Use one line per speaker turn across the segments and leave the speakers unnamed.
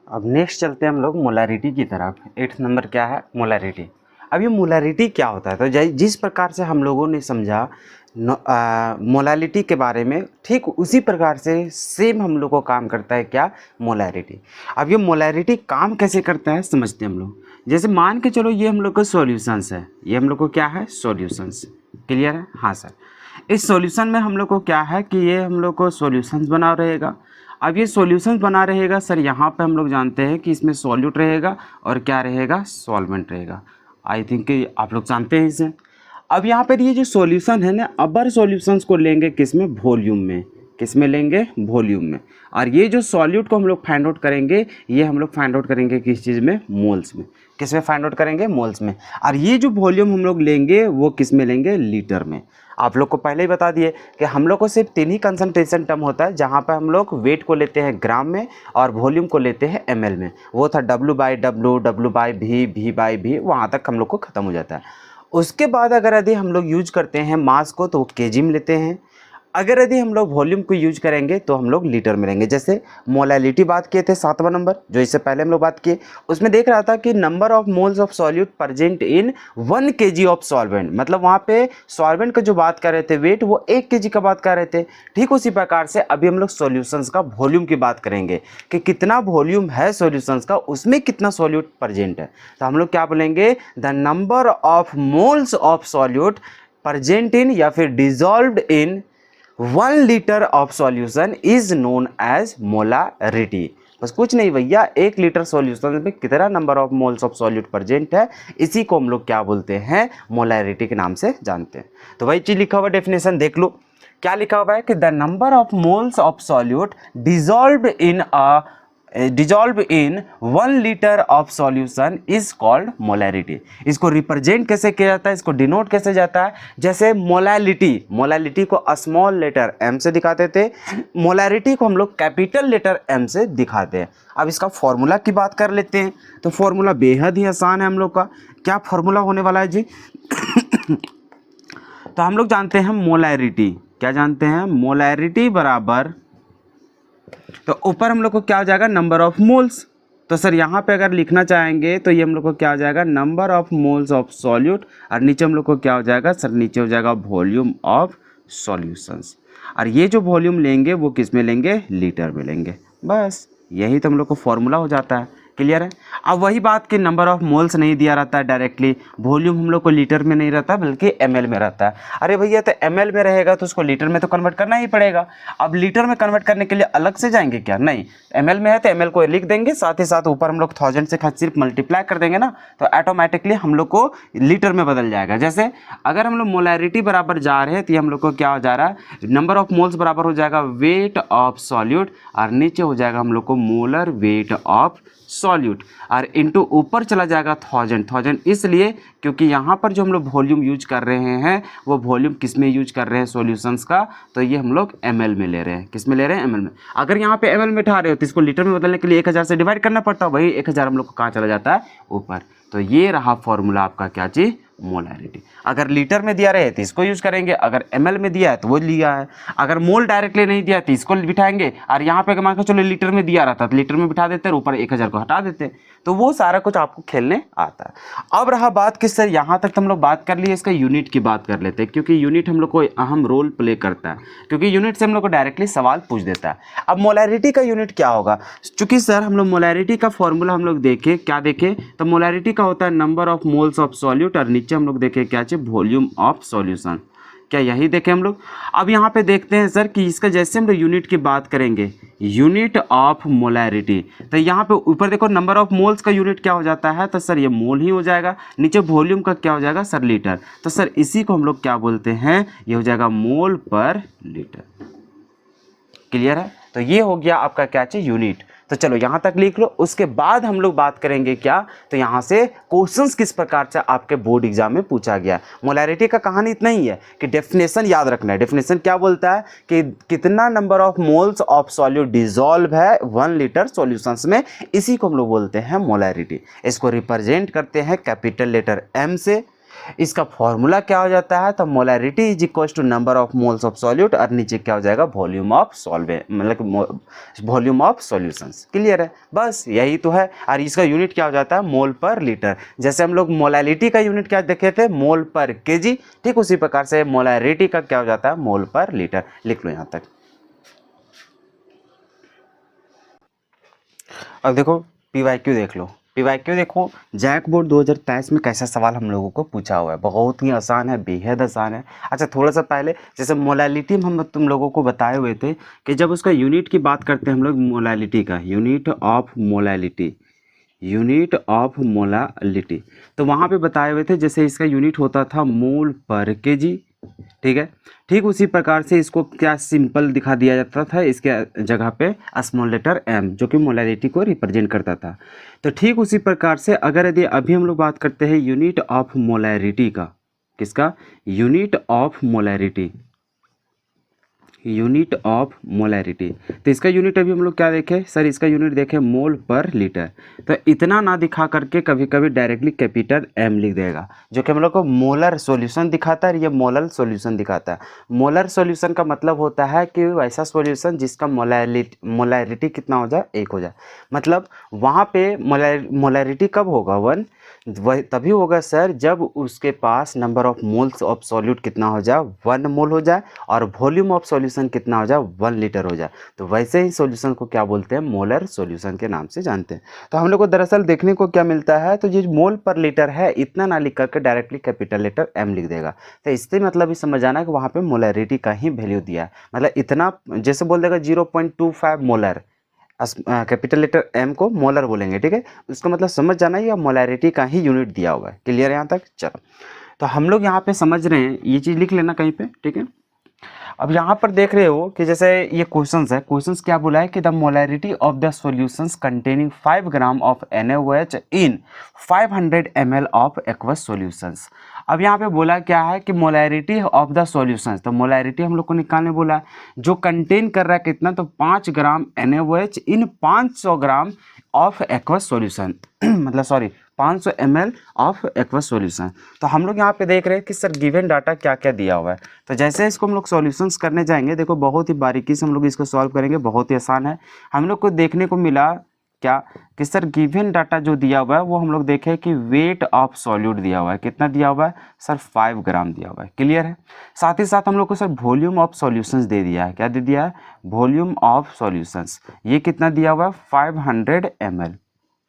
अब नेक्स्ट चलते हैं हम लोग मोलैरिटी की तरफ। 8th नंबर क्या है? मोलैरिटी। अब ये मोलैरिटी क्या होता है? तो जिस प्रकार से हम लोगों ने समझा मोलैरिटी के बारे में, ठीक उसी प्रकार से सेम हम लोग को काम करता है क्या? मोलैरिटी। अब ये मोलैरिटी काम कैसे करता है समझते हैं हम लोग। जैसे मान के चलो ये हम लोग का सॉल्यूशंस है, ये हम लोग को क्या है? सॉल्यूशंस। क्लियर है? हाँ सर। इस सॉल्यूशन में हम लोग को क्या है कि ये हम लोग को सॉल्यूशंस बना रहेगा। अब ये सॉल्यूशंस बना रहेगा सर, यहाँ पे हम लोग जानते हैं कि इसमें सॉल्यूट रहेगा और क्या रहेगा? सॉल्वेंट रहेगा। आई थिंक कि आप लोग जानते हैं इसे। अब यहाँ पर ये जो सॉल्यूशन है ना, अबर सॉल्यूशंस को लेंगे किस में? वॉल्यूम में। किस में लेंगे? वॉल्यूम में। और ये जो सॉल्यूट को हम लोग फाइंड आउट करेंगे, ये हम लोग फाइंड आउट करेंगे किस चीज़ में? मोल्स में। किस में फाइंड आउट करेंगे? मोल्स में। और ये जो वॉल्यूम हम लोग लेंगे वो किस में लेंगे? लीटर में। आप लोग को पहले ही बता दिए कि हम लोग को सिर्फ 3 ही कंसंट्रेशन टर्म होता है, जहाँ पर हम लोग वेट को लेते हैं ग्राम में और वॉल्यूम को लेते हैं ml में। वो था W/W, W/V, V/V, वहाँ तक हम लोग को ख़त्म हो जाता है। उसके बाद अगर यदि हम लोग यूज करते हैं मास को तो वो केजी में लेते हैं। अगर यदि हम लोग वॉल्यूम को यूज करेंगे तो हम लोग लीटर में लेंगे। जैसे मोलैलिटी बात किए थे 7वां नंबर, जो इससे पहले हम लोग बात किए, उसमें देख रहा था कि number of moles of solute present in 1 kg of solvent, मतलब वहाँ पे सॉल्वेंट का जो बात कर रहे थे वेट, वो 1 kg का बात कर रहे थे। ठीक उसी प्रकार से अभी हम लोग सॉल्यूशंस का वॉल्यूम की बात करेंगे कि कितना वॉल्यूम है सॉल्यूशंस का, उसमें कितना सॉल्यूट प्रेजेंट है। तो हम लोग क्या बोलेंगे? The number of moles of solute present in या फिर dissolved in 1 litre of solution is known as molarity. बस कुछ नहीं भैया, 1 लीटर सॉल्यूशन में कितना number of moles of solute present है, इसी को हम लोग क्या बोलते हैं? मोलैरिटी के नाम से जानते हैं। तो वही चीज लिखा हुआ डेफिनेशन देख लो। क्या लिखा हुआ है कि the number of moles of solute dissolve in 1 litre of solution is called molarity. इसको रिप्रेजेंट कैसे किया जाता है, इसको डिनोट कैसे जाता है? जैसे मोलैलिटी को स्मॉल लेटर m से दिखाते थे, मोलैरिटी को हम लोग कैपिटल लेटर m से दिखाते हैं। अब इसका फॉर्मूला की बात कर लेते हैं। तो फॉर्मूला बेहद ही आसान है हम लोग का। क्या फॉर्मूला होने वाला है जी? तो हम लोग जानते हैं मोलैरिटी, क्या जानते हैं? मोलैरिटी बराबर, तो ऊपर हम लोग को क्या हो जाएगा? Number of moles. तो सर यहाँ पे अगर लिखना चाहेंगे तो ये हम लोग को क्या हो जाएगा? Number of moles of solute. और नीचे हम लोग को क्या हो जाएगा सर? नीचे हो जाएगा वॉल्यूम ऑफ सॉल्यूशंस। और ये जो वॉल्यूम लेंगे वो किस में लेंगे? लीटर में लेंगे। बस यही तो हम लोग को फॉर्मूला हो जाता है। क्लियर है? अब वही बात कि नंबर ऑफ मोल्स नहीं दिया रहता है डायरेक्टली, वॉल्यूम हम लोग को लीटर में नहीं रहता बल्कि ml में रहता है। अरे भैया तो ml में रहेगा तो उसको लीटर में तो कन्वर्ट करना ही पड़ेगा। अब लीटर में कन्वर्ट करने के लिए अलग से जाएंगे क्या? नहीं, ml में है तो ml को लिख देंगे, साथ ही साथ ऊपर हम लोग 1000 से सिर्फ मल्टीप्लाई कर देंगे ना, तो ऑटोमेटिकली हम लोग को लीटर में बदल जाएगा। जैसे अगर हम लोग मोलैरिटी बराबर जा रहे हैं तो ये हम लोग को क्या हो जा रहा है? नंबर ऑफ मोल्स बराबर हो जाएगा वेट ऑफ सॉल्यूट, और नीचे हो जाएगा हम लोग को मोलर वेट ऑफ सॉल्यूट, और इनटू ऊपर चला जाएगा 1000 इसलिए क्योंकि यहाँ पर जो हम लोग वॉल्यूम यूज कर रहे हैं वो वॉल्यूम किस में यूज कर रहे हैं? सॉल्यूशंस का। तो ये हम लोग ml में ले रहे हैं। किस में ले रहे हैं? ml में। अगर यहाँ पे ml में उठा रहे हो तो इसको लीटर में बदलने के लिए 1000 से डिवाइड करना पड़ता है, वही 1000 हम लोग को कहाँ चला जाता है? ऊपर। तो ये रहा फॉर्मूला आपका क्या चीज़? मोलैरिटी। अगर लीटर में दिया रहे तो इसको यूज करेंगे, अगर ml में दिया है तो वो लिया है, अगर मोल डायरेक्टली नहीं दिया तो इसको बिठाएंगे, और यहाँ पे मान के चलो लीटर में दिया रहता तो लीटर में बिठा देते हैं, ऊपर 1000 को हटा देते। तो वो सारा कुछ आपको खेलने आता है। अब रहा बात कि सर यहाँ तक तो हम लोग बात कर लिए, इसका यूनिट की बात कर लेते हैं, क्योंकि यूनिट हम लोग को अहम रोल प्ले करता है, क्योंकि यूनिट से हम लोग को डायरेक्टली सवाल पूछ देता है। अब मोलैरिटी का यूनिट क्या होगा? चूंकि सर हम लोग मोलैरिटी का फॉर्मूला हम लोग देखे, क्या देखे? तो मोलैरिटी का होता है number of moles of solute, और नीचे हम लोग देखे क्या चाहिए? Volume of solution. क्या यही देखें हम लोग? अब यहाँ पे देखते हैं सर कि इसका जैसे हम लोग यूनिट की बात करेंगे, यूनिट ऑफ मोलैरिटी, तो यहाँ पे ऊपर देखो नंबर ऑफ मोल्स का यूनिट क्या हो जाता है? तो सर ये मोल ही हो जाएगा। नीचे वॉल्यूम का क्या हो जाएगा सर? लीटर। तो सर इसी को हम लोग क्या बोलते हैं? ये हो जाएगा मोल पर लीटर। क्लियर है? तो ये हो गया आपका क्या चाहिए? यूनिट। तो चलो यहाँ तक लिख लो। उसके बाद हम लोग बात करेंगे क्या? तो यहाँ से क्वेश्चंस किस प्रकार से आपके बोर्ड एग्जाम में पूछा गया। मोलैरिटी का कहानी इतना ही है कि डेफिनेशन याद रखना है। डेफिनेशन क्या बोलता है कि कितना number of moles of solute dissolve है 1 लीटर सॉल्यूशंस में, इसी को हम लोग बोलते हैं मोलैरिटी। इसको रिप्रेजेंट करते हैं कैपिटल लेटर M से। इसका फॉर्मूला क्या हो जाता है, तो molarity is equal to number of moles of solute और नीचे क्या हो जाएगा, वॉल्यूम ऑफ सॉल्वेंट, मतलब वॉल्यूम ऑफ सॉल्यूशंस। क्लियर है, बस यही तो है। और इसका यूनिट क्या हो जाता है, मोल पर लीटर। जैसे हम लोग मोलैलिटी का यूनिट क्या देखे थे, मोल पर केजी, ठीक उसी प्रकार से मोलैरिटी का क्या हो जाता है, मोल पर लीटर। लिख लो यहाँ तक। अब देखो PYQ देख लो, PYQ देखो, जैक बोर्ड 2023 में कैसा सवाल हम लोगों को पूछा हुआ है, बहुत ही आसान है, बेहद आसान है। अच्छा थोड़ा सा पहले जैसे मोलैलिटी में हम तुम लोगों को बताए हुए थे कि जब उसका यूनिट की बात करते हैं हम लोग, मोलैलिटी का unit of molality, unit of molality, तो वहाँ पे बताए हुए थे जैसे इसका यूनिट होता था मोल पर केजी, ठीक है। ठीक उसी प्रकार से इसको क्या सिंपल दिखा दिया जाता था, इसके जगह पे स्मॉल लेटर m जो कि मोलैलिटी को रिप्रेजेंट करता था। तो ठीक उसी प्रकार से अगर यदि अभी हम लोग बात करते हैं यूनिट ऑफ मोलैरिटी का, किसका, unit of molarity, unit of molarity, तो इसका यूनिट अभी हम लोग क्या देखें सर, इसका यूनिट देखें मोल पर लीटर। तो इतना ना दिखा करके कभी कभी डायरेक्टली कैपिटल M लिख देगा, जो कि हम लोग को मोलर सॉल्यूशन दिखाता है, ये मोलर सॉल्यूशन दिखाता है। मोलर सॉल्यूशन का मतलब होता है कि वैसा सॉल्यूशन जिसका मोलैरिटी कितना हो जाए, 1 हो जाए। मतलब वहाँ पे मोलैरिटी कब होगा, 1, वह तभी होगा सर जब उसके पास number of moles of solute कितना हो जाए, 1 मोल हो जाए, और वॉल्यूम ऑफ सॉल्यूशन कितना हो जाए, 1 लीटर हो जाए। तो वैसे ही सॉल्यूशन को क्या बोलते हैं, मोलर सॉल्यूशन के नाम से जानते हैं। तो हम लोग को दरअसल देखने को क्या मिलता है, तो ये मोल पर लीटर है इतना ना लिख करके डायरेक्टली कैपिटल लेटर M लिख देगा। तो इससे मतलब ये समझ आना है कि वहाँ पर मोलैरिटी का ही वैल्यू दिया है, मतलब इतना, जैसे बोल देगा 0.25 मोलर, कैपिटल लेटर M को मोलर बोलेंगे, ठीक है। उसका मतलब समझ जाना है, या मोलैरिटी का ही यूनिट दिया हुआ है। क्लियर है यहाँ तक, चलो। तो हम लोग यहाँ पे समझ रहे हैं, ये चीज़ लिख लेना कहीं पे, ठीक है। अब यहाँ पर देख रहे हो कि जैसे ये क्वेश्चंस है, क्वेश्चंस क्या बोला है कि the molarity of the solutions containing 5 gram of NaOH in 500 ml of aqueous solutions. अब यहाँ पे बोला क्या है कि मोलैरिटी ऑफ द सॉल्यूशंस, तो मोलैरिटी हम लोग को निकालने बोला है, जो कंटेन कर रहा है कितना, तो 5 gram NaOH in 500 gram of aqueous solution मतलब sorry 500 ml of aqueous solution. तो हम लोग यहाँ पे देख रहे हैं कि सर गिवन डाटा क्या क्या दिया हुआ है। तो जैसे इसको हम लोग सॉल्यूशंस करने जाएंगे, देखो बहुत ही बारीकी से हम लोग इसको सॉल्व करेंगे, बहुत ही आसान है। हम लोग को देखने को मिला क्या कि सर गिवन डाटा जो दिया हुआ है वो हम लोग देखें कि वेट ऑफ सॉल्यूट दिया हुआ है, कितना दिया हुआ है सर, 5 ग्राम दिया हुआ है। क्लियर है। साथ ही साथ हम लोग को सर वॉल्यूम ऑफ सॉल्यूशंस दे दिया है, क्या दे दिया है, वॉल्यूम ऑफ सॉल्यूशंस, ये कितना दिया हुआ है, 500 ml।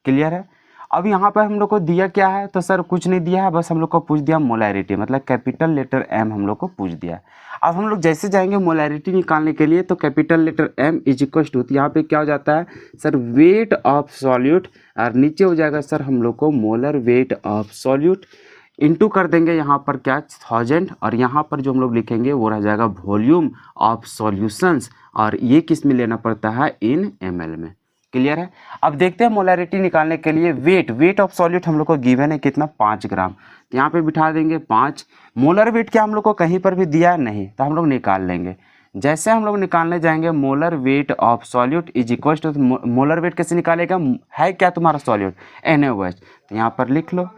क्लियर है। अब यहाँ पर हम लोग को दिया क्या है, तो सर कुछ नहीं दिया है, बस हम लोग को पूछ दिया मोलैरिटी, मतलब कैपिटल लेटर M हम लोग को पूछ दिया। अब हम लोग जैसे जाएंगे मोलैरिटी निकालने के लिए, तो capital letter M is equal to, यहाँ पे क्या हो जाता है सर, वेट ऑफ सॉल्यूट, और नीचे हो जाएगा सर हम लोग को molar weight of solute, into कर देंगे यहाँ पर क्या 1000, और यहाँ पर जो हम लोग लिखेंगे वो रह जाएगा वॉल्यूम ऑफ सॉल्यूशंस, और ये किस में लेना पड़ता है, इन ml में। क्लियर है। अब देखते हैं मोलैरिटी निकालने के लिए वेट ऑफ सॉल्यूट हम लोग को गिवन है कितना, 5 ग्राम, तो यहाँ पे बिठा देंगे 5। मोलर वेट क्या हम लोग को कहीं पर भी दिया नहीं, तो हम लोग निकाल लेंगे। जैसे हम लोग निकालने जाएंगे molar weight of solute is equal to, molar weight कैसे निकालेगा, है क्या तुम्हारा सॉल्यूट, NaOH, तो यहाँ पर लिख लो,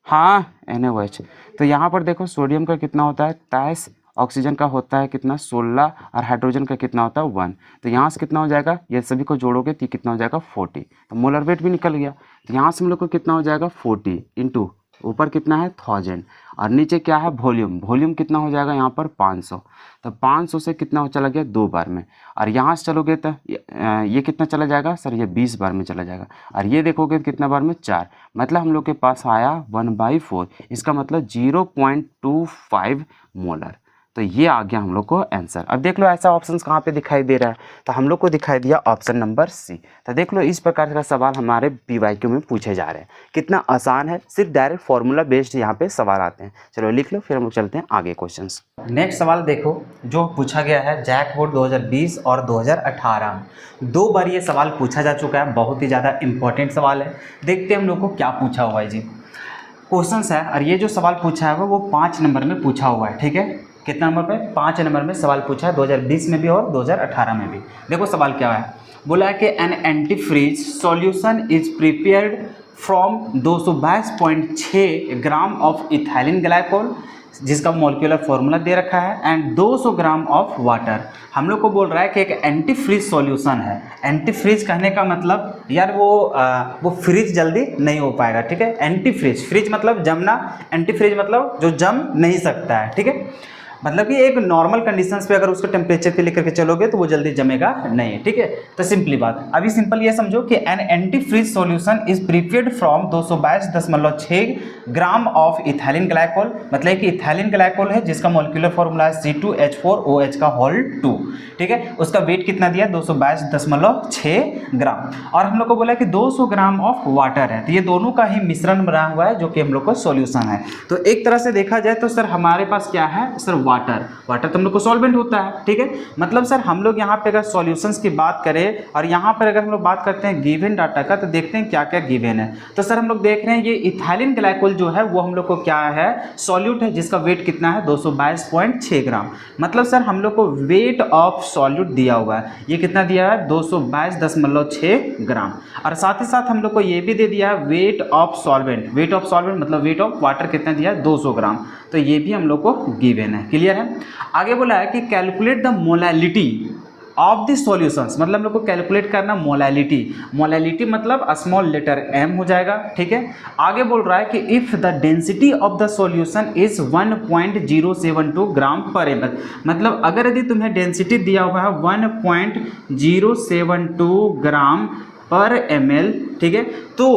हाँ NaOH। तो यहाँ पर देखो सोडियम का कितना होता है 23, ऑक्सीजन का होता है कितना 16, और हाइड्रोजन का कितना होता है 1। तो यहाँ से कितना हो जाएगा, ये सभी को जोड़ोगे तो कितना हो जाएगा 40। तो मोलर वेट भी निकल गया। तो यहाँ से हम लोग को कितना हो जाएगा 40 इंटू ऊपर कितना है 1000, और नीचे क्या है वॉल्यूम कितना हो जाएगा यहाँ पर 500। तो 500 से कितना हो चला गया 2 बार में, और यहाँ से चलोगे तो ये कितना चला जाएगा सर, ये 20 बार में चला जाएगा, और ये देखोगे कितना बार में 4, मतलब हम लोग के पास आया 1/4, इसका मतलब 0.25 मोलर। तो ये आ गया हम लोग को आंसर। अब देख लो ऐसा ऑप्शन कहाँ पे दिखाई दे रहा है, तो हम लोग को दिखाई दिया ऑप्शन नंबर C। तो देख लो इस प्रकार का सवाल हमारे PYQ में पूछे जा रहे हैं, कितना आसान है, सिर्फ डायरेक्ट फार्मूला बेस्ड यहाँ पे सवाल आते हैं। चलो लिख लो, फिर हम लोग चलते हैं आगे क्वेश्चंस। नेक्स्ट सवाल देखो जो पूछा गया है जैक बोर्ड 2020 और 2018 में 2 बार ये सवाल पूछा जा चुका है, बहुत ही ज़्यादा इंपॉर्टेंट सवाल है। देखते हैं हम लोग को क्या पूछा हुआ है जी। क्वेश्चंस है, और ये जो सवाल पूछा है वो 5 नंबर में पूछा हुआ है, ठीक है। कितना नंबर पे, 5 नंबर में सवाल पूछा है, 2020 में भी और 2018 में भी। देखो सवाल क्या है, बोला है कि an antifreeze solution is prepared from 222.6 gram of ethylene glycol, जिसका मॉलिक्यूलर फॉर्मूला दे रखा है, एंड 200 ग्राम ऑफ वाटर। हम लोग को बोल रहा है कि एक एंटी फ्रीज सॉल्यूशन है। एंटी फ्रीज कहने का मतलब यार वो फ्रीज जल्दी नहीं हो पाएगा, ठीक है। एंटी फ्रीज, फ्रीज मतलब जमना, एंटी फ्रीज मतलब जो जम नहीं सकता है, ठीक है। मतलब कि एक नॉर्मल कंडीशंस पे अगर उसको टेम्परेचर पे लेकर के चलोगे तो वो जल्दी जमेगा नहीं, ठीक है। तो सिंपली बात, अभी सिंपल ये समझो कि an anti freeze solution is prepared from 222.6 gram of ethylene glycol. मतलब कि इथाइलिन ग्लाइकोल है जिसका मॉलिक्यूलर फॉर्मूला है C2H4OH का होल 2, ठीक है। उसका वेट कितना दिया 222.6 ग्राम, और हम लोग को बोला कि 200 ग्राम ऑफ वाटर है। तो ये दोनों का ही मिश्रण बना हुआ है जो कि हम लोग को सॉल्यूशन है। तो एक तरह से देखा जाए तो सर हमारे पास क्या है सर, वाटर तो हम लोग को सॉल्वेंट होता है, ठीक है। मतलब सर हम लोग यहाँ पे अगर सॉल्यूशंस की बात करें और यहाँ पर अगर हम लोग बात करते हैं गिवन डाटा का, तो देखते हैं क्या क्या गिवन है। तो सर हम लोग देख रहे हैं ये इथाइलिन ग्लाइकोल जो है वो हम लोग को क्या है, सॉल्यूट है, जिसका वेट कितना है 222.6 ग्राम। मतलब सर हम लोग को वेट ऑफ सॉल्यूट दिया हुआ है, ये कितना दिया है 222.6 ग्राम। और साथ ही साथ हम लोग को ये भी दे दिया है weight of solvent. Weight of solvent मतलब वेट ऑफ वाटर कितना दिया है 200 ग्राम। तो ये भी हम लोग को गिवन है, क्लियर है। आगे बोला है कि calculate the molality of the solutions. मतलब हम लोग को कैलकुलेट करना मोलैलिटी। मोलैलिटी मतलब स्मॉल लेटर m हो जाएगा, ठीक है। आगे बोल रहा है कि if the density of the solution is 1.072 ग्राम पर ml। मतलब अगर यदि तुम्हें डेंसिटी दिया हुआ है 1.072 ग्राम पर ml, ठीक है, तो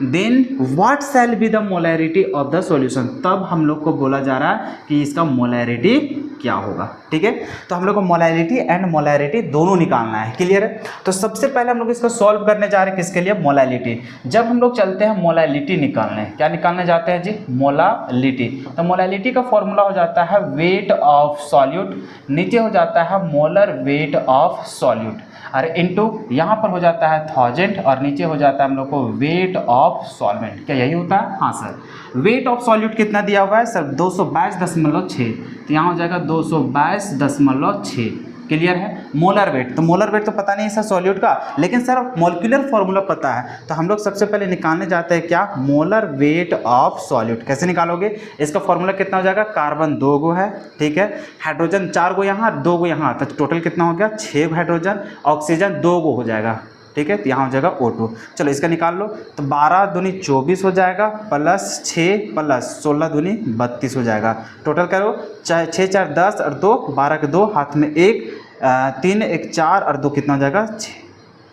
then what shall be the molarity of the solution. तब हम लोग को बोला जा रहा है कि इसका मोलैरिटी क्या होगा, ठीक है। तो हम लोग को मोलैरिटी एंड मोलैरिटी दोनों निकालना है, क्लियर है। तो सबसे पहले हम लोग इसको सॉल्व करने जा रहे हैं, किसके लिए, मोलैलिटी। जब हम लोग चलते हैं मोलैलिटी निकालने, क्या निकालने जाते हैं जी, मोलैलिटी। तो मोलैलिटी का फॉर्मूला हो जाता है वेट ऑफ सॉल्यूट, नीचे हो जाता है मोलर वेट ऑफ सॉल्यूट, और इनटू यहाँ पर हो जाता है 1000 और नीचे हो जाता है हम लोग को वेट ऑफ सॉल्वेंट। क्या यही होता है, हाँ सर। वेट ऑफ सॉल्यूट कितना दिया हुआ है सर 222.6, तो यहाँ हो जाएगा 222.6, क्लियर है। मोलर वेट, तो मोलर वेट तो पता नहीं है सर सॉल्यूट का, लेकिन सर मॉलिक्यूलर फॉर्मूला पता है। तो हम लोग सबसे पहले निकालने जाते हैं क्या, मोलर वेट ऑफ सॉल्यूट। कैसे निकालोगे, इसका फॉर्मूला कितना हो जाएगा, कार्बन 2 गो है, ठीक है, हाइड्रोजन 4 गो यहाँ 2 गो यहाँ, तो टोटल कितना हो गया 6 हाइड्रोजन, ऑक्सीजन 2 गो हो जाएगा, ठीक है। तो यहाँ हो जाएगा O2। चलो इसका निकाल लो, तो 12 दूनी 24 हो जाएगा, प्लस 6 प्लस 16 दूनी 32 हो जाएगा। टोटल करो 6 4 10 और 2 12 के 2 हाथ में 1, 3 1 4 और 2 कितना हो जाएगा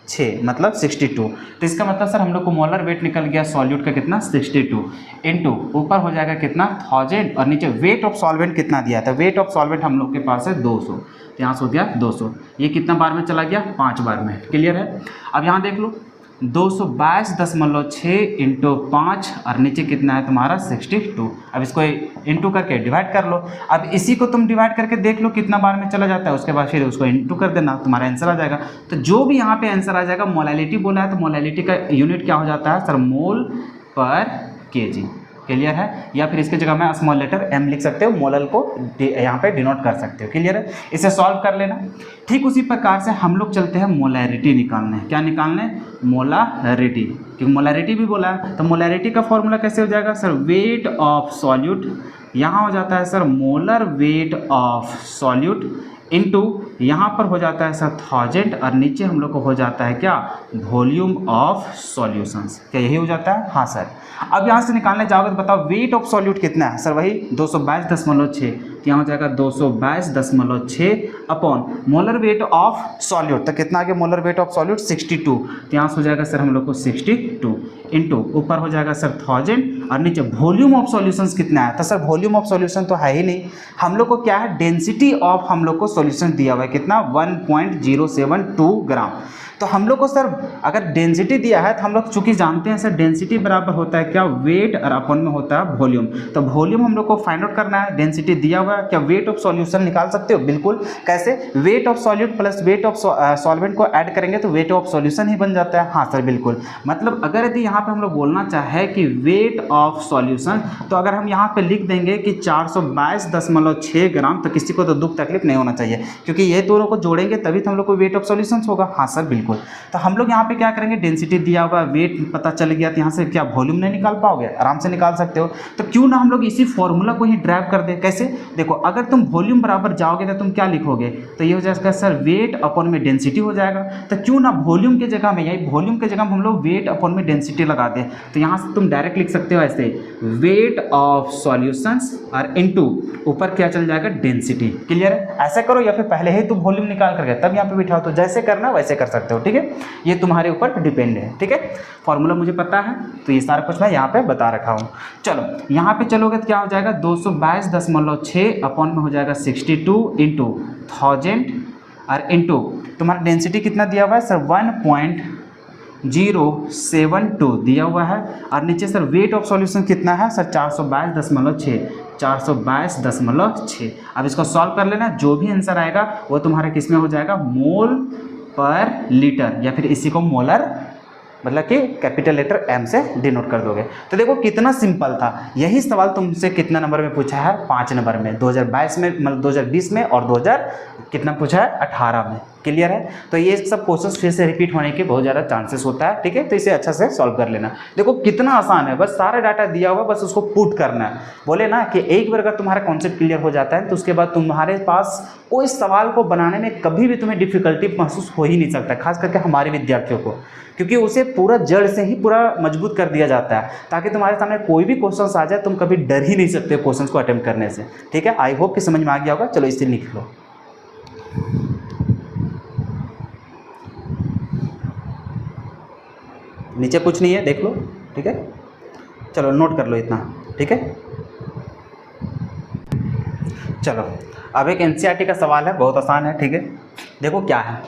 6 मतलब 62। तो इसका मतलब सर हम लोग को मोलर वेट निकल गया सॉल्यूट का कितना 62 इनटू ऊपर हो जाएगा कितना 1000 और नीचे वेट ऑफ सॉल्वेंट कितना दिया था, वेट ऑफ सॉल्वेंट हम लोग के पास है 200, यहाँ से हो गया 200। ये कितना बार में चला गया, 5 बार में, क्लियर है। अब यहाँ देख लो 222.6 इंटू 5 और नीचे कितना है तुम्हारा 62। अब इसको इंटू करके डिवाइड कर लो। अब इसी को तुम डिवाइड करके देख लो कितना बार में चला जाता है, उसके बाद फिर उसको इंटू कर देना, तुम्हारा आंसर आ जाएगा। तो जो भी यहाँ पे आंसर आ जाएगा, मोलैलिटी बोला है तो मोलैलिटी का यूनिट क्या हो जाता है सर, मोल पर केजी, क्लियर है। या फिर इसके जगह में स्मॉल लेटर m लिख सकते हो, मोलल को यहाँ पे डिनोट कर सकते हो, क्लियर है। इसे सॉल्व कर लेना। ठीक उसी प्रकार से हम लोग चलते हैं मोलैरिटी निकालने। क्या निकालने, मोलैरिटी, क्योंकि मोलैरिटी भी बोला है। तो मोलैरिटी का फॉर्मूला कैसे हो जाएगा सर, वेट ऑफ सॉल्यूट, यहाँ हो जाता है sir molar weight of solute into यहाँ पर हो जाता है सर 1000 और नीचे हम लोग को हो जाता है क्या, वॉल्यूम ऑफ सॉल्यूशंस। क्या यही हो जाता है, हाँ सर। अब यहाँ से निकालने जाओगे तो बताओ वेट ऑफ सॉल्यूट कितना है सर, वही 222.6, तो यहाँ हो जाएगा 222.6 upon molar weight of solute. तो कितना आ गया मोलर वेट ऑफ सॉल्यूट 62, तो यहाँ से हो जाएगा सर हम लोग को 62 इंटू ऊपर हो जाएगा सर 1000 और नीचे वॉल्यूम ऑफ सॉल्यूशंस कितना है। तो सर वॉल्यूम ऑफ सॉल्यूशन तो है ही नहीं, हम लोग को क्या है, डेंसिटी ऑफ हम लोग को सॉल्यूशन दिया हुआ है कितना 1.072 ग्राम। तो हम लोग को सर अगर डेंसिटी दिया है तो हम लोग चूंकि जानते हैं सर डेंसिटी बराबर होता है क्या, वेट और अपन में होता है वॉल्यूम। तो वॉल्यूम हम लोग को फाइंड आउट करना है, डेंसिटी दिया हुआ क्या वेट ऑफ सॉल्यूशन निकाल सकते हो? बिल्कुल। कैसे? Wait of solute plus weight of solvent को ऐड करेंगे तो वेट ऑफ सॉल्यूशन ही बन जाता है। हाँ सर बिल्कुल। मतलब अगर यदि यहाँ पे हम लोग बोलना चाहे कि वेट ऑफ सॉल्यूशन, तो अगर हम यहाँ पे लिख देंगे कि 422.6 ग्राम, तो किसी को तो दुख तकलीफ नहीं होना चाहिए, क्योंकि ये दोनों को जोड़ेंगे तभी तो हम लोग को वेट ऑफ सॉल्यूशन होगा। हाँ सर बिल्कुल। तो हम लोग यहाँ पे क्या करेंगे, डेंसिटी दिया होगा, वेट पता चल गया, तो यहाँ से क्या वॉल्यूम नहीं निकाल पाओगे? आराम से निकाल सकते हो। तो क्यों ना हम लोग इसी फॉर्मूला को ही ड्राइव कर दे। कैसे? देखो, अगर तुम वॉल्यूम बराबर जाओगे तो तुम क्या लिखोगे, तो ये हो जाएगा सर वेट अपॉन में डेंसिटी हो जाएगा। तो क्यों ना वॉल्यूम की जगह में, यही वॉल्यूम की जगह में हम लोग वेट अपॉन में डेंसिटी लगा दें। तो यहाँ से तुम डायरेक्ट लिख सकते हो ऐसे, वेट ऑफ सॉल्यूशंस और इनटू ऊपर क्या चल जाएगा, डेंसिटी। क्लियर है? ऐसे करो, या फिर पहले ही तुम वॉल्यूम निकाल कर गए तब यहाँ पे बिठाओ, तो जैसे करना वैसे कर सकते हो। ठीक है, ये तुम्हारे ऊपर डिपेंड है। ठीक है, फॉर्मूला मुझे पता है तो ये सारा कुछ मैं यहाँ पे बता रखा हूँ। चलो यहाँ पे चलोगे तो क्या हो जाएगा, 222.6 अपॉन में हो जाएगा 62 इंटू 1000 और इंटू तुम्हारा डेंसिटी कितना दिया हुआ है सर, 1.072 दिया हुआ है। और नीचे सर वेट ऑफ सॉल्यूशन कितना है सर, 422.6 422.6। अब इसको सॉल्व कर लेना, जो भी आंसर आएगा वो तुम्हारे किस में हो जाएगा, मोल पर लीटर, या फिर इसी को मोलर मतलब कि कैपिटल लेटर एम से डिनोट कर दोगे। तो देखो कितना सिंपल था। यही सवाल तुमसे कितना नंबर में पूछा है, 5 नंबर में, 2022 में, मतलब 2020 में, और 2000 कितना पूछा है, 18 में। क्लियर है? तो ये सब क्वेश्चंस फिर से रिपीट होने के बहुत ज़्यादा चांसेस होता है। ठीक है, तो इसे अच्छा से सॉल्व कर लेना। देखो कितना आसान है, बस सारा डाटा दिया हुआ, बस उसको पुट करना है। बोले ना कि एक बार अगर तुम्हारा कॉन्सेप्ट क्लियर हो जाता है तो उसके बाद तुम्हारे पास कोई सवाल को बनाने में कभी भी तुम्हें डिफिकल्टी महसूस हो ही नहीं सकता, खास करके हमारे विद्यार्थियों को, क्योंकि उसे पूरा जड़ से ही पूरा मजबूत कर दिया जाता है, ताकि तुम्हारे सामने कोई भी क्वेश्चन आ जाए तुम कभी डर ही नहीं सकते क्वेश्चन को अटेम्प्ट करने से। ठीक है, आई होप कि समझ में आ गया होगा। चलो इसे लिख लो। नीचे कुछ नहीं है, देख लो। ठीक है, चलो नोट कर लो इतना। ठीक है, चलो अब एक एनसीईआरटी का सवाल है, बहुत आसान है। ठीक है, देखो क्या है,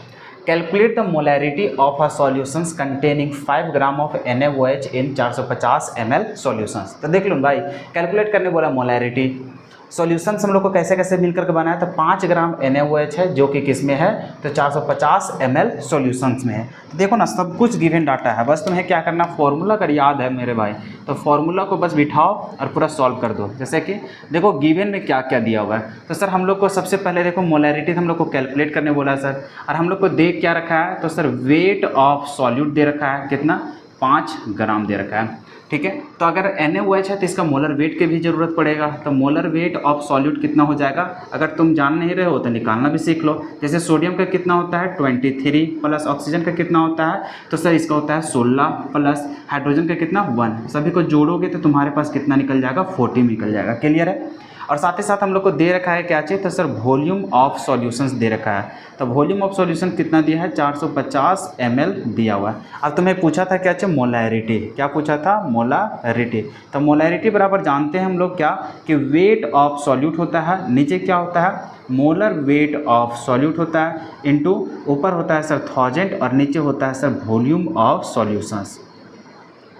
calculate the molarity of a solutions containing 5 gram of NaOH in 450 ml solutions. तो देख लो भाई, कैलकुलेट करने बोला मोलैरिटी। सॉल्यूशंस हम लोग को कैसे कैसे मिलकर के बनाया, तो 5 ग्राम NaOH है जो कि किस में है, तो 450 ml सॉल्यूशंस में है। तो देखो ना, सब कुछ गिवन डाटा है, बस तुम्हें क्या करना, फॉर्मूला अगर याद है मेरे भाई तो फॉर्मूला को बस बिठाओ और पूरा सॉल्व कर दो। जैसे कि देखो गिवन में क्या क्या दिया हुआ है, तो सर हम लोग को सबसे पहले देखो मोलैरिटी हम लोग को कैलकुलेट करने बोला है सर, और हम लोग को दे क्या रखा है, तो सर वेट ऑफ सॉल्यूट दे रखा है, कितना, 5 ग्राम दे रखा है। ठीक है, तो अगर NaOH है तो इसका मोलर वेट की भी ज़रूरत पड़ेगा, तो मोलर वेट ऑफ सॉल्यूट कितना हो जाएगा, अगर तुम जान नहीं रहे हो तो निकालना भी सीख लो। जैसे सोडियम का कितना होता है 23 प्लस ऑक्सीजन का कितना होता है, तो सर इसका होता है 16 प्लस हाइड्रोजन का कितना 1, सभी को जोड़ोगे तो तुम्हारे पास कितना निकल जाएगा, 40 निकल जाएगा। क्लियर है? और साथ ही साथ हम लोग को दे रखा है क्या चाहिए, तो सर वॉल्यूम ऑफ सॉल्यूशंस दे रखा है, तो वॉल्यूम ऑफ सॉल्यूशन कितना दिया है, 450 ml दिया हुआ है। अब तुम्हें पूछा था क्या चाहिए, मोलैरिटी। क्या पूछा था, मोलैरिटी। तो मोलैरिटी बराबर जानते हैं हम लोग क्या, कि वेट ऑफ सॉल्यूट होता है, नीचे क्या होता है, मोलर वेट ऑफ सॉल्यूट होता है, इनटू ऊपर होता है सर 1000 और नीचे होता है sir volume of solutions.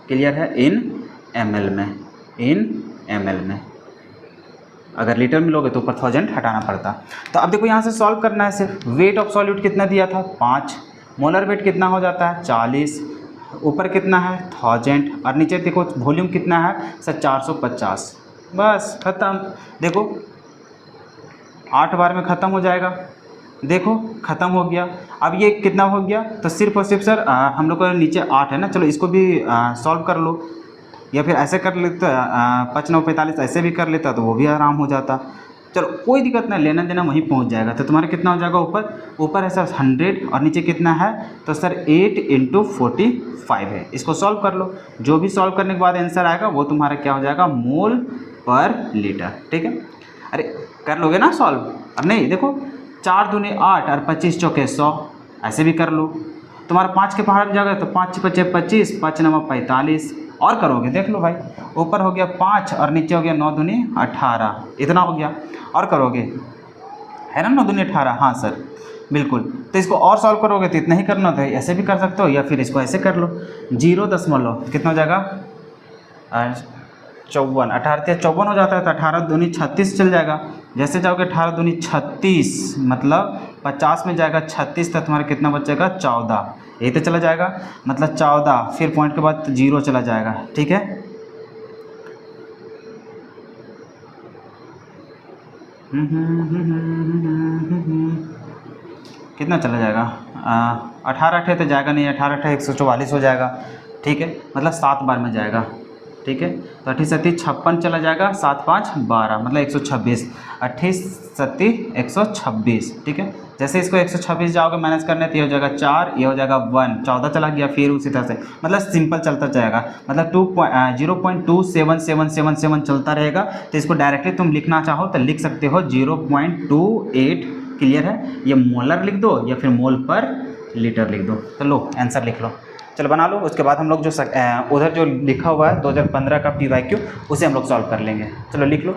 Clear है? इन ml में, इन ml में। अगर लीटर में लोगे तो ऊपर 1000 हटाना पड़ता। तो अब देखो यहाँ से सॉल्व करना है सिर्फ। वेट ऑफ सॉल्यूट कितना दिया था, 5, मोलर वेट कितना हो जाता है 40, ऊपर कितना है 1000 और नीचे देखो वॉल्यूम कितना है सर 450। बस ख़त्म। देखो 8 बार में ख़त्म हो जाएगा। देखो ख़त्म हो गया। अब ये कितना हो गया, तो सिर्फ और सिर्फ सर हम लोग को नीचे 8 है ना, चलो इसको भी सॉल्व कर लो, या फिर ऐसे कर लेते 5 9 45 ऐसे भी कर लेता तो वो भी आराम हो जाता। चलो कोई दिक्कत नहीं, लेना देना वहीं पहुंच जाएगा। तो तुम्हारा कितना हो जाएगा, ऊपर है सर 100 और नीचे कितना है, तो सर 8 × 45 है। इसको सॉल्व कर लो, जो भी सॉल्व करने के बाद आंसर आएगा वो तुम्हारा क्या हो जाएगा, मोल पर लीटर। ठीक है, अरे कर लोगे ना सॉल्व? अब नहीं, देखो 4 दूनी 8 और 25 चौके 100, ऐसे भी कर लो। तुम्हारा 5 के पहाड़ में जाएगा तो 5 × 5 = 25, 5 × 9 = 45 और करोगे। देख लो भाई, ऊपर हो गया 5 और नीचे हो गया 9 दूनी 18, इतना हो गया। और करोगे, है ना 9 दूनी 18, हाँ सर बिल्कुल। तो इसको और सॉल्व करोगे तो इतना ही करना था, ऐसे भी कर सकते हो या फिर इसको ऐसे कर लो। 0 दशमलव कितना हो जाएगा, 54, 18 हो जाता है तो 18 दूनी 36 चल जाएगा। जैसे जाओगे 18 दूनी 36 मतलब 50 में जाएगा 36 तो तुम्हारा कितना बचेगा 14, यही तो चला जाएगा मतलब 14, फिर पॉइंट के बाद 0 चला जाएगा। ठीक है, कितना चला जाएगा 18 तो जाएगा नहीं, 18 144 हो जाएगा। ठीक है, मतलब 7 बार में जाएगा। ठीक है, तो 28 7 56 चला जाएगा, 7 5 12 मतलब 126, 28 7 126। ठीक है, जैसे इसको 126 जाओगे मैनेज करने तो ये हो जाएगा 4, ये हो जाएगा 1, 14 चला गया, फिर उसी तरह से मतलब सिंपल चलता जाएगा, मतलब 0.277777 चलता रहेगा। तो इसको डायरेक्टली तुम लिखना चाहो तो लिख सकते हो 0.28। क्लियर है, ये मोलर लिख दो या फिर मोल पर लीटर लिख दो। तो लो आंसर लिख लो, चलो बना लो। उसके बाद हम लोग जो उधर जो लिखा हुआ है 2015 का PYQ उसे हम लोग सॉल्व कर लेंगे। चलो लिख लो।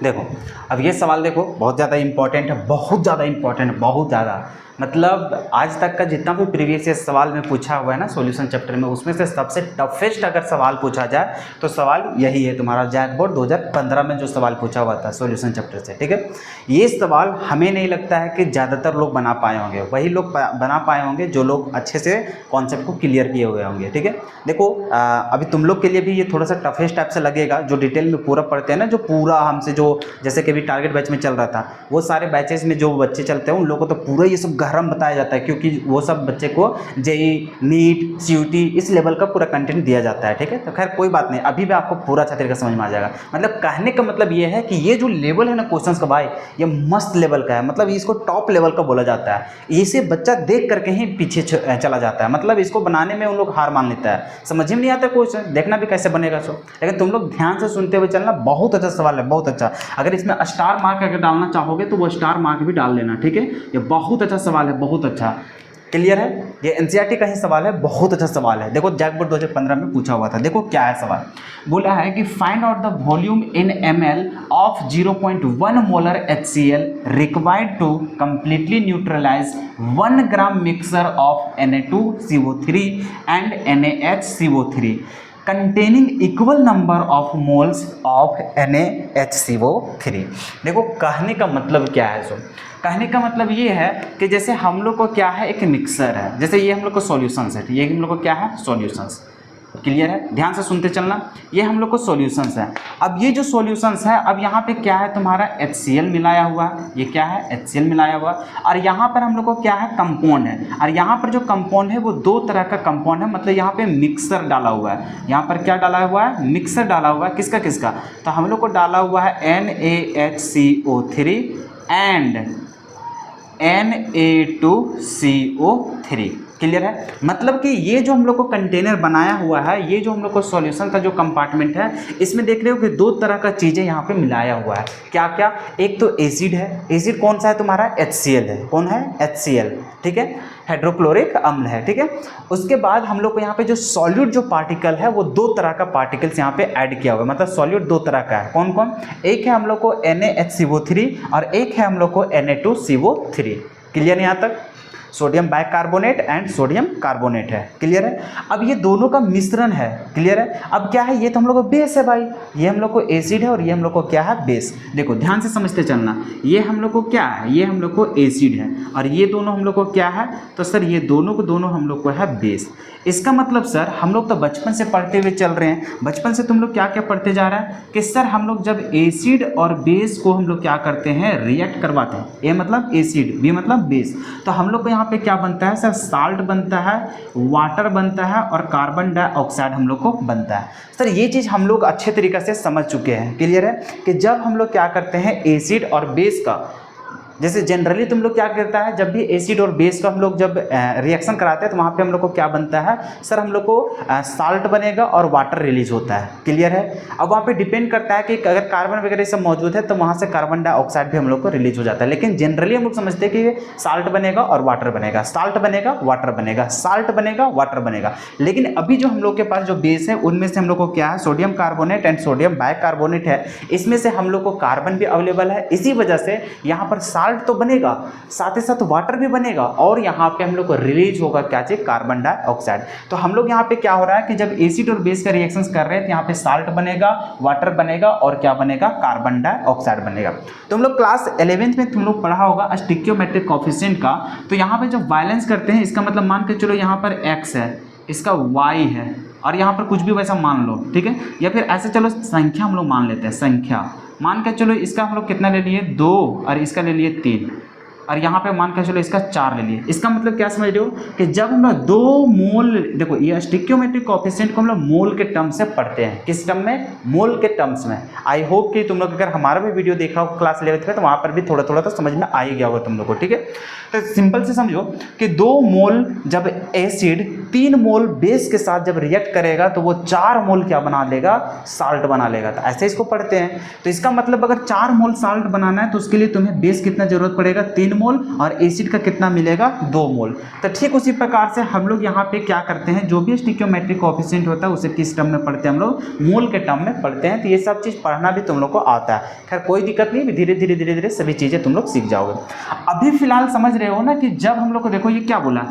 देखो अब ये सवाल देखो बहुत ज़्यादा इंपॉर्टेंट है, बहुत ज़्यादा इंपॉर्टेंट है, बहुत ज़्यादा मतलब आज तक का जितना भी प्रीवियस ईयर सवाल में पूछा हुआ है ना सॉल्यूशन चैप्टर में, उसमें से सबसे टफेस्ट अगर सवाल पूछा जाए तो सवाल यही है तुम्हारा जैकबोर्ड 2015 में जो सवाल पूछा हुआ था सॉल्यूशन चैप्टर से। ठीक है, ये सवाल हमें नहीं लगता है कि ज़्यादातर लोग बना पाए होंगे, वही लोग बना पाए होंगे जो लोग अच्छे से कॉन्सेप्ट को क्लियर किए हुए होंगे। ठीक है, देखो अभी तुम लोग के लिए भी ये थोड़ा सा टफेस्ट टाइप से लगेगा, जो डिटेल में पूरा पढ़ते हैं ना, जो पूरा हमसे जो जैसे कि अभी टारगेट बैच में चल रहा था, वो सारे बैचेस में जो बच्चे चलते हैं उन लोगों को तो पूरा ये सब गहरम बताया जाता है, क्योंकि वो सब बच्चे को जेई नीट CUT इस लेवल का पूरा कंटेंट दिया जाता है। ठीक है, तो खैर कोई बात नहीं, अभी भी आपको पूरा अच्छा तरीका समझ में आ जाएगा। मतलब कहने का मतलब ये है कि ये जो लेवल है ना क्वेश्चंस का भाई, ये मस्त लेवल का है, मतलब इसको टॉप लेवल का बोला जाता है। इसे बच्चा देख करके ही पीछे चला जाता है, मतलब इसको बनाने में उन लोग हार मान लेता है, समझ में नहीं आता क्वेश्चन, देखना भी कैसे बनेगा सो। लेकिन तुम लोग ध्यान से सुनते हुए चलना, बहुत अच्छा सवाल है, बहुत अच्छा। अगर इसमें स्टार मार्क अगर डालना चाहोगे तो वो स्टार मार्क भी डाल लेना। ठीक है, ये बहुत अच्छा सवाल है, बहुत अच्छा। क्लियर है, ये NCERT का ही सवाल है, बहुत अच्छा सवाल है। देखो जैकबोर्ड 2015 में पूछा हुआ था। देखो क्या है सवाल, बोला है कि find out the volume in ml of 0.1 molar HCl required to completely neutralise 1 gram mixture of Na2CO3 and NaHCO3 containing equal number of moles of NaHCO3। देखो कहने का मतलब क्या है सो, कहने का मतलब ये है कि जैसे हम लोग को क्या है, एक मिक्सर है, जैसे ये हम लोग को सॉल्यूशंस है, ये हम लोग को क्या है, सॉल्यूशंस। क्लियर है, ध्यान से सुनते चलना, ये हम लोग को सॉल्यूशंस है। अब ये जो सॉल्यूशंस है, अब यहाँ पे क्या है तुम्हारा HCl मिलाया हुआ है, ये क्या है HCl मिलाया हुआ, और यहाँ पर हम लोग को क्या है कंपाउंड है, और यहाँ पर जो कंपाउंड है वो 2 तरह का कंपाउंड है, मतलब यहाँ पे मिक्सर डाला हुआ है। यहाँ पर क्या डाला हुआ है, मिक्सर डाला हुआ है, किसका किसका, तो हम लोग को डाला हुआ है NaHCO3 एंड Na2CO3। क्लियर है, मतलब कि ये जो हम लोग को कंटेनर बनाया हुआ है, ये जो हम लोग को सॉल्यूशन का जो कंपार्टमेंट है, इसमें देख रहे हो कि 2 तरह का चीज़ें यहाँ पे मिलाया हुआ है। क्या क्या, एक तो एसिड है, एसिड कौन सा है तुम्हारा HCl है, कौन है HCl। ठीक है, हाइड्रोक्लोरिक अम्ल है। ठीक है, उसके बाद हम लोग को यहाँ पे जो सॉल्यूट जो पार्टिकल है वो 2 तरह का पार्टिकल्स यहाँ पे ऐड किया हुआ है, मतलब सॉल्यूट 2 तरह का है। कौन कौन, एक है हम लोग को NaHCO3 और एक है हम लोग को Na2CO3। क्लियर है यहाँ तक, sodium bicarbonate and sodium carbonate है। क्लियर है, अब ये दोनों का मिश्रण है। क्लियर है, अब क्या है, ये तो हम लोग को बेस है भाई, ये हम लोग को एसिड है और ये हम लोग को क्या है, बेस। देखो ध्यान से समझते चलना, ये हम लोग को क्या है, ये हम लोग को एसिड है और ये दोनों हम लोग को क्या है, तो सर ये दोनों को दोनों हम लोग को है बेस। इसका मतलब सर हम लोग तो बचपन से पढ़ते हुए चल रहे हैं, बचपन से तुम लोग क्या क्या पढ़ते जा रहा है कि सर हम लोग जब एसिड और बेस को हम लोग क्या करते हैं, रिएक्ट करवाते हैं, ए मतलब एसिड, बी मतलब बेस, तो हम लोग को यहाँ पे क्या बनता है सर, साल्ट बनता है, वाटर बनता है और कार्बन डाइऑक्साइड हम लोग को बनता है। सर ये चीज़ हम लोग अच्छे तरीके से समझ चुके हैं। क्लियर है, कि जब हम लोग क्या करते हैं एसिड और बेस का, जैसे जनरली तुम लोग क्या करता है, जब भी एसिड और बेस का हम लोग जब रिएक्शन कराते हैं तो वहाँ पे हम लोग को क्या बनता है सर, हम लोग को साल्ट बनेगा और वाटर रिलीज होता है। क्लियर है, अब वहाँ पे डिपेंड करता है कि अगर कार्बन वगैरह सब मौजूद है तो वहाँ से कार्बन डाइऑक्साइड भी हम लोग को रिलीज हो जाता है, लेकिन जनरली हम लोग समझते हैं कि साल्ट बनेगा और वाटर बनेगा, साल्ट बनेगा वाटर बनेगा, साल्ट बनेगा वाटर बनेगा। लेकिन अभी जो हम लोग के पास जो बेस है उनमें से हम लोग को क्या है, sodium carbonate and sodium bicarbonate है, इसमें से हम लोग को कार्बन भी अवेलेबल है, इसी वजह से यहाँ पर साल्ट साल्ट तो बनेगा, साथ ही साथ वाटर भी बनेगा, और यहाँ पे हम लोग को रिलीज होगा क्या चीज, कार्बन डाइऑक्साइड। तो हम लोग यहाँ पे क्या हो रहा है कि जब एसिड और बेस का रिएक्शंस कर रहे हैं तो यहाँ पे साल्ट बनेगा, वाटर बनेगा, और क्या बनेगा, कार्बन डाइऑक्साइड बनेगा। तो हम लोग क्लास 11th में तुम लोग पढ़ा होगा स्टिक्योमेट्रिक कोफिशिएंट का। तो यहाँ पे जब वायलेंस करते हैं, इसका मतलब मान के चलो यहाँ पर x है, इसका y है, और यहाँ पर कुछ भी वैसा मान लो, ठीक है, या फिर ऐसे चलो संख्या हम लोग मान लेते हैं, संख्या मान के चलो इसका हम लोग कितना ले लिए 2, और इसका ले लिए 3, और यहाँ पे मान के चलो इसका 4 ले लिए। इसका मतलब क्या समझ रहे हो कि जब हम लोग 2 मोल, देखो ये स्टिक्योमेट्रिक कोफिशिएंट को हम लोग मोल के टर्म से पढ़ते हैं, किस टर्म में, मोल के टर्म्स में। आई होप कि तुम लोग अगर हमारा भी वीडियो देखा हो क्लास 11th में तो वहाँ पर भी थोड़ा थोड़ा तो समझ में आ ही गया होगा तुम लोग को, ठीक है। तो सिंपल से समझो कि 2 मोल जब एसिड 3 मोल बेस के साथ जब रिएक्ट करेगा तो वो 4 मोल क्या बना लेगा, साल्ट बना लेगा। तो ऐसे इसको पढ़ते हैं। तो इसका मतलब अगर 4 मोल साल्ट बनाना है तो उसके लिए तुम्हें बेस कितना जरूरत पड़ेगा, 3 मोल, और एसिड का कितना मिलेगा, 2 मोल। तो ठीक उसी प्रकार से हम लोग यहाँ पे क्या करते हैं, जो भी स्टिक्योमेट्रिक कोफिशिएंट होता है उसे किस टर्म में पढ़ते हैं, हम लोग मोल के टर्म में पढ़ते हैं। तो ये सब चीज़ पढ़ना भी तुम लोग को आता है, खैर कोई दिक्कत नहीं, धीरे धीरे धीरे धीरे सभी चीज़ें तुम लोग सीख जाओगे। अभी फिलहाल समझ रहे हो ना कि जब हम लोग को, देखो ये क्या बोला,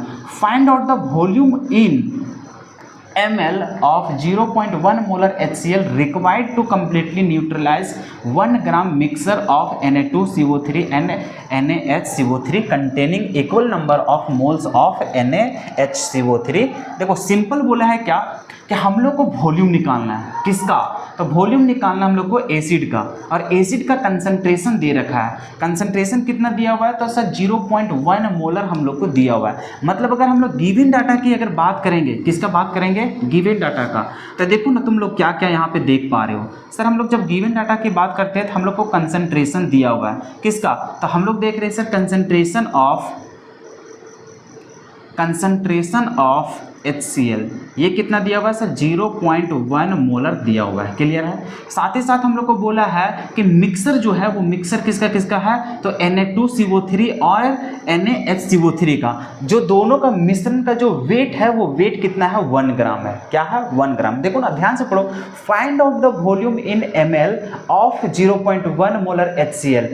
find out the volume in ml of 0.1 molar HCl required to completely neutralize 1 gram mixture of Na2CO3 and NaHCO3 containing equal number of moles of NaHCO3। देखो सिंपल बोला है क्या कि हम लोग को वॉल्यूम निकालना है, किसका, तो वॉल्यूम निकालना हम लोग को एसिड का, और एसिड का कंसंट्रेशन दे रखा है। कंसंट्रेशन कितना दिया हुआ है, तो सर 0.1 मोलर हम लोग को दिया हुआ है। मतलब अगर हम लोग गिवन डाटा की अगर बात करेंगे, किसका बात करेंगे, गिवन डाटा का, तो देखो ना तुम लोग क्या क्या यहाँ पे देख पा रहे हो। सर हम लोग जब गिवन डाटा की बात करते हैं तो हम लोग को कंसंट्रेशन दिया हुआ है, किसका, तो हम लोग देख रहे हैं सर कंसंट्रेशन ऑफ HCl, ये कितना दिया हुआ है सर, 0.1 मोलर दिया हुआ है, क्लियर है। साथ ही साथ हम लोग को बोला है कि मिक्सर जो है वो मिक्सर किसका किसका है, तो Na2CO3 और NaHCO3 का, जो दोनों का मिश्रण का जो वेट है वो वेट कितना है, 1 ग्राम है, क्या है, 1 ग्राम। देखो ना ध्यान से पढ़ो, find out the volume in ml of 0.1 molar HCl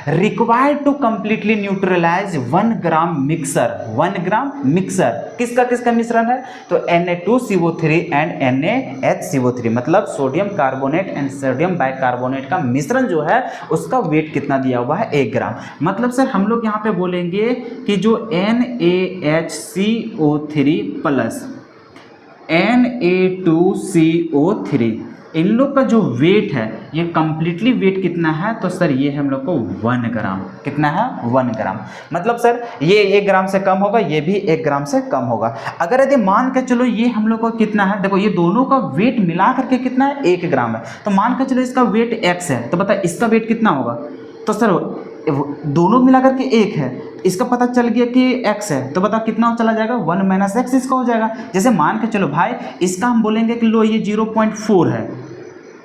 required to completely neutralise 1 gram mixture, 1 gram mixture किसका किसका मिश्रण है, तो Na2CO3 एंड NaHCO3, मतलब sodium carbonate and sodium bicarbonate का मिश्रण जो है उसका वेट कितना दिया हुआ है, 1 ग्राम। मतलब सर हम लोग यहाँ पे बोलेंगे कि जो NaHCO3 प्लस Na2CO3 इन लोग का जो वेट है, ये कंप्लीटली वेट कितना है, तो सर ये हम लोग को 1 ग्राम, कितना है, 1 ग्राम। मतलब सर ये 1 ग्राम से कम होगा, ये भी 1 ग्राम से कम होगा। अगर यदि मान के चलो ये हम लोग को कितना है, देखो ये दोनों का वेट मिला करके कितना है, 1 ग्राम है, तो मान के चलो इसका वेट x है, तो बता इसका वेट कितना होगा, तो सर दोनों मिला करके 1 है, इसका पता चल गया कि x है, तो बता कितना चला जाएगा, 1 माइनस x इसका हो जाएगा। जैसे मान के चलो भाई इसका हम बोलेंगे कि लो ये 0.4 है,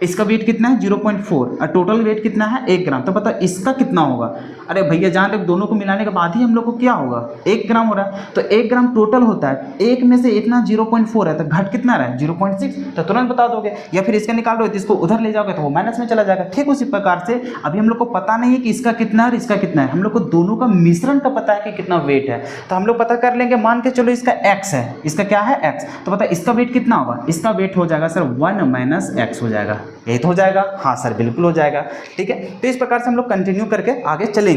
इसका वेट कितना है, 0.4, और टोटल वेट कितना है, 1 ग्राम, तो बता इसका कितना होगा। अरे भैया जान रहे दोनों को मिलाने के बाद ही हम लोग को क्या होगा, 1 ग्राम हो रहा है, तो 1 ग्राम टोटल होता है, 1 में से इतना 0.4 है तो घट कितना रहा है, 0.6, तो तुरंत बता दोगे। या फिर इसका निकाल दो तो इसको उधर ले जाओगे तो वो माइनस में चला जाएगा। ठीक उसी प्रकार से अभी हम लोग को पता नहीं है कि इसका कितना है और इसका कितना है, हम लोग को दोनों का मिश्रण का पता है कि कितना वेट है, तो हम लोग पता कर लेंगे। मान के चलो इसका x है, इसका क्या है x, तो पता इसका वेट कितना होगा, इसका वेट हो जाएगा सर 1 माइनस x हो जाएगा, यही तो हो जाएगा, हाँ सर बिल्कुल हो जाएगा। ठीक है, तो इस प्रकार से हम लोग कंटिन्यू करके आगे चलेंगे।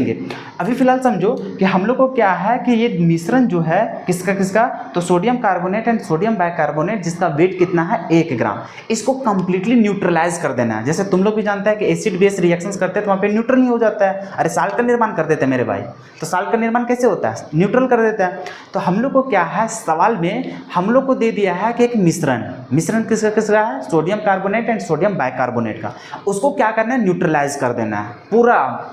अभी फिलहाल समझो कि हम लोग को क्या है कि ये मिश्रण जो है किसका किसका, तो sodium carbonate and sodium bicarbonate, जिसका वेट कितना है 1 ग्राम, इसको कंप्लीटली न्यूट्रलाइज कर देना है। जैसे तुम लोग भी जानते हैं कि एसिड बेस रिएक्शंस करते हैं तो वहाँ पे न्यूट्रल नहीं हो जाता है, अरे साल्ट का निर्माण कर देते हैं मेरे भाई, तो साल्ट का निर्माण कैसे होता है, न्यूट्रल कर देते हैं। तो हम लोग को क्या है, सवाल में हम लोग को दे दिया है कि एक मिश्रण किसका किसका है, sodium carbonate and sodium bicarbonate का, उसको क्या करना है, न्यूट्रलाइज कर देना है, पूरा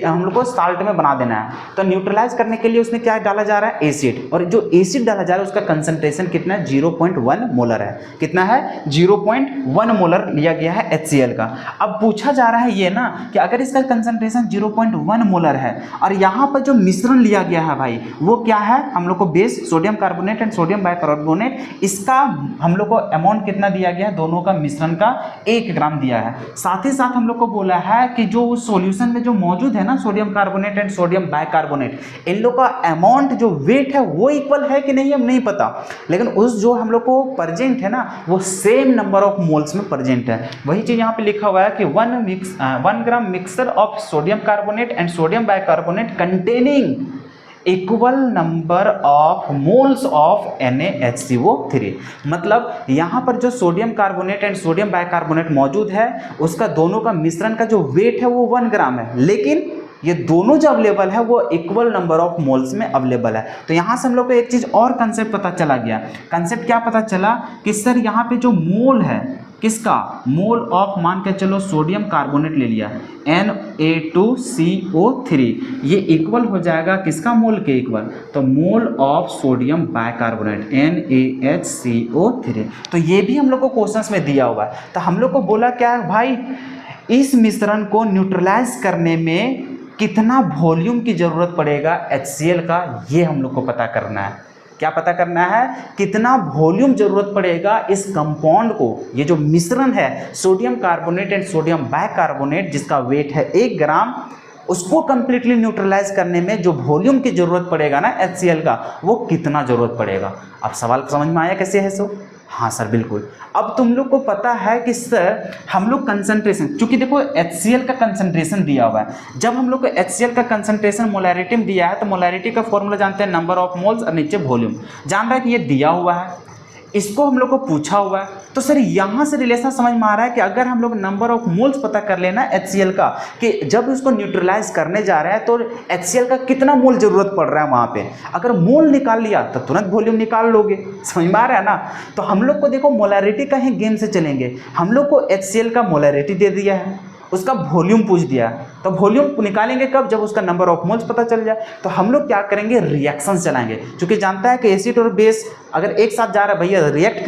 हम लोग को साल्ट में बना देना है। तो न्यूट्रलाइज करने के लिए उसमें क्या डाला जा रहा है, एसिड, और जो एसिड डाला जा रहा है उसका कंसंट्रेशन कितना है, 0.1 मोलर है, कितना है 0.1 मोलर लिया गया है HCl का। अब पूछा जा रहा है ये ना कि अगर इसका कंसंट्रेशन 0.1 मोलर है और यहाँ पर जो मिश्रण लिया गया है भाई वो क्या है, हम लोग को base sodium carbonate and sodium bicarbonate, इसका हम लोग को अमाउंट कितना दिया गया है, दोनों का मिश्रण का 1 ग्राम दिया है। साथ ही साथ हम लोग को बोला है कि जो उस सोल्यूशन में जो मौजूद है ना sodium carbonate and sodium bicarbonate, इन लोग का अमाउंट जो वेट है वो इक्वल है कि नहीं हम नहीं पता, लेकिन उस जो हम लोग को प्रेजेंट है ना वो सेम नंबर ऑफ मोल्स में प्रेजेंट है। वही चीज़ यहाँ पे लिखा हुआ है कि 1 gram mixture of sodium carbonate and sodium bicarbonate containing equal number of moles of NaHCO3। मतलब यहाँ पर जो sodium carbonate and sodium bicarbonate मौजूद है उसका दोनों का मिश्रण का जो वेट है वो 1 ग्राम है, लेकिन ये दोनों जो अवेलेबल है वो इक्वल नंबर ऑफ मोल्स में अवेलेबल है। तो यहाँ से हम लोग को एक चीज़ और कंसेप्ट पता चला गया। कंसेप्ट क्या पता चला कि सर यहाँ पे जो मोल है किसका, मोल ऑफ मान के चलो सोडियम कार्बोनेट ले लिया Na2CO3, ये इक्वल हो जाएगा किसका, मोल के इक्वल, तो mole of sodium bicarbonate NaHCO3। तो ये भी हम लोग को क्वेश्चंस में दिया हुआ है। तो हम लोग को बोला क्या है भाई, इस मिश्रण को न्यूट्रलाइज करने में कितना वॉल्यूम की ज़रूरत पड़ेगा HCl का, ये हम लोग को पता करना है। क्या पता करना है, कितना वॉल्यूम जरूरत पड़ेगा इस कंपाउंड को, ये जो मिश्रण है sodium carbonate and sodium bicarbonate जिसका वेट है 1 ग्राम, उसको कंप्लीटली न्यूट्रलाइज करने में जो वॉल्यूम की जरूरत पड़ेगा ना HCl का, वो कितना जरूरत पड़ेगा। अब सवाल समझ में आया कैसे है सो? हाँ सर बिल्कुल। अब तुम लोग को पता है कि सर हम लोग कंसंट्रेशन, चूंकि देखो HCl का कंसंट्रेशन दिया हुआ है, जब हम लोग को HCl का कंसंट्रेशन मोलैरिटी में दिया है तो मोलैरिटी का फॉर्मूला जानते हैं नंबर ऑफ मोल्स और नीचे वॉल्यूम, जान रहा है कि ये दिया हुआ है, इसको हम लोग को पूछा हुआ है। तो सर यहाँ से रिलेशन समझ में आ रहा है कि अगर हम लोग नंबर ऑफ मोल्स पता कर लेना HCl का, कि जब उसको न्यूट्रलाइज करने जा रहे हैं तो HCl का कितना मोल जरूरत पड़ रहा है वहाँ पे, अगर मोल निकाल लिया तो तुरंत वॉल्यूम निकाल लोगे। समझ में आ रहा है ना? तो हम लोग को देखो मोलैरिटी का ही गेम से चलेंगे। हम लोग को HCl का मोलैरिटी दे दिया है, उसका वॉल्यूम पूछ दिया, तो वॉल्यूम निकालेंगे कब, जब उसका नंबर ऑफ मोल्स पता चल जाए। तो हम लोग क्या करेंगे, रिएक्शंस चलाएंगे, क्योंकि जानता है कि एसिड और बेस अगर एक साथ जा रहा है भैया रिएक्ट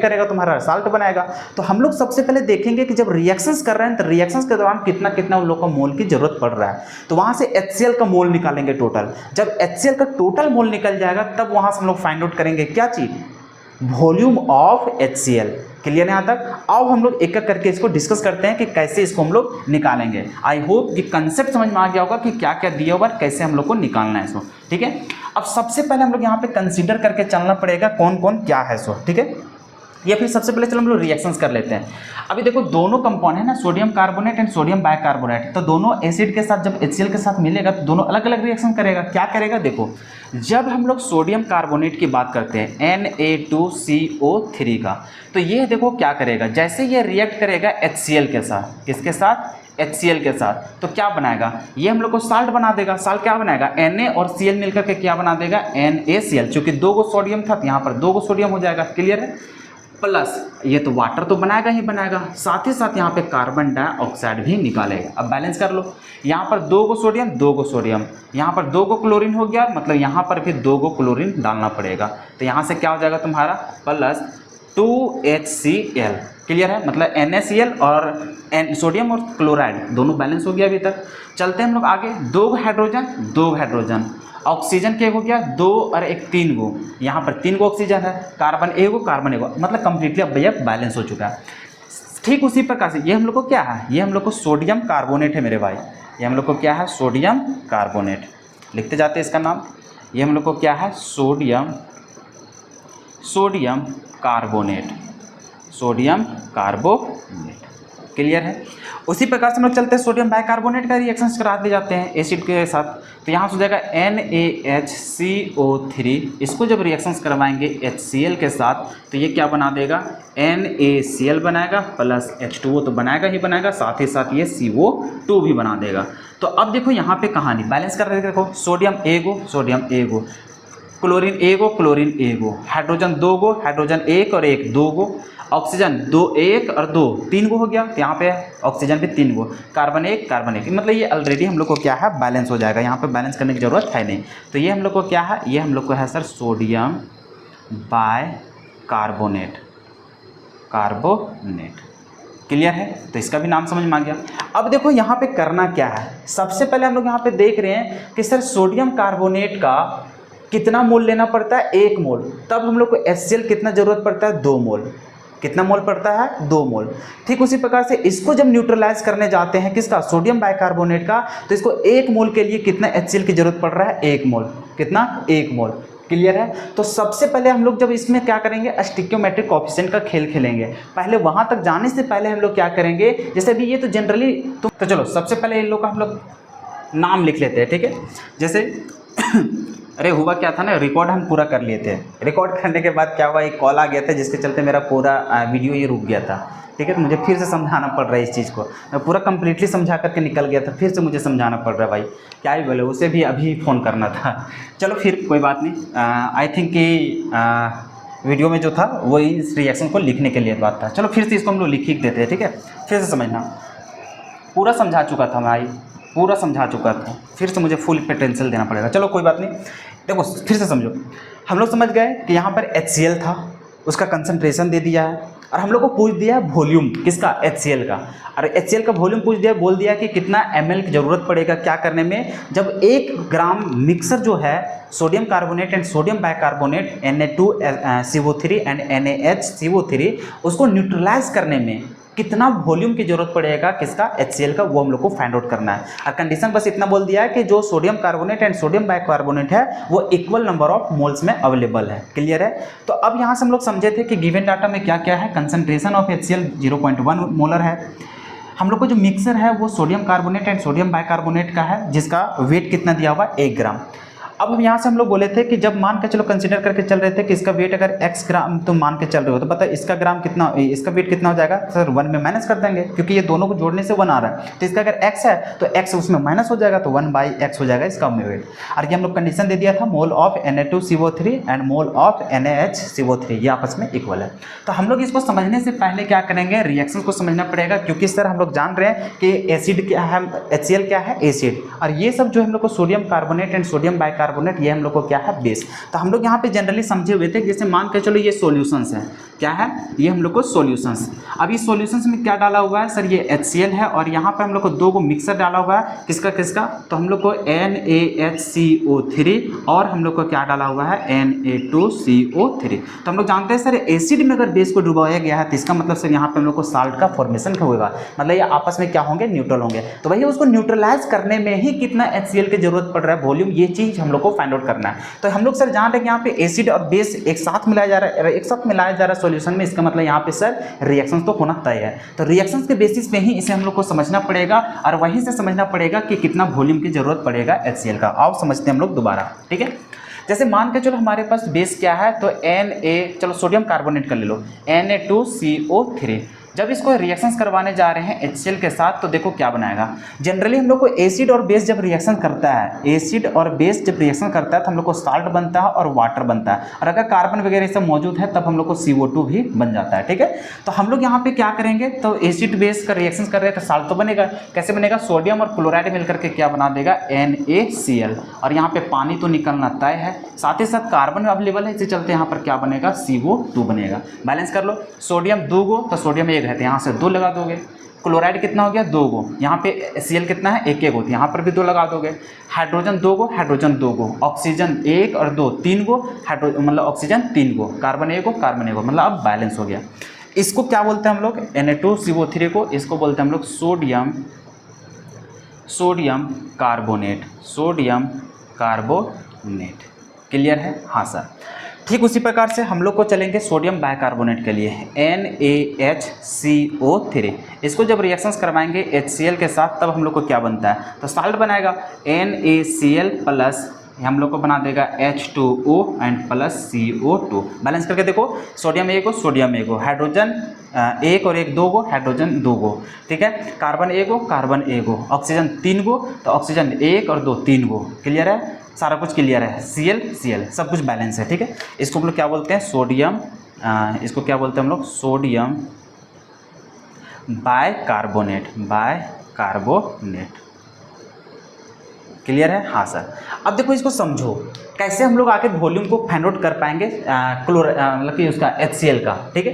करेगा तुम्हारा साल्ट बनाएगा। तो हम लोग सबसे पहले देखेंगे कि जब रिएक्शंस कर रहे हैं तो रिएक्शंस के दौरान कितना कितना उन लोग को मोल की जरूरत पड़ रहा है। तो वहाँ से HCl का मोल निकालेंगे टोटल। जब HCl का टोटल मोल निकल जाएगा तब वहाँ से हम लोग फाइंड आउट करेंगे क्या चीज़, वॉल्यूम ऑफ HCl। क्लियर है यहाँ तक? अब हम लोग एक एक करके इसको डिस्कस करते हैं कि कैसे इसको हम लोग निकालेंगे। आई होप कि कंसेप्ट समझ में आ गया होगा कि क्या क्या दिया हुआ, कैसे हम लोग को निकालना है इसको। ठीक है, अब सबसे पहले हम लोग यहाँ पे कंसीडर करके चलना पड़ेगा कौन कौन क्या है सो। ठीक है, या फिर सबसे पहले चलो हम लोग रिएक्शंस कर लेते हैं। अभी देखो दोनों कंपाउंड है ना, sodium carbonate and sodium bicarbonate, तो दोनों एसिड के साथ जब HCl के साथ मिलेगा तो दोनों अलग अलग रिएक्शन करेगा। क्या करेगा देखो, जब हम लोग सोडियम कार्बोनेट की बात करते हैं Na2CO3 का, तो ये देखो क्या करेगा, जैसे ये रिएक्ट करेगा HCl के साथ, किसके साथ, HCl के साथ, तो क्या बनाएगा, ये हम लोग को साल्ट बना देगा। साल्ट क्या बनाएगा, Na और Cl मिलकर के क्या बना देगा, NaCl, चूंकि 2 गो सोडियम था तो यहाँ पर 2 गो सोडियम हो जाएगा। क्लियर है? प्लस ये तो वाटर तो बनाएगा ही बनाएगा, साथ ही साथ यहाँ पे कार्बन डाइऑक्साइड भी निकालेगा। अब बैलेंस कर लो, यहाँ पर 2 गो सोडियम 2 गो सोडियम, यहाँ पर 2 गो क्लोरीन हो गया, मतलब यहाँ पर भी 2 गो क्लोरीन डालना पड़ेगा। तो यहाँ से क्या हो जाएगा तुम्हारा, प्लस 2HCl। क्लियर है? मतलब NaCl और सोडियम और क्लोराइड दोनों बैलेंस हो गया अभी तक। चलते हैं हम लोग आगे, 2 हाइड्रोजन, ऑक्सीजन के हो गया 2 और 1 3 गो, यहाँ पर 3 गो ऑक्सीजन है, कार्बन एगो, मतलब कंप्लीटली अब भैया बैलेंस हो चुका है। ठीक उसी प्रकार से ये हम लोग को क्या है, ये हम लोग को सोडियम कार्बोनेट है मेरे भाई, ये हम लोग को क्या है, सोडियम कार्बोनेट। लिखते जाते हैं इसका नाम, ये हम लोग को क्या है, सोडियम कार्बोनेट। क्लियर है? उसी प्रकार से हम लोग चलते हैं, सोडियम बाइकार्बोनेट का रिएक्शन करा दिए जाते हैं एसिड के साथ। तो यहाँ से हो जाएगा NaHCO3, इसको जब रिएक्शंस करवाएंगे HCl के साथ तो ये क्या बना देगा, NaCl बनाएगा, प्लस H2O तो बनाएगा ही बनाएगा, साथ ही साथ ये CO2 भी बना देगा। तो अब देखो यहाँ पे कहानी बैलेंस कर रहे हैं, देखो सोडियम एगो, क्लोरीन एगो, हाइड्रोजन 2 गो, हाइड्रोजन 1 और 1 2 गो, ऑक्सीजन 2 1 और 2 3 गो हो गया, तो यहाँ पे ऑक्सीजन भी 3 गो, कार्बन 1, मतलब ये ऑलरेडी हम लोग को क्या है, बैलेंस हो जाएगा। यहाँ पे बैलेंस करने की ज़रूरत है नहीं। तो ये हम लोग को क्या है, ये हम लोग को है सर सोडियम बाइकार्बोनेट। क्लियर है? तो इसका भी नाम समझ में आ गया। अब देखो यहाँ पे करना क्या है, सबसे पहले हम लोग यहाँ पे देख रहे हैं कि सर सोडियम कार्बोनेट का कितना मोल लेना पड़ता है, 1 मोल, तब हम लोग को HCl कितना ज़रूरत पड़ता है, 2 मोल। कितना मोल पड़ता है, 2 मोल। ठीक उसी प्रकार से इसको जब न्यूट्रलाइज करने जाते हैं किसका, सोडियम बाइकार्बोनेट का, तो इसको 1 मोल के लिए कितना HCl की जरूरत पड़ रहा है, 1 मोल। कितना, 1 मोल। क्लियर है। तो सबसे पहले हम लोग जब इसमें क्या करेंगे, स्टिक्योमेट्रिक कोएफिशिएंट का खेल खेलेंगे। पहले वहां तक जाने से पहले हम लोग क्या करेंगे, जैसे अभी ये तो जनरली तो चलो सबसे पहले इन लोग का हम लोग नाम लिख लेते हैं। ठीक है, जैसे अरे हुआ क्या था ना, रिकॉर्ड हम पूरा कर लिए थे। रिकॉर्ड करने के बाद क्या हुआ, एक कॉल आ गया था जिसके चलते मेरा पूरा वीडियो ये रुक गया था। ठीक है, तो मुझे फिर से समझाना पड़ रहा है इस चीज़ को। मैं पूरा कंप्लीटली समझा करके निकल गया था, फिर से मुझे समझाना पड़ रहा है भाई, क्या ही बोले, उसे भी अभी फ़ोन करना था। चलो फिर कोई बात नहीं। आई थिंक कि वीडियो में जो था वही इस रिएक्शन को लिखने के लिए बात था। चलो फिर से इसको हम लोग लिख देते हैं। ठीक है, फिर से समझना, पूरा समझा चुका था भाई, पूरा समझा चुका था, फिर से मुझे फुल पोटेंशियल देना पड़ेगा। चलो कोई बात नहीं, देखो फिर से समझो। हम लोग समझ गए कि यहाँ पर HCl था, उसका कंसंट्रेशन दे दिया है, और हम लोग को पूछ दिया वॉल्यूम किसका, HCl का। और HCl का वॉल्यूम पूछ दिया, बोल दिया कि कितना ml की ज़रूरत पड़ेगा क्या करने में, जब 1 ग्राम मिक्सर जो है sodium carbonate and sodium bicarbonate Na2CO3 and NaHCO3 उसको न्यूट्रलाइज करने में कितना वॉल्यूम की जरूरत पड़ेगा किसका, HCl का, वो हम लोग को फाइंड आउट करना है। और कंडीशन बस इतना बोल दिया है कि जो sodium carbonate and sodium bicarbonate है वो इक्वल नंबर ऑफ मोल्स में अवेलेबल है। क्लियर है। तो अब यहाँ से हम लोग समझे थे कि गिवन डाटा में क्या क्या है, कंसंट्रेशन ऑफ HCl 0.1 मोलर है। हम लोग को जो मिक्सर है वो sodium carbonate and sodium bicarbonate का है, जिसका वेट कितना दिया हुआ, 1 ग्राम। अब हम यहाँ से हम लोग बोले थे कि जब मान के चलो कंसीडर करके चल रहे थे कि इसका वेट अगर x ग्राम तो मान के चल रहे हो, तो पता है इसका ग्राम कितना, इसका वेट कितना हो जाएगा सर, 1 में माइनस कर देंगे क्योंकि ये दोनों को जोड़ने से 1 आ रहा है। तो इसका अगर x है तो x उसमें माइनस हो जाएगा, तो 1/x हो जाएगा इसका वेट। और ये हम लोग कंडीशन दे दिया था, mole of Na2CO3 and mole of NaHCO3 ये आपस में इक्वल है। तो हम लोग इसको समझने से पहले क्या करेंगे, रिएक्शन को समझना पड़ेगा, क्योंकि सर हम लोग जान रहे हैं कि एसिड क्या है, HCl क्या है, एसिड, और ये सब जो हम लोग को sodium carbonate and sodium bicarbonate ये हम लोग को क्या है, बेस। तो हम लोग यहाँ पे जनरली समझे हुए थे, जैसे मान के चलो ये सॉल्यूशंस है, क्या है ये हम लोग को सॉल्यूशंस। अब इस सॉल्यूशंस में क्या डाला हुआ है सर, ये HCl है, और यहाँ पे हम लोग को 2 को मिक्सर डाला हुआ है, किसका किसका, तो हम लोग को NaHCO3 और हम लोग को क्या डाला हुआ है, Na2CO3। तो हम लोग जानते हैं सर एसिड में अगर बेस को डुबाया गया है तो इसका मतलब सर यहाँ पे हम लोग को साल्ट का फॉर्मेशन होगा, मतलब ये आपस में क्या होंगे, न्यूट्रल होंगे। तो वही उसको न्यूट्रलाइज करने में ही कितना HCl की जरूरत पड़ रहा है, वॉल्यूम, ये चीज हम लोग को फाइंड आउट करना है। तो हम लोग सर जान रहे हैं कि यहाँ पे एसिड और बेस एक साथ मिलाया जा रहा है, एक साथ मिलाया जा रहा है सॉल्यूशन में, इसका मतलब यहाँ पे सर रिएक्शंस तो होना तय है। तो रिएक्शंस के बेसिस पे ही इसे हम लोग को समझना पड़ेगा, और वहीं से समझना पड़ेगा कि कितना वॉल्यूम की जरूरत पड़ेगा HCl का। आओ समझते हैं हम लोग दोबारा। ठीक है, जैसे मान के चलो हमारे पास बेस क्या है, तो चलो सोडियम कार्बोनेट कर ले लो, Na2CO3। जब इसको रिएक्शंस करवाने जा रहे हैं HCl के साथ, तो देखो क्या बनाएगा। जनरली हम लोग को एसिड और बेस जब रिएक्शन करता है, एसिड और बेस जब रिएक्शन करता है तो हम लोग को साल्ट बनता है और वाटर बनता है, और अगर कार्बन वगैरह सब मौजूद है तब हम लोग को CO2 भी बन जाता है। ठीक है, तो हम लोग यहाँ पे क्या करेंगे, तो एसिड बेस का रिएक्शन कर रहे हैं तो साल्ट तो बनेगा, कैसे बनेगा, सोडियम और क्लोराइड मिलकर के क्या बना देगा, NaCl, और यहाँ पे पानी तो निकलना तय है, साथ ही साथ कार्बन अवेलेबल है, इसी चलते यहाँ पर क्या बनेगा, CO2 बनेगा। बैलेंस कर लो, सोडियम 2 गो तो सोडियम 1 है, तो यहाँ से 2 लगा दोगे। क्लोराइड कितना हो गया, 2 गो, यहाँ पे Cl कितना है, 1 1 गो, तो यहाँ पर भी 2 लगा दोगे। हाइड्रोजन 2 गो, हाइड्रोजन 2 गो, ऑक्सीजन 1 और 2 3 गो, हाइड्रोजन मतलब ऑक्सीजन 3 गो, कार्बन 1 गो, कार्बन 1 गो, मतलब अब बैलेंस हो गया। इसको क्या बोलते हैं हम लोग, Na2CO3 को, इसको बोलते हैं हम लोग sodium carbonate, sodium carbonate. Clear है, हाँ सर। ठीक उसी प्रकार से हम लोग को चलेंगे सोडियम बाइकार्बोनेट के लिए, NaHCO3। इसको जब रिएक्शंस करवाएंगे HCl के साथ तब हम लोग को क्या बनता है, तो साल्ट बनाएगा, NaCl प्लस हम लोग को बना देगा H2O and plus CO2। Balance करके देखो, सोडियम 1 गो, सोडियम 1 गो, हाइड्रोजन 1 और 1 2 गो, हाइड्रोजन 2 गो। ठीक है, कार्बन 1 गो, कार्बन 1 गो, ऑक्सीजन 3 गो, तो ऑक्सीजन 1 और 2 3 गो। क्लियर है, सारा कुछ क्लियर है, Cl सब कुछ बैलेंस है। ठीक है, इसको हम लोग क्या बोलते हैं, सोडियम, इसको क्या बोलते हैं हम लोग, सोडियम बाइकार्बोनेट, बाइकार्बोनेट। क्लियर है, हाँ सर। अब देखो इसको समझो, कैसे हम लोग आके वॉल्यूम को फाइंड आउट कर पाएंगे मतलब कि उसका HCl का। ठीक है,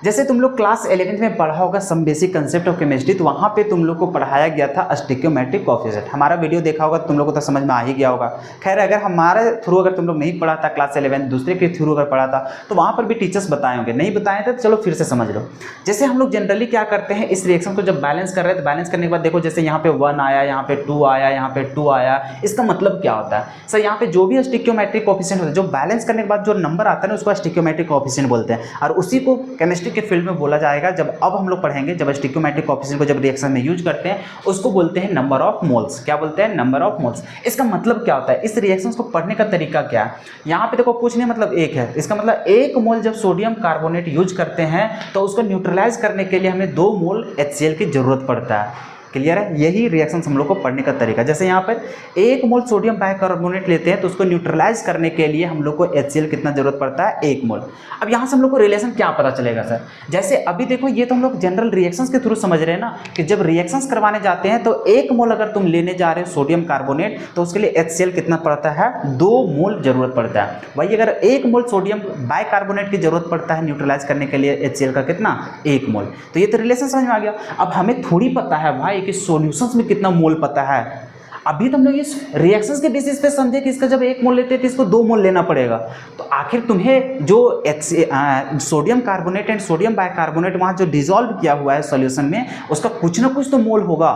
जैसे तुम लोग क्लास 11th में पढ़ा होगा some basic concept of chemistry, तो वहाँ पे तुम लोग को पढ़ाया गया था स्टोइकियोमेट्रिक कोएफिशिएंट। हमारा वीडियो देखा होगा तुम लोग को तो समझ में आ ही गया होगा। खैर अगर हमारे थ्रू अगर तुम लोग नहीं पढ़ा था क्लास 11 दूसरे के थ्रू अगर पढ़ा था तो वहाँ पर भी टीचर्स बताए होंगे, नहीं बताए थे तो चलो फिर से समझ लो। जैसे हम लोग जनरली क्या करते हैं, इस रिएक्शन को जब बैलेंस कर रहे हैं तो बैलेंस करने के बाद देखो जैसे यहाँ पे 1 आया, यहाँ पे 2 आया, यहाँ पे 2 आया, इसका मतलब क्या होता है सर, यहाँ पे जो भी स्टोइकियोमेट्रिक कोएफिशिएंट होता है, जो बैलेंस करने के बाद जो नंबर आता है ना उसको स्टोइकियोमेट्रिक कोएफिशिएंट बोलते हैं। और उसी को केमिस्ट्री के फील्ड में बोला जाएगा, जब अब हम लोग पढ़ेंगे, जब स्टोइकियोमेट्रिक कोएफिशिएंट को जब रिएक्शन में यूज करते हैं उसको बोलते हैं नंबर ऑफ मोल्स। क्या बोलते हैं? Number of moles. इसका मतलब क्या होता है, इस रिएक्शंस को पढ़ने का तरीका क्या है, यहाँ पे देखो कुछ नहीं मतलब एक है, इसका मतलब 1 मोल जब सोडियम कार्बोनेट यूज करते हैं तो उसको न्यूट्रलाइज करने के लिए हमें 2 मोल HCl की जरूरत पड़ता है। क्लियर है? यही रिएक्शन हम लोग को पढ़ने का तरीका। जैसे यहाँ पर 1 मोल सोडियम बाइकार्बोनेट लेते हैं तो उसको न्यूट्रलाइज करने के लिए हम लोग को HCl कितना जरूरत पड़ता है? 1 मोल। अब यहाँ से हम लोग को रिलेशन क्या पता चलेगा सर, जैसे अभी देखो ये तो हम लोग जनरल रिएक्शंस के थ्रू समझ रहे हैं ना, कि जब रिएक्शंस करवाने जाते हैं तो 1 मोल अगर तुम लेने जा रहे हो सोडियम कार्बोनेट तो उसके लिए HCl कितना पड़ता है? 2 मोल जरूरत पड़ता है। वही अगर 1 मोल सोडियम बाइकार्बोनेट की जरूरत पड़ता है न्यूट्रलाइज करने के लिए HCl का कितना? 1 मोल। तो ये तो रिलेशन समझ में आ गया। अब हमें थोड़ी पता है भाई कि सॉल्यूशंस में कितना मोल पता है, अभी तो हम लोग इस रिएक्शंस के बेसिस पे समझे कि इसका जब 1 मोल लेते हैं तो इसको 2 मोल लेना पड़ेगा। तो आखिर तुम्हें जो sodium carbonate and sodium bicarbonate वहाँ जो डिजोल्व किया हुआ है सॉल्यूशन में, उसका कुछ ना कुछ तो मोल होगा।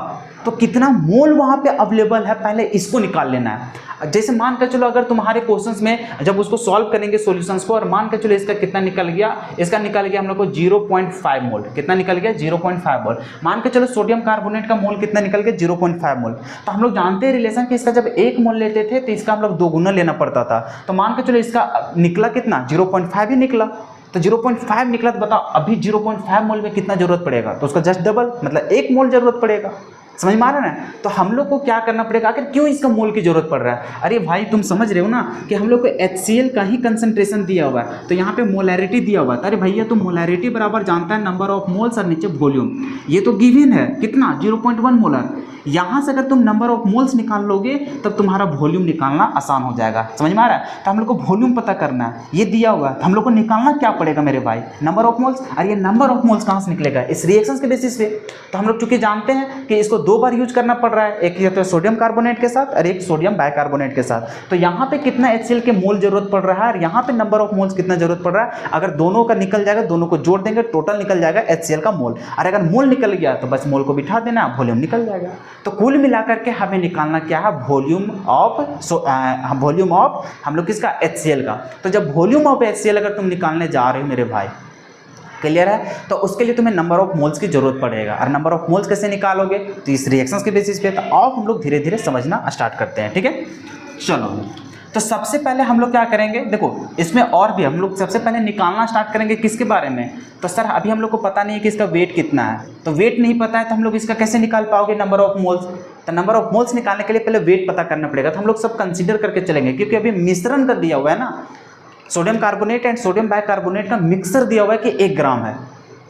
तो कितना मोल वहाँ पे अवेलेबल है पहले इसको निकाल लेना है। जैसे मान कर चलो अगर तुम्हारे क्वेश्चंस में जब उसको सॉल्व करेंगे सॉल्यूशंस को, और मान कर चलो इसका कितना निकल गया, इसका निकल गया हम लोग को 0.5 मोल। कितना निकल गया? 0.5 मोल। मान के चलो सोडियम कार्बोनेट का मोल कितना निकल गया? 0.5 मोल। तो हम लोग जानते हैं रिलेशन कि इसका जब 1 मोल लेते थे तो इसका हम लोग 2 गुना लेना पड़ता था। तो मान के चलो इसका निकला कितना? 0.5 ही निकला। तो 0.5 निकला तो बताओ अभी 0.5 मोल में कितना जरूरत पड़ेगा? तो उसका जस्ट डबल, मतलब 1 मोल जरूरत पड़ेगा। समझ में आ रहा है ना? तो हम लोग को क्या करना पड़ेगा, आखिर क्यों इसका मोल की जरूरत पड़ रहा है? अरे भाई तुम समझ रहे हो ना कि हम लोग को HCl का ही कंसंट्रेशन दिया हुआ है, तो यहाँ पे मोलैरिटी दिया हुआ है। अरे भैया तुम मोलैरिटी बराबर जानता है नंबर ऑफ मोल्स और नीचे वॉल्यूम, ये तो गिवन है कितना? 0.1 मोलर। यहाँ से अगर तुम नंबर ऑफ मोल्स निकाल लोगे तब तुम्हारा वॉल्यूम निकालना आसान हो जाएगा। समझ में आ रहा है? तो हम लोग को वॉल्यूम पता करना है, ये दिया हुआ है, तो हम लोग को निकालना क्या पड़ेगा मेरे भाई? Number of moles. और ये नंबर ऑफ मोल्स कहाँ से निकलेगा? इस रिएक्शंस के बेसिस पे। तो हम लोग चूंकि जानते हैं कि इसको 2 बार यूज करना पड़ रहा है, एक ये तो सोडियम कार्बोनेट के साथ और एक सोडियम बाइकार्बोनेट के साथ। तो यहाँ पे कितना HCl के मोल जरूरत पड़ रहा है और यहाँ पे नंबर ऑफ मोल्स कितना जरूरत पड़ रहा है। अगर दोनों का निकल जाएगा, दोनों को जोड़ देंगे, टोटल निकल जाएगा HCl का मोल। और अगर मोल निकल गया तो बस मोल को बिठा देना, वॉल्यूम निकल जाएगा। तो कुल मिलाकर के हमें निकालना क्या है? वॉल्यूम ऑफ हम लोग किसका? HCl का। तो जब वॉल्यूम ऑफ HCl अगर तुम निकालने जा रहे हो मेरे भाई, क्लियर है, तो उसके लिए तुम्हें नंबर ऑफ मोल्स की जरूरत पड़ेगा। और नंबर ऑफ मोल्स कैसे निकालोगे? तो इस रिएक्शंस के बेसिस पे। तो अब हम लोग धीरे धीरे समझना स्टार्ट करते हैं, ठीक है? चलो, तो सबसे पहले हम लोग क्या करेंगे, देखो इसमें और भी हम लोग सबसे पहले निकालना स्टार्ट करेंगे किसके बारे में? तो सर अभी हम लोग को पता नहीं है कि इसका वेट कितना है, तो वेट नहीं पता है तो हम लोग इसका कैसे निकाल पाओगे नंबर ऑफ मोल्स? तो नंबर ऑफ मोल्स निकालने के लिए पहले वेट पता करना पड़ेगा। तो हम लोग सब कंसीडर करके चलेंगे, क्योंकि अभी मिश्रण कर दिया हुआ है ना, sodium carbonate and sodium bicarbonate का मिक्सर दिया हुआ है कि 1 ग्राम है।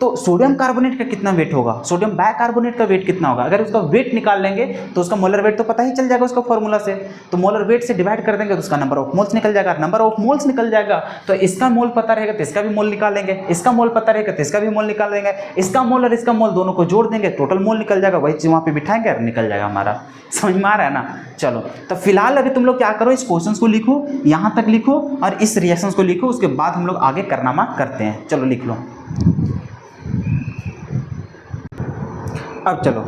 तो सोडियम कार्बोनेट का कितना वेट होगा, सोडियम बाइकार्बोनेट का वेट कितना होगा? अगर उसका वेट निकाल लेंगे तो उसका मोलर वेट तो पता ही चल जाएगा उसका फॉर्मूला से। तो मोलर वेट से डिवाइड कर देंगे तो उसका नंबर ऑफ मोल्स निकल जाएगा। नंबर ऑफ मोल्स निकल जाएगा तो इसका मोल पता रहेगा तो इसका भी मोल निकाल लेंगे, इसका मोल पता रहेगा तो इसका भी मोल निकाल लेंगे, इसका मोल और इसका मोल दोनों को जोड़ देंगे, टोटल मोल निकल जाएगा। वही चीज वहाँ पे बिठाएंगे और निकल जाएगा हमारा। समझ में आ रहा है ना? चलो, तो फिलहाल अभी तुम लोग क्या करो, इस क्वेश्चन को लिखो, यहाँ तक लिखो और इस रिएक्शन को लिखो, उसके बाद हम लोग आगे करनामा करते हैं। चलो लिख लो। अब चलो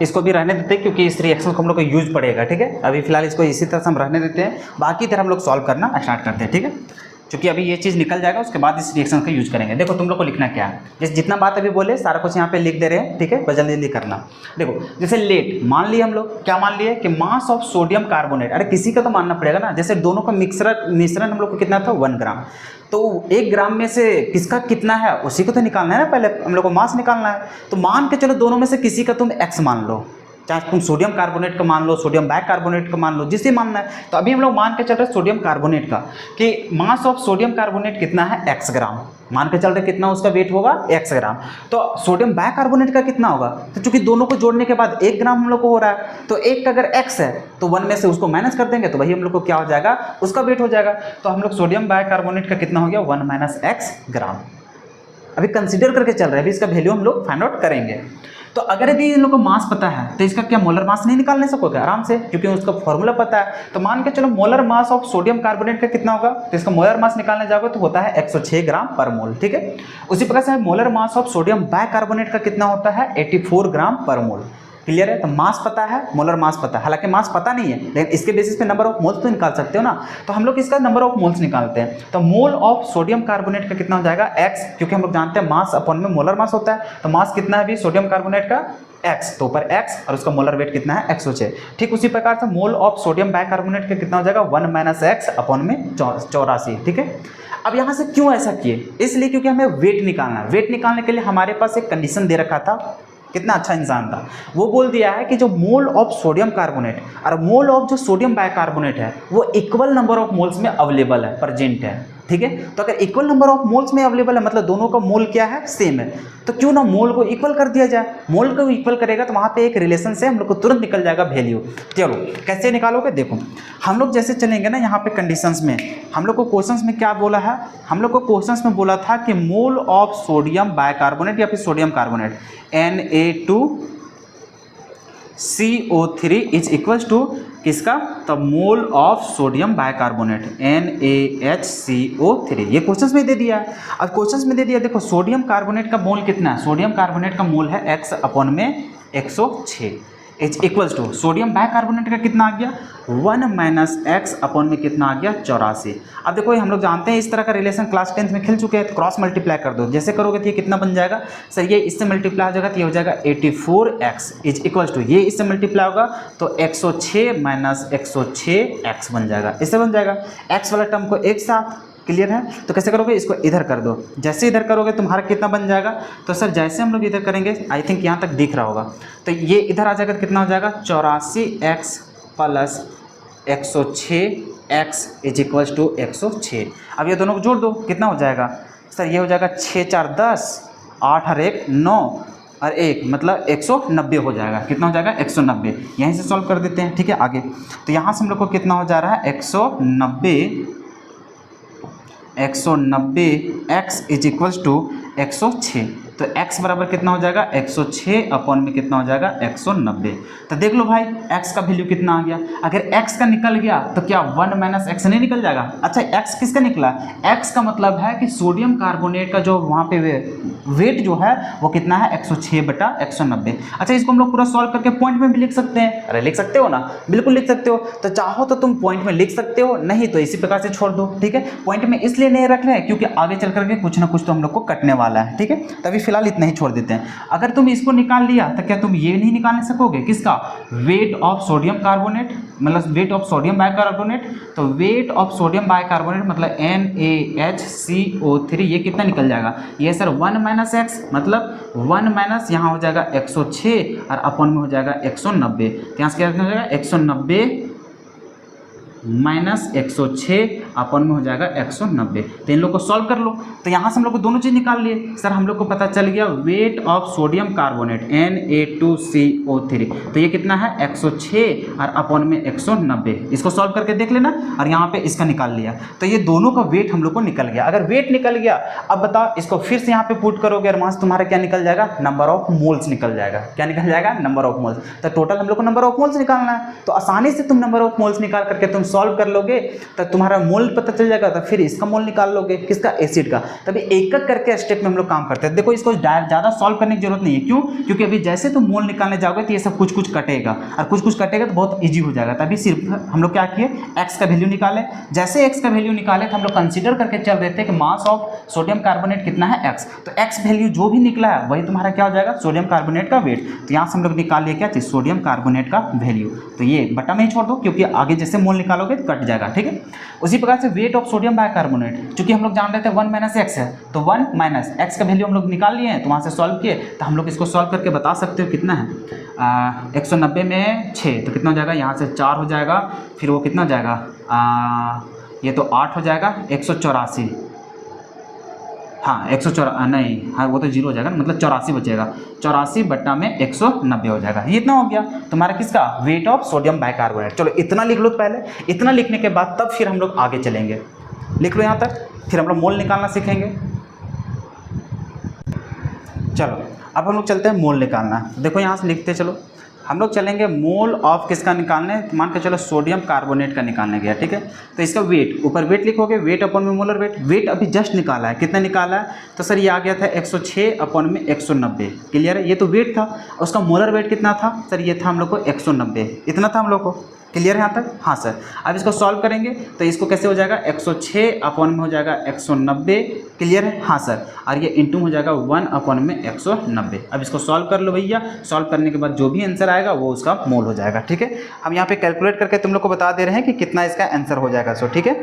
इसको भी रहने देते हैं क्योंकि इस रिएक्शन को हम लोग को यूज पड़ेगा, ठीक है? अभी फिलहाल इसको इसी तरह से हम रहने देते हैं, बाकी तरह हम लोग सॉल्व करना स्टार्ट करते हैं, ठीक है? क्योंकि अभी ये चीज़ निकल जाएगा, उसके बाद इस रिएक्शन का यूज करेंगे। देखो तुम लोग को लिखना क्या है, जैसे जितना बात अभी बोले सारा कुछ यहाँ पे लिख दे रहे हैं, ठीक है? बस जल्दी जल्दी करना। देखो जैसे लेट मान लिए हम लोग, क्या मान लिए कि मास ऑफ सोडियम कार्बोनेट, अरे किसी का तो मानना पड़ेगा ना, जैसे दोनों का मिश्रण हम लोग को कितना था? 1 ग्राम। तो 1 ग्राम में से किसका कितना है उसी को तो निकालना है ना, पहले हम लोग को मास निकालना है। तो मान के चलो दोनों में से किसी का तुम x मान लो, चाहे तुम सोडियम कार्बोनेट का मान लो, सोडियम बाइकार्बोनेट का मान लो, जिसे मानना है। तो अभी हम लोग मान के चल रहे सोडियम कार्बोनेट का कि मास ऑफ सोडियम कार्बोनेट कितना है? x ग्राम। मान के चल रहे कितना उसका वेट होगा? x ग्राम। तो सोडियम बाइकार्बोनेट का कितना होगा? तो चूंकि दोनों को जोड़ने के बाद 1 ग्राम हम लोग को हो रहा है, तो एक का अगर x है तो 1 में से उसको माइनस कर देंगे तो वही हम लोग को क्या हो जाएगा? उसका वेट हो जाएगा। तो हम लोग सोडियम बाइकार्बोनेट का कितना हो गया? 1 - x ग्राम। अभी कंसीडर करके चल रहा है, अभी इसका वैल्यू हम लोग फाइंड आउट करेंगे। तो अगर यदि इन लोगों को मास पता है तो इसका क्या मोलर मास नहीं निकालने सकोगे आराम से, क्योंकि उसका फॉर्मूला पता है। तो मान के चलो molar mass of sodium carbonate का कितना होगा, तो इसका मोलर मास निकालने जाओगे तो होता है 106 ग्राम पर मोल, ठीक है। उसी प्रकार से molar mass of sodium bicarbonate का कितना होता है 84 ग्राम पर मोल। क्लियर है। तो मास पता है, मोलर मास पता है, हालांकि मास पता नहीं है लेकिन इसके बेसिस पे नंबर ऑफ मोल्स तो निकाल सकते हो ना। तो हम लोग इसका नंबर ऑफ मोल्स निकालते हैं। तो मोल ऑफ सोडियम कार्बोनेट का कितना हो जाएगा x, क्योंकि हम लोग जानते हैं मास अपॉन में मोलर मास होता है। तो मास कितना है अभी सोडियम कार्बोनेट का x, तो ऊपर x और उसका मोलर वेट कितना है 106। ठीक उसी प्रकार से मोल ऑफ सोडियम बाइकार्बोनेट का कितना हो जाएगा 1 माइनस x अपॉन में 84, ठीक है। अब यहाँ से क्यों ऐसा किए, इसलिए क्योंकि हमें वेट निकालना है। वेट निकालने के लिए हमारे पास एक कंडीशन दे रखा था, कितना अच्छा इंसान था, वो बोल दिया है कि जो मोल ऑफ सोडियम कार्बोनेट और मोल ऑफ जो सोडियम बाइकार्बोनेट है वो इक्वल नंबर ऑफ मोल्स में अवेलेबल है, प्रेजेंट है, ठीक है। तो अगर इक्वल नंबर ऑफ मोल्स में अवेलेबल है मतलब दोनों का मोल क्या है सेम है, तो क्यों ना मोल को इक्वल कर दिया जाए। मोल को इक्वल करेगा तो वहाँ पे एक रिलेशन से हम लोग को तुरंत निकल जाएगा वैल्यू। चलो कैसे निकालोगे, देखो हम लोग जैसे चलेंगे ना यहाँ पे कंडीशंस में, हम लोग को क्वेश्चंस में क्या बोला है, हम लोग को क्वेश्चंस में बोला था कि मोल ऑफ सोडियम बाइकार्बोनेट या फिर sodium carbonate Na2CO3 is equals to किसका, तो mole of sodium bicarbonate NaHCO3, ये क्वेश्चंस में दे दिया है। अब क्वेश्चंस में दे दिया, देखो सोडियम कार्बोनेट का मोल कितना है, सोडियम कार्बोनेट का मोल है x अपॉन में 106 is equals to sodium bicarbonate का कितना आ गया 1 माइनस x अपॉन में कितना आ गया 84। अब देखो हम लोग जानते हैं इस तरह का रिलेशन क्लास 10th में खेल चुके हैं, तो क्रॉस मल्टीप्लाई कर दो, जैसे करोगे तो ये कितना बन जाएगा सर, ये इससे मल्टीप्लाई हो जाएगा तो ये हो जाएगा 84x इज इक्वल्स टू, ये इससे मल्टीप्लाई होगा तो 106 माइनस 106x बन जाएगा, इससे बन जाएगा x वाला टर्म को एक साथ। क्लियर है। तो कैसे करोगे, इसको इधर कर दो, जैसे इधर करोगे तुम्हारा कितना बन जाएगा, तो सर जैसे हम लोग इधर करेंगे आई थिंक यहाँ तक दिख रहा होगा, तो ये इधर आ जाएगा कितना हो जाएगा 84x plus 106x is equals to 106। अब ये दोनों को जोड़ दो, कितना हो जाएगा सर, ये हो जाएगा 6 4 10, 8 और 1 9 और 1 मतलब 190 हो जाएगा, कितना हो जाएगा 190। यहीं से सॉल्व कर देते हैं, ठीक है। आगे तो यहाँ से हम लोग को कितना हो जा रहा है 190x इज इक्वल्स टू 106, तो x बराबर कितना हो जाएगा 106 अपॉन में कितना हो जाएगा 190। तो देख लो भाई x का वैल्यू कितना आ गया, अगर x का निकल गया तो क्या 1 माइनस x नहीं निकल जाएगा। अच्छा x किसका निकला, x का मतलब है कि सोडियम कार्बोनेट का जो वहाँ पे वेट जो है वो कितना है 106/190। अच्छा इसको हम लोग पूरा सॉल्व करके पॉइंट में भी लिख सकते हैं, अरे लिख सकते हो ना, बिल्कुल लिख सकते हो। तो चाहो तो तुम पॉइंट में लिख सकते हो, नहीं तो इसी प्रकार से छोड़ दो, ठीक है। पॉइंट में इसलिए नहीं रख रहे हैं क्योंकि आगे चल करके कुछ ना कुछ तो हम लोग को कटने वाला है, ठीक है। तभी फिलहाल इतना ही छोड़ देते हैं। अगर तुम इसको निकाल लिया तो क्या तुम ये नहीं निकाल सकोगे, किसका वेट ऑफ सोडियम कार्बोनेट मतलब वेट ऑफ सोडियम बाइकार्बोनेट। तो वेट ऑफ सोडियम बाइकार्बोनेट मतलब NaHCO3 ये कितना निकल जाएगा, ये सर 1 माइनस x मतलब 1 माइनस यहाँ हो जाएगा 106 और अपॉन में हो जाएगा 190। तो यहाँ से क्या हो जाएगा 190 माइनस 106 अपॉन में हो जाएगा 190। तो इन लोग को सॉल्व कर लो, तो यहाँ से हम लोग को दोनों चीज़ निकाल लिए। सर हम लोग को पता चल गया weight of sodium carbonate Na2CO3, तो ये कितना है 106 और अपॉन में 190। इसको सॉल्व करके देख लेना और यहाँ पे इसका निकाल लिया, तो ये दोनों का वेट हम लोग को निकल गया। अगर वेट निकल गया, अब बताओ इसको फिर से यहाँ पे पुट करोगे और वहाँ से तुम्हारा क्या निकल जाएगा, नंबर ऑफ मोल्स निकल जाएगा। क्या निकल जाएगा, नंबर ऑफ मोल्स। तो टोटल हम लोग को नंबर ऑफ मोल्स निकालना है, तो आसानी से तुम नंबर ऑफ मोल्स निकाल करके तुम सॉल्व कर लोगे, तो तुम्हारा मोल पता चल जाएगा। तो फिर इसका मोल निकाल लोगे, किसका, एसिड का। तभी एक एक करके स्टेप में हम लोग काम करते हैं। देखो इसको ज़्यादा सॉल्व करने की जरूरत नहीं है, क्यों, क्योंकि अभी जैसे तुम मोल निकालने जाओगे तो ये सब कुछ कुछ कटेगा और कुछ कुछ कटेगा तो बहुत ईजी हो जाएगा। तभी सिर्फ हम लोग क्या किए, एक्स का वैल्यू निकाले। जैसे एक्स का वैल्यू निकाले तो हम लोग कंसिडर करके चल रहे थे कि मास ऑफ सोडियम कार्बोनेट कितना है एक्स, तो एक्स वैल्यू जो भी निकला है वही तुम्हारा क्या हो जाएगा, सोडियम कार्बोनेट का वेट। तो यहाँ से हम लोग निकाल लिए क्या चीज़, सोडियम कार्बोनेट का वैल्यू। तो ये बटा में ही छोड़ दो क्योंकि आगे जैसे मोल निकालोगे तो कट जाएगा, ठीक है। उसी प्रकार से वेट ऑफ सोडियम बाइकार्बोनेट, क्योंकि हम लोग जान रहे थे 1 माइनस एक्स है, तो 1 माइनस एक्स का वैल्यू हम लोग निकाल लिए हैं, तो वहाँ से सॉल्व किए। तो हम लोग इसको सॉल्व करके बता सकते हो कितना है, 190 में 6 तो कितना हो जाएगा, यहाँ से 4 हो जाएगा, फिर वो कितना हो जाएगा, ये तो 8 हो जाएगा, 184, हाँ 104 नहीं, हाँ वो तो 0 हो जाएगा, मतलब 84 बचेगा, 84 बट्टा में 190 हो जाएगा। ये इतना हो गया तुम्हारा किसका, वेट ऑफ सोडियम बाइकार्बोनेट। चलो इतना लिख लो पहले, इतना लिखने के बाद तब फिर हम लोग आगे चलेंगे। लिख लो यहाँ तक, फिर हम लोग मोल निकालना सीखेंगे। चलो अब हम लोग चलते हैं मोल निकालना। देखो यहाँ से लिखते चलो, हम लोग चलेंगे मोल ऑफ किसका निकालने, मान के चलो सोडियम कार्बोनेट का निकालने गया, ठीक है। तो इसका वेट, ऊपर वेट लिखोगे, वेट अपॉन में मोलर वेट। वेट अभी जस्ट निकाला है, कितना निकाला है, तो सर ये आ गया था 106 अपॉन में 190, क्लियर है। ये तो वेट था, उसका मोलर वेट कितना था सर, ये था हम लोग को 190, इतना था हम लोग को, क्लियर है यहाँ तक। हाँ सर, अब इसको सॉल्व करेंगे तो इसको कैसे हो जाएगा, 106 अपॉन में हो जाएगा 190, क्लियर है। हाँ सर, और ये इंटू हो जाएगा 1 अपॉन में 190। अब इसको सॉल्व कर लो भैया, सॉल्व करने के बाद जो भी आंसर आएगा वो उसका मोल हो जाएगा, ठीक है। हम यहाँ पे कैलकुलेट करके तुम लोग को बता दे रहे हैं कि कितना इसका आंसर हो जाएगा, सो ठीक है,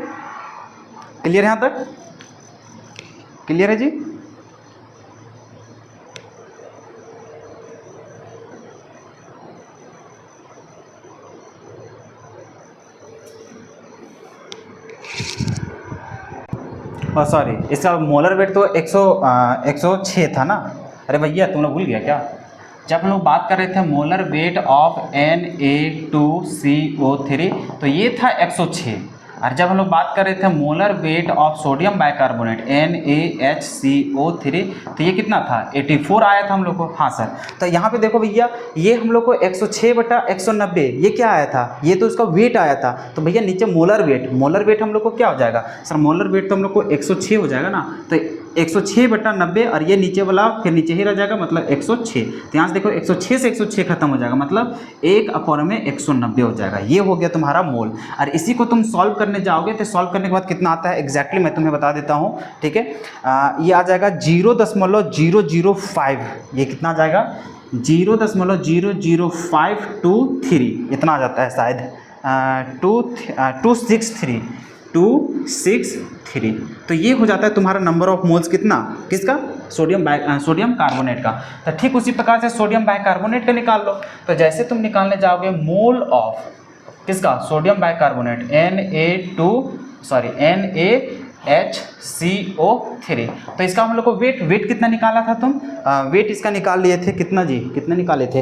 क्लियर है यहाँ तक, क्लियर है जी। सॉरी, इसका मोलर वेट तो 106 था ना। अरे भैया तुम लोग भूल गया क्या, जब हम लोग बात कर रहे थे मोलर वेट ऑफ Na2CO3 तो ये था 106, और जब हम लोग बात कर रहे थे molar weight of sodium bicarbonate NaHCO3 तो ये कितना था, 84 आया था हम लोग को। हाँ सर, तो यहाँ पे देखो भैया, ये हम लोग को 106/190 ये क्या आया था, ये तो उसका वेट आया था। तो भैया नीचे मोलर वेट हम लोग को क्या हो जाएगा सर, मोलर वेट तो हम लोग को 106 हो जाएगा ना, तो 106/90 और ये नीचे वाला फिर नीचे ही रह जाएगा, मतलब 106। तो यहाँ से देखो 106 से 106 खत्म हो जाएगा, मतलब 1 अपॉन में 190 हो जाएगा। ये हो गया तुम्हारा मोल। और इसी को तुम सॉल्व करने जाओगे तो सॉल्व करने के बाद कितना आता है एग्जैक्टली मैं तुम्हें बता देता हूँ, ठीक है। ये आ जाएगा 0.005, ये कितना आ जाएगा 0.00523, इतना आ जाता है शायद 263। तो ये हो जाता है तुम्हारा नंबर ऑफ मोल्स कितना, किसका, सोडियम कार्बोनेट का। तो ठीक उसी प्रकार से सोडियम बाइकार्बोनेट का निकाल लो। तो जैसे तुम निकालने जाओगे मोल ऑफ किसका, सोडियम बाइकार्बोनेट NaHCO3, तो इसका हम लोग को वेट कितना निकाला था तुम, वेट इसका निकाल लिए थे कितना जी, कितना निकाले थे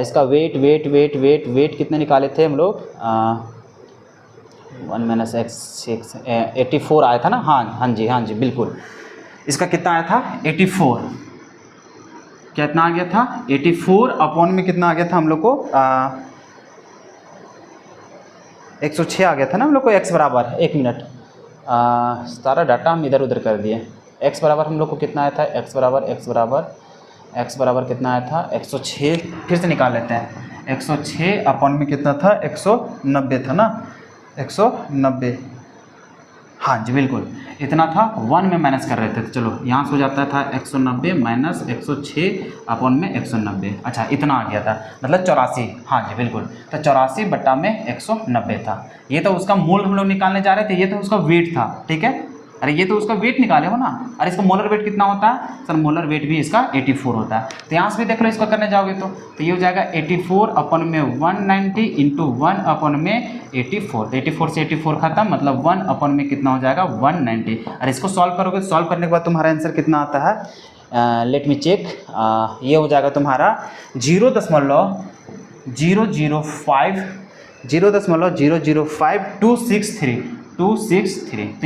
इसका वेट कितने निकाले थे हम लोग, 1 - x 84 आया था ना। हाँ जी बिल्कुल, इसका कितना आया था 84, कितना आ गया था 84 अपॉन में कितना आ गया था हम लोग को 106 आ गया था ना हम लोग को। x बराबर, एक मिनट, सारा डाटा हम इधर उधर कर दिए। x बराबर हम लोग को कितना आया था, x बराबर कितना आया था 106, फिर से निकाल लेते हैं, 106 अपॉन में कितना था 190 था ना, 190, हाँ जी बिल्कुल इतना था, 1 में माइनस कर रहे थे। तो चलो यहाँ से हो जाता था 190 माइनस 106 अपॉन में 190, अच्छा इतना आ गया था, मतलब 84। हाँ जी बिल्कुल, तो 84/190 था। ये तो उसका मोल हम लोग निकालने जा रहे थे, ये तो उसका वेट था, ठीक है। अरे ये तो उसका वेट निकाले हो ना। अरे इसका मोलर वेट कितना होता है सर, मोलर वेट भी इसका 84 होता है। तो यहाँ से भी देख लो, इसको करने जाओगे तो ये हो जाएगा 84 अपॉन में 190 इंटू 1 अपॉन में 84। तो 84 से 84 खत्म, मतलब 1 अपॉन में कितना हो जाएगा 190। और इसको सॉल्व करोगे, सॉल्व करने के बाद तुम्हारा आंसर कितना आता है, लेट मी चेक, ये हो जाएगा तुम्हारा 0.005 तो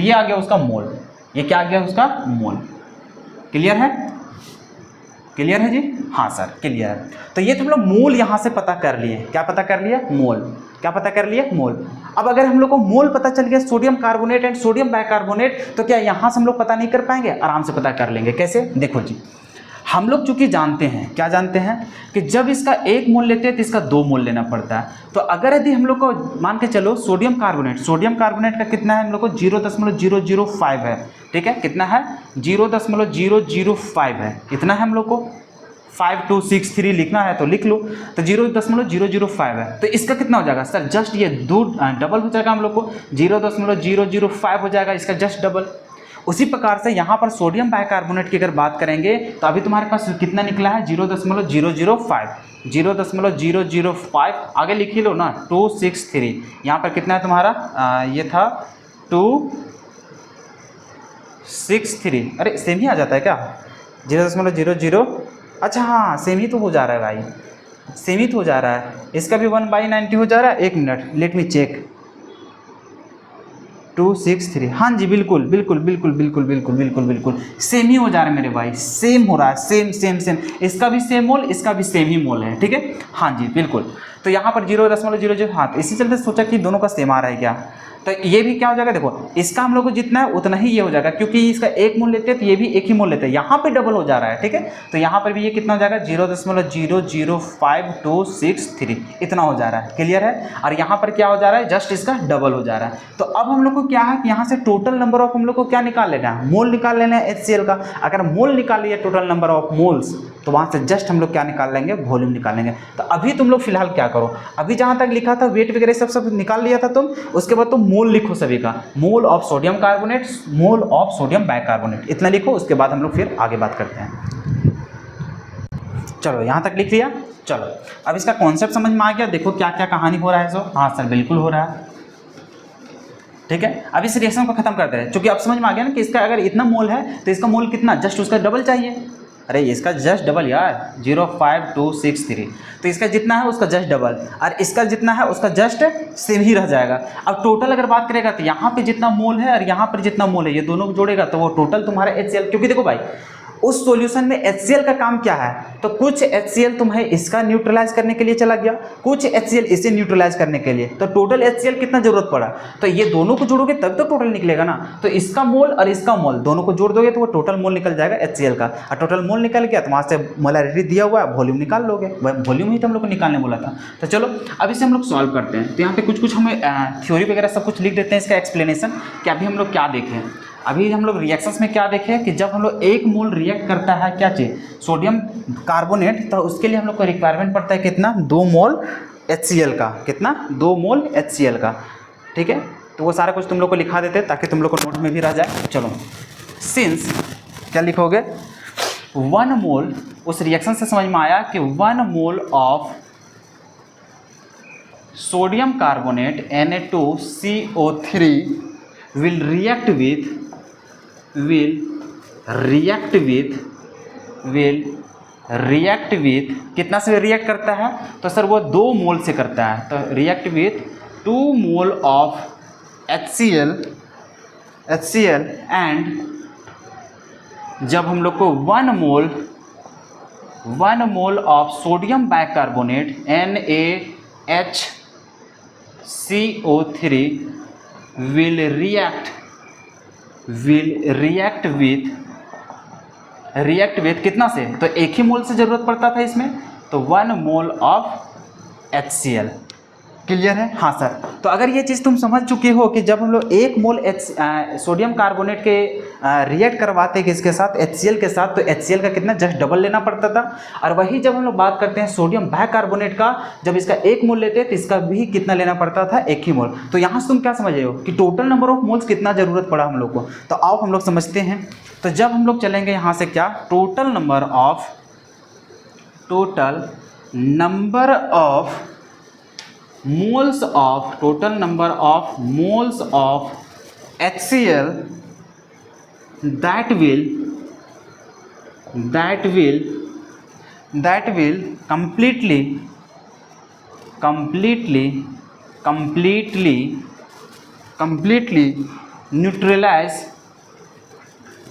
ये आ गया उसका मोल। ये क्या आ गया उसका मोल, क्लियर है, क्लियर है जी। हाँ सर क्लियर है। तो ये तो हम लोग मोल यहाँ से पता कर लिए, क्या पता कर लिया, मोल, क्या पता कर लिया, मोल। अब अगर हम लोग को मोल पता चल गया sodium carbonate and sodium bicarbonate, तो क्या यहाँ से हम लोग पता नहीं कर पाएंगे, आराम से पता कर लेंगे। कैसे, देखो जी, हम लोग चूंकि जानते हैं, क्या जानते हैं कि जब इसका 1 मोल लेते हैं तो इसका 2 मोल लेना पड़ता है। तो अगर यदि हम लोग को मान के चलो सोडियम कार्बोनेट का कितना है हम लोग को 0.005 है, ठीक है, कितना है 0.005 है, इतना है हम लोग को। 5263 लिखना है तो लिख लो, तो 0.005 है। तो इसका कितना हो जाएगा सर, जस्ट ये डबल हो जाएगा हम लोग को, 0.005 हो जाएगा इसका जस्ट डबल। उसी प्रकार से यहाँ पर सोडियम बाइकार्बोनेट की अगर बात करेंगे तो अभी तुम्हारे पास कितना निकला है 0.005 आगे लिख ही लो ना 263। यहाँ पर कितना है तुम्हारा ये था 263, अरे सेम ही आ जाता है क्या 0.00, अच्छा हाँ सेम ही तो हो जा रहा है भाई, सेम ही तो हो जा रहा है। इसका भी 1/90 हो जा रहा है, एक मिनट लेट मी चेक, 263, हाँ जी बिल्कुल बिल्कुल बिल्कुल बिल्कुल बिल्कुल बिल्कुल बिल्कुल सेम ही हो जा रहा है मेरे भाई, सेम हो रहा है, सेम सेम सेम, इसका भी सेम मोल, इसका भी सेम ही मोल है, ठीक है, हाँ जी बिल्कुल। तो यहाँ पर 0.00, हाँ, तो इसी चलते सोचा कि दोनों का सेम आ रहा है क्या, तो ये भी क्या हो जाएगा, देखो इसका हम लोग को जितना है उतना ही ये हो जाएगा, क्योंकि इसका एक मोल लेते हैं तो ये भी एक ही मोल लेते हैं, यहाँ पे डबल हो जा रहा है, ठीक है, तो यहाँ पर भी ये कितना हो जाएगा 0.00523 इतना हो जा रहा है, क्लियर है। और यहाँ पर क्या हो जा रहा है, जस्ट इसका डबल हो जा रहा है। तो अब हम लोग को क्या है कि यहाँ से टोटल नंबर ऑफ हम लोग को क्या निकाल लेना है, मोल निकाल लेना है HCl का। अगर मोल निकाल लिया टोटल नंबर ऑफ मोल्स, तो वहाँ से जस्ट हम लोग क्या निकाल लेंगे, वॉल्यूम निकाल लेंगे। तो अभी तुम लोग फिलहाल क्या करो, अभी जहाँ तक लिखा था वेट वगैरह सब निकाल लिया था तुम, उसके बाद तुम मोल लिखो सभी का, mole of sodium carbonate, mole of sodium bicarbonate, इतना लिखो। उसके बाद हम लोग फिर आगे बात करते हैं। चलो यहाँ तक लिख लिया। चलो अब इसका कॉन्सेप्ट समझ में आ गया, देखो क्या क्या कहानी हो रहा है। सो हाँ सर बिल्कुल हो रहा है, ठीक है। अब इस रिएक्शन को खत्म करते हैं, क्योंकि अब समझ में आ गया ना कि इसका अगर इतना मोल है तो इसका मोल कितना, जस्ट उसका डबल चाहिए। अरे इसका जस्ट डबल यार 05263, तो इसका जितना है उसका जस्ट डबल, और इसका जितना है उसका जस्ट सेम ही रह जाएगा। अब टोटल अगर बात करेगा तो यहाँ पे जितना मोल है और यहाँ पर जितना मोल है, ये दोनों को जोड़ेगा तो वो टोटल तुम्हारा HCl, क्योंकि देखो भाई उस सॉल्यूशन में HCl का काम क्या है, तो कुछ HCl तुम्हें इसका न्यूट्रलाइज करने के लिए चला गया, कुछ HCl इसे न्यूट्रलाइज करने के लिए, तो टोटल HCl कितना जरूरत पड़ा, तो ये दोनों को जोड़ोगे तब तो टोटल निकलेगा ना। तो इसका मोल और इसका मोल दोनों को जोड़ दोगे तो वो टोटल मोल निकल जाएगा HCl का, और टोटल मोल निकल गया तो वहाँ से मोलैरिटी दिया हुआ है, वॉल्यूम निकाल लोगे, वॉल्यूम ही तो हम लोग को निकालने बोला था। तो चलो अब इसे हम लोग सॉल्व करते हैं। तो यहाँ पे कुछ हमें थ्योरी वगैरह सब कुछ लिख देते हैं, इसका एक्सप्लेनेशन कि अभी हम लोग क्या देखें। अभी हम लोग रिएक्शंस में क्या देखें कि जब हम लोग एक मोल रिएक्ट करता है क्या चीज़, सोडियम कार्बोनेट, तो उसके लिए हम लोग को रिक्वायरमेंट पड़ता है कितना, 2 मोल HCl का, कितना 2 मोल HCl का, ठीक है। तो वो सारा कुछ तुम लोग को लिखा देते ताकि तुम लोग को नोट में भी रह जाए। चलो सिंस क्या लिखोगे, 1 मोल, उस रिएक्शन से समझ में आया कि 1 mole of sodium carbonate Na2CO3 will react with कितना से रिएक्ट करता है, तो सर वो 2 मोल से करता है, तो react with 2 mole of HCl and जब हम लोग को 1 mole of sodium bicarbonate NaHCO3 will react with कितना से, तो एक ही मोल से ज़रूरत पड़ता था इसमें, तो 1 मोल ऑफ HCl, क्लियर है। हाँ सर, तो अगर ये चीज़ तुम समझ चुके हो कि जब हम लोग 1 मोल सोडियम कार्बोनेट के रिएक्ट करवाते किसके साथ, HCl के साथ, तो HCl का कितना जस्ट डबल लेना पड़ता था। और वही जब हम लोग बात करते हैं सोडियम बाइकार्बोनेट का, जब इसका 1 मोल लेते हैं तो इसका भी कितना लेना पड़ता था, 1 ही मोल। तो यहाँ से तुम क्या समझ रहे हो कि टोटल नंबर ऑफ मोल्स कितना ज़रूरत पड़ा हम लोग को। तो आओ हम लोग समझते हैं। तो जब हम लोग चलेंगे यहाँ से क्या, total number of moles of HCl that will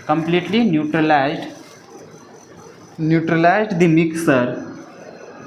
completely neutralized the mixer।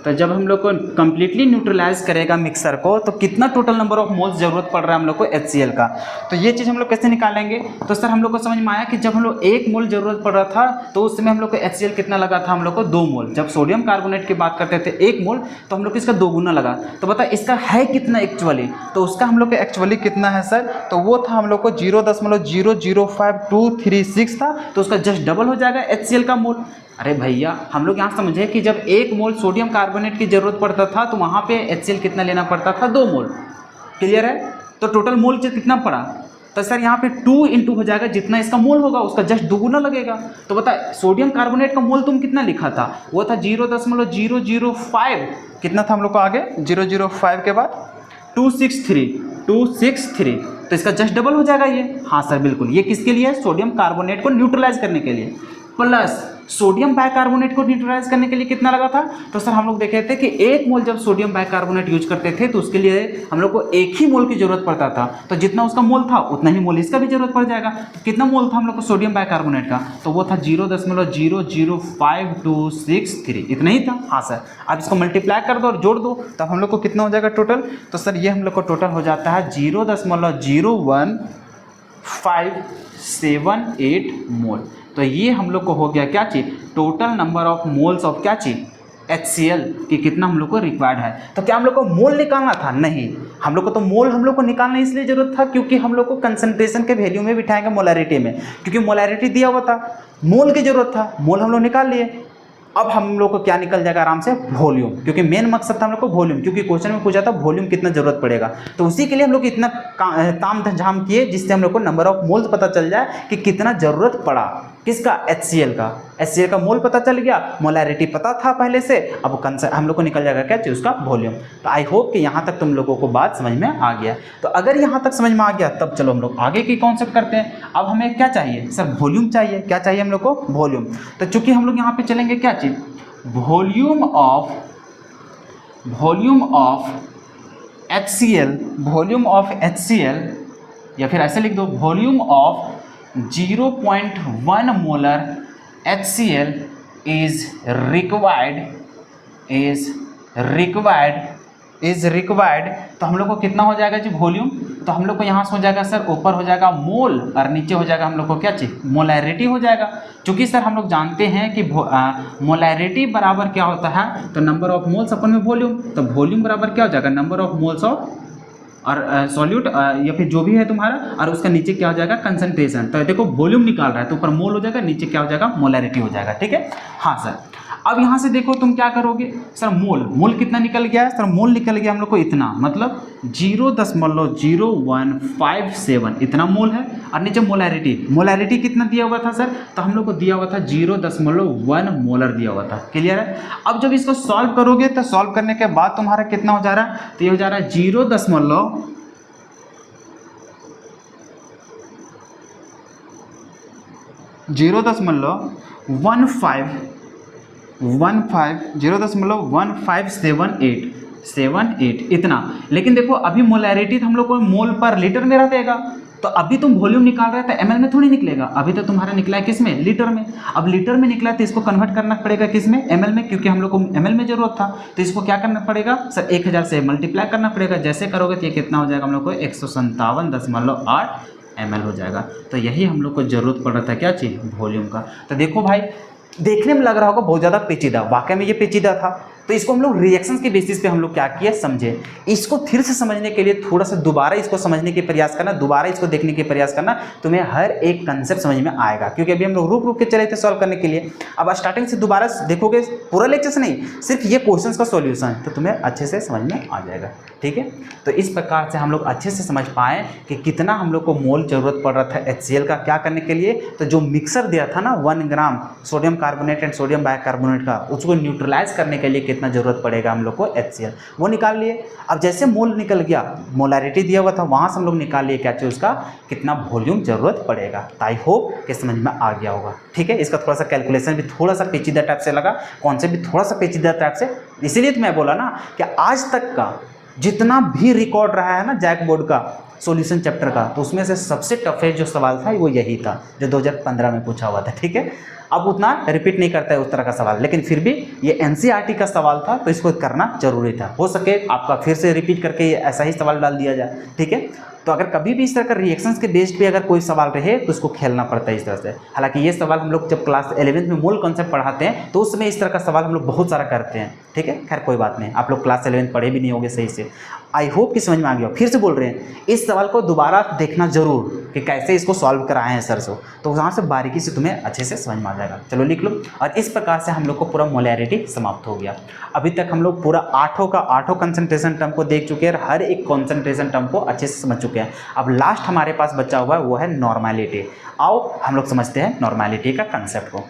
तो जब हम लोग को कम्प्लीटली न्यूट्रलाइज करेगा मिक्सर को, तो कितना टोटल नंबर ऑफ मोल्स जरूरत पड़ रहा है हम लोग को HCl का। तो ये चीज़ हम लोग कैसे निकालेंगे, तो सर हम लोग को समझ में आया कि जब हम लोग 1 मोल जरूरत पड़ रहा था तो उस समय हम लोग को HCl कितना लगा था, हम लोग को 2 मोल। जब सोडियम कार्बोनेट की बात करते थे 1 मोल, तो हम लोग को इसका 2 गुना लगा। तो बता इसका है कितना एक्चुअली, तो उसका हम लोग को एक्चुअली कितना है सर, तो वो था हम लोग को 0.00523 था, तो उसका जस्ट डबल हो जाएगा HCl का मोल। अरे भैया हम लोग यहाँ समझे कि जब 1 मोल सोडियम कार्बोनेट की ज़रूरत पड़ता था तो वहाँ पे HCl कितना लेना पड़ता था, 2 मोल, क्लियर है। तो टोटल मोल कितना पड़ा, तो सर यहाँ पे 2 इंटू हो जाएगा, जितना इसका मोल होगा उसका जस्ट 2 गुना लगेगा। तो बता सोडियम कार्बोनेट का मोल तुम कितना लिखा था, वो था 0.005, कितना था हम लोग को आगे 0.005 के बाद 263, तो इसका जस्ट डबल हो जाएगा ये। हाँ सर बिल्कुल, ये किसके लिए है, सोडियम कार्बोनेट को न्यूट्रलाइज करने के लिए। प्लस सोडियम बाइकार्बोनेट को न्यूट्रलाइज करने के लिए कितना लगा था? तो सर हम लोग देखे थे कि 1 मोल जब सोडियम बाइकार्बोनेट यूज करते थे तो उसके लिए हम लोग को 1 ही मोल की जरूरत पड़ता था। तो जितना उसका मोल था उतना ही मोल इसका भी जरूरत पड़ जाएगा। तो कितना मोल था हम लोग को सोडियम बाइकार्बोनेट का? तो वो था 0.00523, इतना ही था। हाँ सर, अब इसको मल्टीप्लाई कर दो और जोड़ दो, तब हम लोग को कितना हो जाएगा टोटल? तो सर ये हम लोग को टोटल हो जाता है 0.01578 मोल। तो ये हम लोग को हो गया क्या चीज़? Total number of moles of क्या चीज़? HCl कि कितना हम लोग को रिक्वायर्ड है। तो क्या हम लोग को मोल निकालना था? नहीं, हम लोग को तो मोल हम लोग को निकालना इसलिए जरूरत था क्योंकि हम लोग को कंसंट्रेशन के वैल्यू में बिठाएंगे मोलैरिटी में, क्योंकि मोलैरिटी दिया हुआ था, मोल की जरूरत था, मोल हम लोग निकाल लिए। अब हम लोग को क्या निकल जाएगा आराम से? वॉल्यूम, क्योंकि मेन मकसद था हम लोग को वॉल्यूम, क्योंकि क्वेश्चन में पूछा था वॉल्यूम कितना जरूरत पड़ेगा। तो उसी के लिए हम लोग इतना ताम झाम किए जिससे हम लोग को नंबर ऑफ मोल्स पता चल जाए कि कितना जरूरत पड़ा। किसका? HCl का। HCl का मोल पता चल गया, मोलैरिटी पता था पहले से, अब हम लोग को निकल जाएगा क्या चीज़? उसका वॉल्यूम। तो आई होप कि यहाँ तक तुम लोगों को बात समझ में आ गया। तो अगर यहाँ तक समझ में आ गया तब चलो हम लोग आगे की कॉन्सेप्ट करते हैं। अब हमें क्या चाहिए सर? वॉल्यूम चाहिए। क्या चाहिए हम लोग को? वॉल्यूम। तो चूंकि हम लोग यहाँ पे चलेंगे क्या चीज़? वॉल्यूम ऑफ HCl, या फिर ऐसे लिख दो, volume of 0.1 molar HCl is required. तो हम लोग को कितना हो जाएगा जी? वॉल्यूम। तो हम लोग को यहाँ से हो जाएगा सर, ऊपर हो जाएगा मोल और नीचे हो जाएगा हम लोग को क्या चीज़? मोलैरिटी हो जाएगा। क्योंकि सर हम लोग जानते हैं कि मोलैरिटी बराबर क्या होता है? तो नंबर ऑफ मोल्स अपन में वॉल्यूम। तो वॉल्यूम बराबर क्या हो जाएगा? नंबर ऑफ मोल्स ऑफ और सॉल्यूट या फिर जो भी है तुम्हारा, और उसका नीचे क्या हो जाएगा? कंसंट्रेशन। तो देखो वॉल्यूम निकाल रहा है तो ऊपर मोल हो जाएगा, नीचे क्या हो जाएगा? मोलैरिटी हो जाएगा। ठीक है, हाँ सर। अब यहाँ से देखो तुम क्या करोगे सर? मोल कितना निकल गया है सर? मोल निकल गया हम लोग को इतना, मतलब 0.0157 इतना मोल है। और नीचे मोलैरिटी कितना दिया हुआ था सर? तो हम लोग को दिया हुआ था 0.1 मोलर दिया हुआ था। क्लियर है? अब जब इसको सॉल्व करोगे तो सॉल्व करने के बाद तुम्हारा कितना हो जा रहा है? तो ये हो जा रहा है 0.1578 इतना। लेकिन देखो अभी मोलैरिटी हम लोग को मोल पर लीटर में रहेगा, तो अभी तुम वॉल्यूम निकाल रहे थे ml में थोड़ी निकलेगा। अभी तो तुम्हारा निकला है किस में? लीटर में। अब लीटर में निकला है तो इसको कन्वर्ट करना पड़ेगा किस में? ml में, क्योंकि हम लोग को ml में जरूरत था। तो इसको क्या करना पड़ेगा सर? 1000 से मल्टीप्लाई करना पड़ेगा। जैसे करोगे तो ये कितना हो जाएगा हम लोग को? 157.8 ml हो जाएगा। तो यही हम लोग को जरूरत पड़ रहा था क्या चीज़? वॉल्यूम का। तो देखो भाई, देखने में लग रहा होगा बहुत ज़्यादा पेचीदा, वाकई में ये पेचीदा था। तो इसको हम लोग रिएक्शंस के बेसिस पे हम लोग क्या किए? समझे। इसको फिर से समझने के लिए थोड़ा सा दोबारा इसको समझने के प्रयास करना, दोबारा इसको देखने के प्रयास करना, तुम्हें हर एक कंसेप्ट समझ में आएगा। क्योंकि अभी हम लोग रुक के चले थे सॉल्व करने के लिए। अब स्टार्टिंग से दोबारा देखोगे, पूरा लेक्चर से नहीं, सिर्फ ये क्वेश्चंस का सॉल्यूशन, तो तुम्हें अच्छे से समझ में आ जाएगा। ठीक है, तो इस प्रकार से हम लोग अच्छे से समझ पाएँ कि कितना हम लोग को मोल जरूरत पड़ रहा था HCl का क्या करने के लिए। तो जो मिक्सर दिया था ना 1 gram sodium carbonate and sodium bicarbonate का, उसको न्यूट्रलाइज करने के लिए कितना जरूरत पड़ेगा हम लोग को? HCl, वो निकाल लिए। अब जैसे मोल निकल गया, मोलैरिटी दिया हुआ था, वहाँ से हम लोग निकाल लिए क्या चाहिए? उसका कितना वॉल्यूम जरूरत पड़ेगा। तो आई होप कि समझ में आ गया होगा। ठीक है, इसका थोड़ा सा कैलकुलेशन भी थोड़ा सा पेचीदा टाइप से लगा, कॉन्सेप्ट भी थोड़ा सा पेचीदा टाइप से, इसीलिए तो मैं बोला ना कि आज तक का जितना भी रिकॉर्ड रहा है ना जैक बोर्ड का सॉल्यूशन चैप्टर का, तो उसमें से सबसे टफेस्ट जो सवाल था वो यही था जो 2015 में पूछा हुआ था। ठीक है, अब उतना रिपीट नहीं करता है उस तरह का सवाल, लेकिन फिर भी ये NCERT का सवाल था तो इसको करना जरूरी था। हो सके आपका फिर से रिपीट करके ये ऐसा ही सवाल डाल दिया जाए। ठीक है, तो अगर कभी भी इस तरह का रिएक्शंस के बेस्ड पे अगर कोई सवाल रहे तो उसको खेलना पड़ता है इस तरह से। हालांकि ये सवाल हम लोग जब क्लास 11th में मोल कॉन्सेप्ट पढ़ाते हैं तो उसमें इस तरह का सवाल हम लोग बहुत सारा करते हैं। ठीक है, खैर कोई बात नहीं, आप लोग क्लास 11th पढ़े भी नहीं होंगे सही से। आई होप कि समझ में आ गया। फिर से बोल रहे हैं, इस सवाल को दोबारा देखना जरूर कि कैसे इसको सॉल्व कराए हैं सर से, तो वहाँ से बारीकी से तुम्हें अच्छे से समझ में आ जाएगा। चलो लिख लो। और इस प्रकार से हम लोग को पूरा मोलैरिटी समाप्त हो गया। अभी तक हम लोग पूरा आठों कंसंट्रेशन टर्म को देख चुके हैं और हर एक कंसंट्रेशन टर्म को अच्छे से समझ चुके हैं। अब लास्ट हमारे पास बचा हुआ है वो है नॉर्मैलिटी। आओ हम लोग समझते हैं नॉर्मैलिटी का कंसेप्ट को।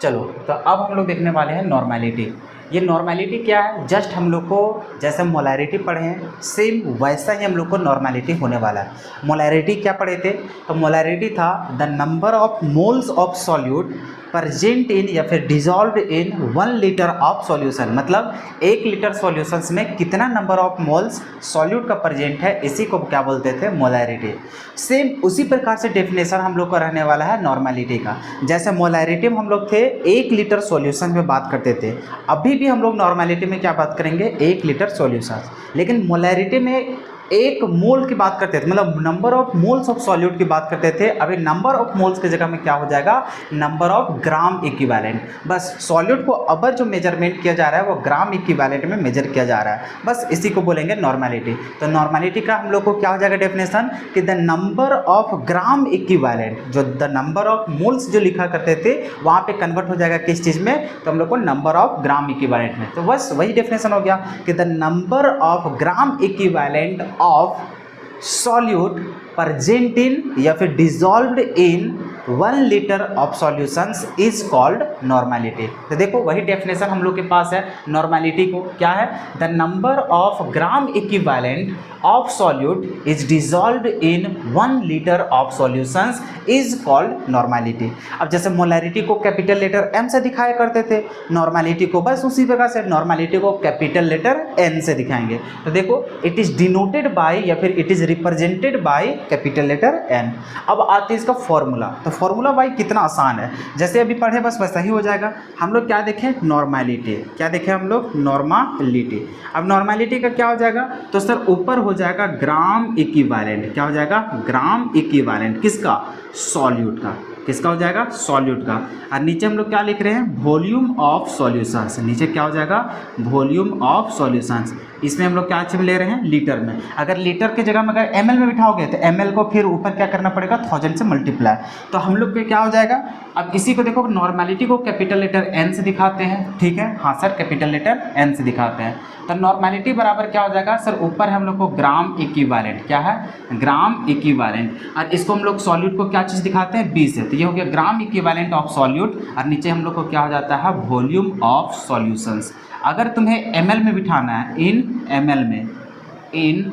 चलो, तो अब हम लोग देखने वाले हैं नॉर्मैलिटी। ये नॉर्मेलिटी क्या है, जस्ट हम लोग को जैसे मोलैरिटी पढ़े हैं सेम वैसा ही हम लोग को नॉर्मेलिटी होने वाला है। मोलैरिटी क्या पढ़े थे, तो मोलैरिटी था the number of moles of solute present in या फिर dissolve in 1 litre of solution, मतलब 1 लीटर सॉल्यूशंस में कितना नंबर ऑफ मोल्स सॉल्यूट का प्रेजेंट है, इसी को क्या बोलते थे, मोलैरिटी। सेम उसी प्रकार से डेफिनेशन हम लोग को रहने वाला है नॉर्मेलिटी का। जैसे मोलैरिटी में हम लोग थे 1 लीटर सॉल्यूशन में बात करते थे, अभी भी हम लोग नॉर्मेलिटी में क्या बात करेंगे, 1 लीटर सॉल्यूशन। लेकिन मोलैरिटी में 1 मोल की बात करते थे, मतलब number of moles of solute की बात करते थे। अभी नंबर ऑफ मोल्स की जगह में क्या हो जाएगा, नंबर ऑफ ग्राम इक्विवेलेंट। बस सॉल्यूट को अब जो मेजरमेंट किया जा रहा है वो ग्राम इक्विवेलेंट में मेजर किया जा रहा है, बस इसी को बोलेंगे नॉर्मेलिटी। तो नॉर्मेलिटी का हम लोग को क्या हो जाएगा डेफिनेशन, कि the number of gram equivalent, जो द नंबर ऑफ मोल्स जो लिखा करते थे वहाँ पे कन्वर्ट हो जाएगा किस चीज़ में, तो हम लोग को नंबर ऑफ ग्राम इक्विवेलेंट में। तो बस वही डेफिनेशन हो गया कि the number of gram equivalent of solute present in या फिर dissolved in 1 litre of solutions is called normality. तो देखो वही डेफिनेशन हम लोग के पास है नॉर्मेलिटी को, क्या है, the number of gram equivalent of solute is dissolved in 1 litre of solutions is called normality. अब जैसे मोलैरिटी को कैपिटल लेटर M से दिखाया करते थे, नॉर्मेलिटी को बस उसी प्रकार से नॉर्मेलिटी को कैपिटल लेटर N से दिखाएंगे। तो देखो इट इज डिनोटेड बाय या फिर it is represented by capital letter N। अब आते हैं इसका फॉर्मूला। तो फॉर्मूला भाई कितना आसान है, जैसे अभी पढ़े बस वैसा ही हो जाएगा। हम लोग क्या देखें, नॉर्मेलिटी, क्या देखें हम लोग, नॉर्मेलिटी। अब नॉर्मेलिटी का क्या हो जाएगा, तो सर ऊपर हो जाएगा ग्राम इक्विवेलेंट, क्या हो जाएगा, ग्राम इक्विवेलेंट किसका, सॉल्यूट का, किसका हो जाएगा, सॉल्यूट का। और नीचे हम लोग क्या लिख रहे हैं, वॉल्यूम ऑफ सॉल्यूशंस, नीचे क्या हो जाएगा, वॉल्यूम ऑफ सॉल्यूशंस। इसमें हम लोग क्या चीज ले रहे हैं, लीटर में। अगर लीटर की जगह में अगर ml में बिठाओगे तो ml को फिर ऊपर क्या करना पड़ेगा, 1000 से मल्टीप्लाई। तो हम लोग पे क्या हो जाएगा, अब इसी को देखो नॉर्मेलिटी को कैपिटल लेटर N से दिखाते हैं, ठीक है, हाँ सर कैपिटल लेटर N से दिखाते हैं। तो नॉर्मेलिटी बराबर क्या हो जाएगा सर, ऊपर हम लोग को ग्राम इक्विवेलेंट, क्या है, ग्राम इक्विवेलेंट, और इसको हम लोग सॉल्यूट को क्या चीज़ दिखाते हैं, B से। तो ये हो गया ग्राम इक्विवेलेंट ऑफ सॉल्यूट, और नीचे हम लोग को क्या हो जाता है, वॉल्यूम ऑफ सॉल्यूशंस। अगर तुम्हें ml में बिठाना है, इन ml में, इन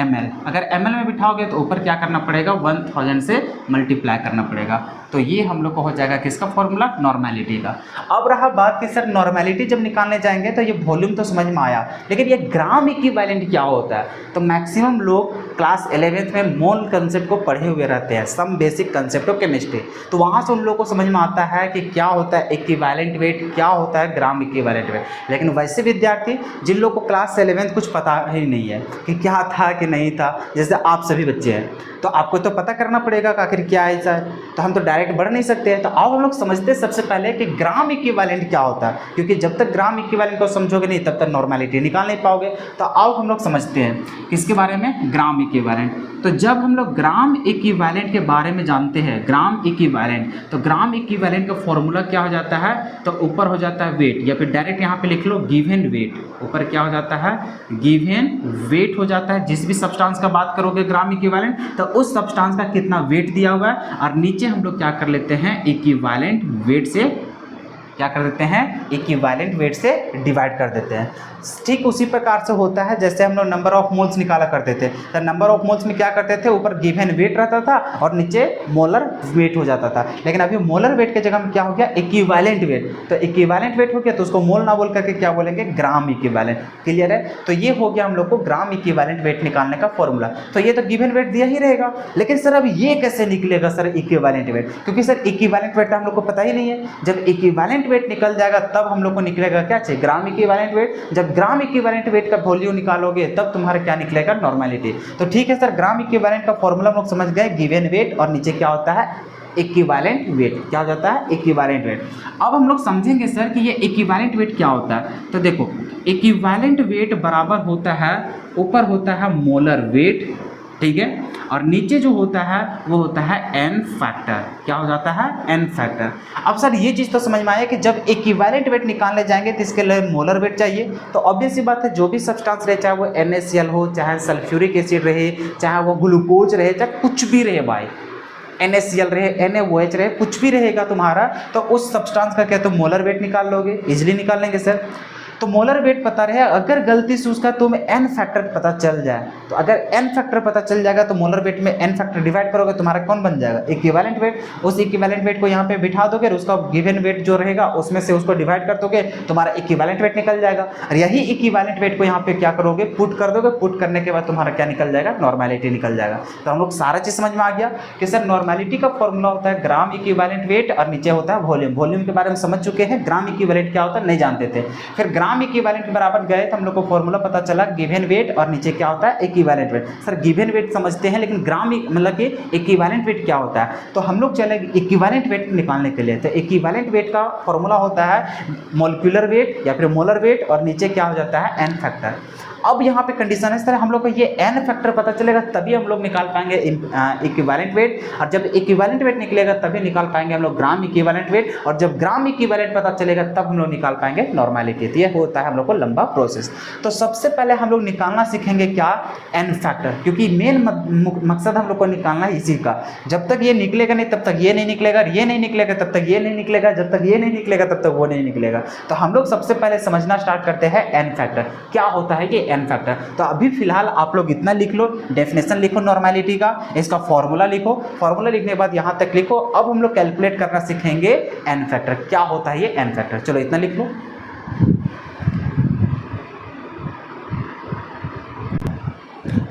ml, अगर ml में बिठाओगे तो ऊपर क्या करना पड़ेगा, 1000 से मल्टीप्लाई करना पड़ेगा। तो ये हम लोग को हो जाएगा किसका फॉर्मूला, नॉर्मेलिटी का। अब रहा बात कि सर नॉर्मेलिटी जब निकालने जाएंगे तो ये वॉल्यूम तो समझ में आया, लेकिन ये ग्राम इक्विवेलेंट क्या होता है। तो मैक्सिमम लोग क्लास 11th में मोल कंसेप्ट को पढ़े हुए रहते हैं, some basic concept of chemistry. तो वहाँ से उन लोगों को समझ में आता है कि क्या होता है इक्विवेलेंट वेट, क्या होता है ग्राम इक्विवेलेंट वेट। लेकिन वैसे विद्यार्थी जिन लोग को क्लास 11th कुछ पता ही नहीं है कि क्या था कि नहीं था, जैसे आप सभी बच्चे हैं, तो आपको तो पता करना पड़ेगा कि आखिर क्या है सर, तो हम तो डायरेक्ट बढ़ नहीं सकते हैं। तो आओ हम लोग समझते हैं सबसे पहले कि ग्राम इक्विवेलेंट क्या होता है, क्योंकि जब तक ग्राम इक्विवेलेंट को समझोगे नहीं तब तक नॉर्मेलिटी निकाल नहीं पाओगे। तो आओ हम लोग समझते हैं किसके बारे में, ग्राम इक्विवेलेंट। तो जब हम लोग ग्राम इक्विवेलेंट के बारे में जानते हैं, ग्राम इक्विवेलेंट, तो ग्राम इक्विवेलेंट का फॉर्मूला क्या हो जाता है, तो ऊपर हो जाता है वेट, या फिर डायरेक्ट यहाँ पे लिख लो गिवन वेट। ऊपर क्या हो जाता है, गिवन वेट हो जाता है। जिस भी सब्सटेंस का बात करोगे ग्राम इक्विवेलेंट, तो उस सब्सटेंस का कितना वेट दिया हुआ है, और नीचे हम लोग क्या कर लेते हैं, इक्विवेलेंट वेट से क्या कर देते हैं, इक्विवेलेंट वेट से डिवाइड कर देते हैं। ठीक उसी प्रकार से होता है जैसे हम लोग नंबर ऑफ मोल्स निकाला करते थे। तो नंबर ऑफ मोल्स में क्या करते थे, ऊपर गिवन वेट रहता था और नीचे मोलर वेट हो जाता था। लेकिन अभी मोलर वेट के जगह में क्या हो गया, इक्विवेलेंट वेट। तो इक्विवेलेंट वेट हो गया तो उसको मोल ना बोल करके क्या बोलेंगे, ग्राम इक्विवेलेंट। क्लियर है। तो ये हो गया हम लोग को ग्राम इक्विवेलेंट वेट निकालने का फॉर्मूला। तो ये तो गिवन वेट दिया ही रहेगा, लेकिन सर अब ये कैसे निकलेगा सर इक्विवेलेंट वेट, क्योंकि सर इक्विवेलेंट वेट हम लोग को पता ही नहीं है। जब इक्विवेलेंट वेट निकल जाएगा तब हम लोग को निकलेगा क्या चाहिए, ग्राम इक्विवेलेंट वेट। जब ग्राम इक्विवेलेंट वेट का वैल्यू निकालोगे तब तुम्हारा क्या निकलेगा, नॉर्मेलिटी। तो ठीक है सर, ग्राम इक्विवेलेंट का फॉर्मूला हम लोग समझ गए, गिवन वेट और नीचे क्या होता है, इक्विवेलेंट वेट। क्या हो जाता है, इक्विवेलेंट वेट। अब हम लोग समझेंगे सर कि ये इक्विवेलेंट वेट क्या होता है। तो देखो इक्विवेलेंट वेट बराबर होता है, ऊपर होता है मोलर वेट, ठीक है, और नीचे जो होता है वो होता है एन फैक्टर। क्या हो जाता है, एन फैक्टर। अब सर ये चीज़ तो समझ में आया कि जब इक्विवेलेंट वेट निकालने जाएंगे तो इसके लिए मोलर वेट चाहिए। तो ऑब्वियस सी बात है, जो भी सब्सटेंस रहे, चाहे वो NaCl हो, चाहे सल्फ्यूरिक एसिड रहे, चाहे वो ग्लूकोज रहे, चाहे कुछ भी रहे भाई, NaCl रहे, NaOH रहे, कुछ भी रहेगा तुम्हारा, तो उस सब्सटेंस का क्या तुम मोलर वेट निकाल लोगे, इजिली निकाल लेंगे सर। तो मोलर वेट पता रहे, अगर गलती से उसका तुम्हें एन फैक्टर पता चल जाए, तो अगर एन फैक्टर पता चल जाएगा तो मोलर वेट में एन फैक्टर डिवाइड करोगे, तुम्हारा कौन बन जाएगा, इक्विवेलेंट वेट। उस इक्विवेलेंट वेट को यहाँ पे बिठा दोगे, उसका गिवन वेट जो रहेगा उसमें से उसको डिवाइड कर दोगे, तुम्हारा इक्विवेलेंट वेट निकल जाएगा। और यही इक्विवेलेंट वेट को यहाँ पे क्या करोगे, पुट कर दोगे, पुट करने के बाद तुम्हारा क्या निकल जाएगा, नॉर्मेलिटी निकल जाएगा। तो हम लोग सारा चीज समझ में आ गया कि सर नॉर्मेलिटी का फॉर्मूला होता है ग्राम इक्विवेलेंट वेट और नीचे होता है वॉल्यूम। वॉल्यूम के बारे में समझ चुके हैं, ग्राम इक्विवेलेंट क्या होता है नहीं जानते थे। फिर ग्राम इक्विवेलेंट बराबर गए तो हम लोग को फॉर्मूला पता चला गिवन वेट और नीचे क्या होता है equivalent weight. Sir given weight समझते हैं, लेकिन ग्राम मतलब कि इक्विवेलेंट वेट क्या होता है, तो हम लोग चले इक्विवेलेंट वेट निकालने के लिए। तो इक्विवेलेंट वेट का फॉर्मूला होता है मॉलिक्यूलर वेट या फिर मोलर वेट और नीचे क्या हो जाता है एन फैक्टर। अब यहाँ पे कंडीशन है सर, हम लोग को ये एन फैक्टर पता चलेगा तभी हम लोग निकाल पाएंगे इक्विवेलेंट वेट, और जब इक्विवेलेंट वेट निकलेगा तभी निकाल पाएंगे हम लोग ग्राम इक्विवेलेंट वेट, और जब ग्राम इक्विवेलेंट पता चलेगा तब हम लोग निकाल पाएंगे नॉर्मेलिटी। तो ये होता है हम लोग को लंबा प्रोसेस। तो सबसे पहले हम लोग निकालना सीखेंगे क्या, एन फैक्टर, क्योंकि मेन मकसद हम लोग को निकालना है इसी का। जब तक ये निकलेगा नहीं तब तक ये नहीं निकलेगा, ये नहीं निकलेगा तब तक ये नहीं निकलेगा, जब तक ये नहीं निकलेगा तब तक वो नहीं निकलेगा। तो हम लोग सबसे पहले समझना स्टार्ट करते हैं एन फैक्टर क्या होता है, कि एन फैक्टर। तो अभी फिलहाल आप लोग इतना लिख लो, डेफिनेशन लिखो नॉर्मेलिटी का, इसका फॉर्मूला लिखो, फॉर्मूला लिखने के बाद यहाँ तक लिखो। अब हम लोग कैलकुलेट करना सीखेंगे एन फैक्टर क्या होता है, ये एन फैक्टर। चलो इतना लिख लो।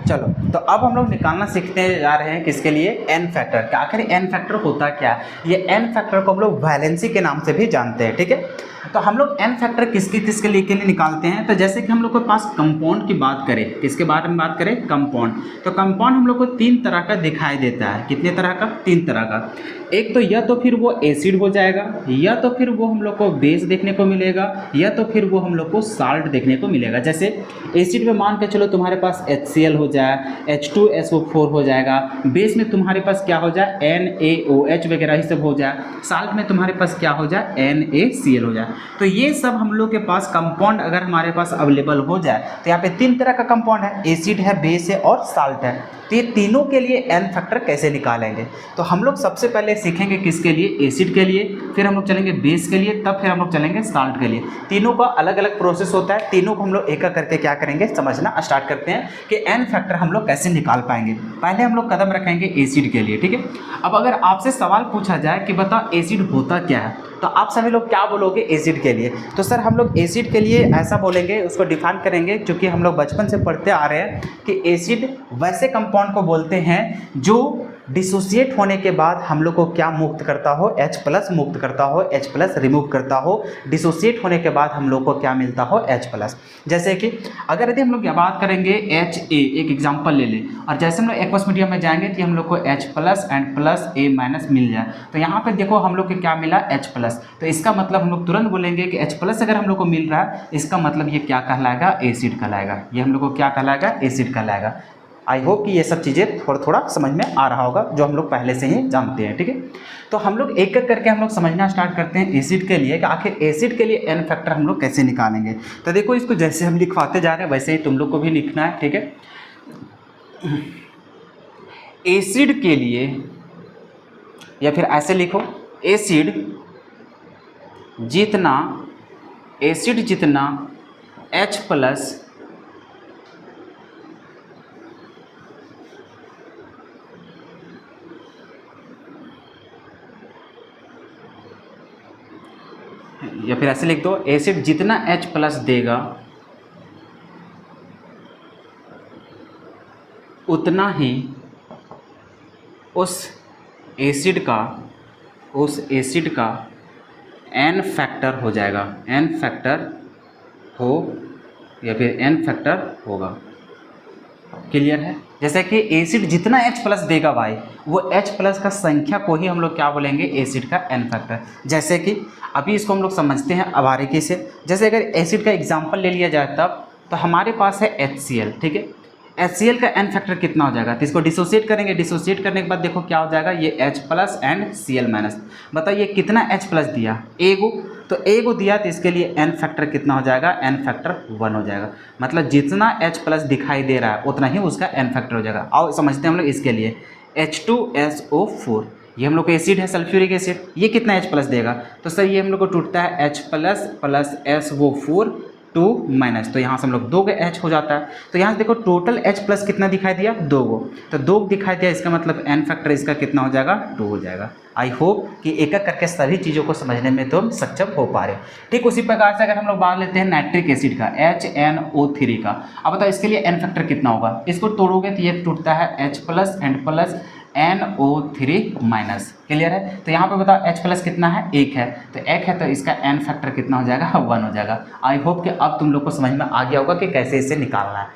चलो तो अब हम लोग निकालना सीखने जा रहे हैं किसके लिए, एन फैक्टर। क्या आखिर एन फैक्टर होता क्या है, ये एन फैक्टर को हम लोग वैलेंसी के नाम से भी जानते हैं, ठीक है। तो हम लोग एन फैक्टर किसके लिए निकालते हैं, तो जैसे कि हम लोग के पास कंपाउंड की बात करें, किसके बारे में बात करें, कंपाउंड। तो कंपाउंड हम लोग को 3 तरह का दिखाई देता है, कितने तरह का, 3 तरह का। एक तो या तो फिर वो एसिड हो जाएगा, या तो फिर वो हम लोग को बेस देखने को मिलेगा, या तो फिर वो हम लोग को साल्ट देखने को मिलेगा। जैसे एसिड में मान के चलो तुम्हारे पास HCl हो जाए, H2SO4 हो जाएगा, बेस में तुम्हारे पास क्या हो जाए NaOH वगैरह ही सब हो जाए, साल्ट में तुम्हारे पास क्या हो जाए NaCl हो जाए। तो ये सब हम लोग के पास कंपाउंड अगर हमारे पास अवेलेबल हो जाए, तो यहाँ पे 3 तरह का कंपाउंड है, एसिड है, बेस है और साल्ट है। तो ये तीनों के लिए एन फैक्टर कैसे निकालेंगे, तो हम लोग सबसे पहले सीखेंगे किसके लिए, एसिड के लिए, फिर हम लोग चलेंगे बेस के लिए, तब फिर हम लोग चलेंगे साल्ट के लिए। तीनों का अलग अलग प्रोसेस होता है, तीनों को हम लोग एक एक करके क्या करेंगे समझना स्टार्ट करते हैं कि एन फैक्टर हम लोग कैसे निकाल पाएंगे। पहले हम लोग कदम रखेंगे एसिड के लिए, ठीक है। अब अगर आपसे सवाल पूछा जाए कि बताओ एसिड होता क्या है, तो आप सभी लोग क्या बोलोगे एसिड के लिए, तो सर हम लोग एसिड के लिए ऐसा बोलेंगे, उसको डिफाइन करेंगे, क्योंकि हम लोग बचपन से पढ़ते आ रहे हैं कि एसिड वैसे कंपाउंड को बोलते हैं जो डिसोसिएट होने के बाद हम लोग को क्या मुक्त करता हो, H+ मुक्त करता हो, H+ रिमूव करता हो, डिसोसिएट होने के बाद हम लोग को क्या मिलता हो, H+। जैसे कि अगर यदि हम लोग बात करेंगे Ha, एक एग्जांपल ले लें, और जैसे हम लोग एक्वस मीडियम में जाएंगे कि हम लोग को H+ एंड +A- मिल जाए, तो यहाँ पे देखो हम लोग को क्या मिला H+। तो इसका मतलब हम लोग तुरंत बोलेंगे कि H+ अगर हम लोग को मिल रहा है, इसका मतलब ये क्या कहलाएगा, एसिड कहलाएगा। ये हम लोग को क्या कहलाएगा, एसिड कहलाएगा। आई होप कि ये सब चीज़ें थोड़ा थोड़ा समझ में आ रहा होगा, जो हम लोग पहले से ही जानते हैं, ठीक है। तो हम लोग एक एक करके हम लोग समझना स्टार्ट करते हैं एसिड के लिए कि आखिर एसिड के लिए एन फैक्टर हम लोग कैसे निकालेंगे। तो देखो इसको जैसे हम लिखवाते जा रहे हैं वैसे ही तुम लोग को भी लिखना है, ठीक है। एसिड के लिए, या फिर ऐसे लिखो, एसिड जितना H+ या फिर ऐसे लिख दो, एसिड जितना H+ देगा उतना ही उस एसिड का एन फैक्टर हो जाएगा, एन फैक्टर हो या फिर एन फैक्टर होगा। क्लियर है। जैसे कि एसिड जितना H+ देगा भाई, वो H+ का संख्या को ही हम लोग क्या बोलेंगे, एसिड का एन फैक्टर। जैसे कि अभी इसको हम लोग समझते हैं अब बारीकी से। जैसे अगर एसिड का एग्जांपल ले लिया जाए तब, तो हमारे पास है HCl, ठीक है। HCl का एन फैक्टर कितना हो जाएगा, तो इसको डिसोसिएट करेंगे, डिसोसिएट करने के बाद देखो क्या हो जाएगा, ये H+ एंड Cl-। बताइए कितना H+ दिया, एगो, तो एगो दिया, तो इसके लिए एन फैक्टर कितना हो जाएगा, एन फैक्टर 1 हो जाएगा। मतलब जितना H+ दिखाई दे रहा है उतना ही उसका एन फैक्टर हो जाएगा। आओ समझते हैं हम लोग इसके लिए, H2SO4, ये हम लोग का एसिड है सल्फ्यूरिक एसिड, ये कितना H प्लस देगा, तो सर ये हम लोग को टूटता है H plus plus SO4 2 minus, तो यहाँ से हम लोग 2 H हो जाता है। तो यहाँ से देखो टोटल H प्लस कितना दिखाई दिया, 2 गो, तो 2 दिखाई दिया, इसका मतलब N फैक्टर इसका कितना हो जाएगा, 2 हो जाएगा। आई होप कि एक एक करके सभी चीज़ों को समझने में तो सक्षम हो पा रहे। ठीक उसी प्रकार से अगर हम लोग बात लेते हैं नाइट्रिक एसिड का HNO3 का, अब बताओ इसके लिए N फैक्टर कितना होगा, इसको तोड़ोगे तो ये टूटता है H plus and plus NO3 minus, clear है। तो यहाँ पे बताओ H प्लस कितना है, 1 है, तो 1 है तो इसका N फैक्टर कितना हो जाएगा, 1 हो जाएगा। आई होप कि अब तुम लोग को समझ में आ गया होगा कि कैसे इसे निकालना है,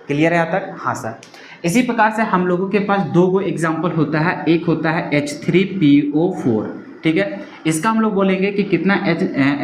क्लियर है यहाँ तक, हाँ सर। इसी प्रकार से हम लोगों के पास 2 गो एग्जाम्पल होता है, एक होता है H3PO4, ठीक है, इसका हम लोग बोलेंगे कि कितना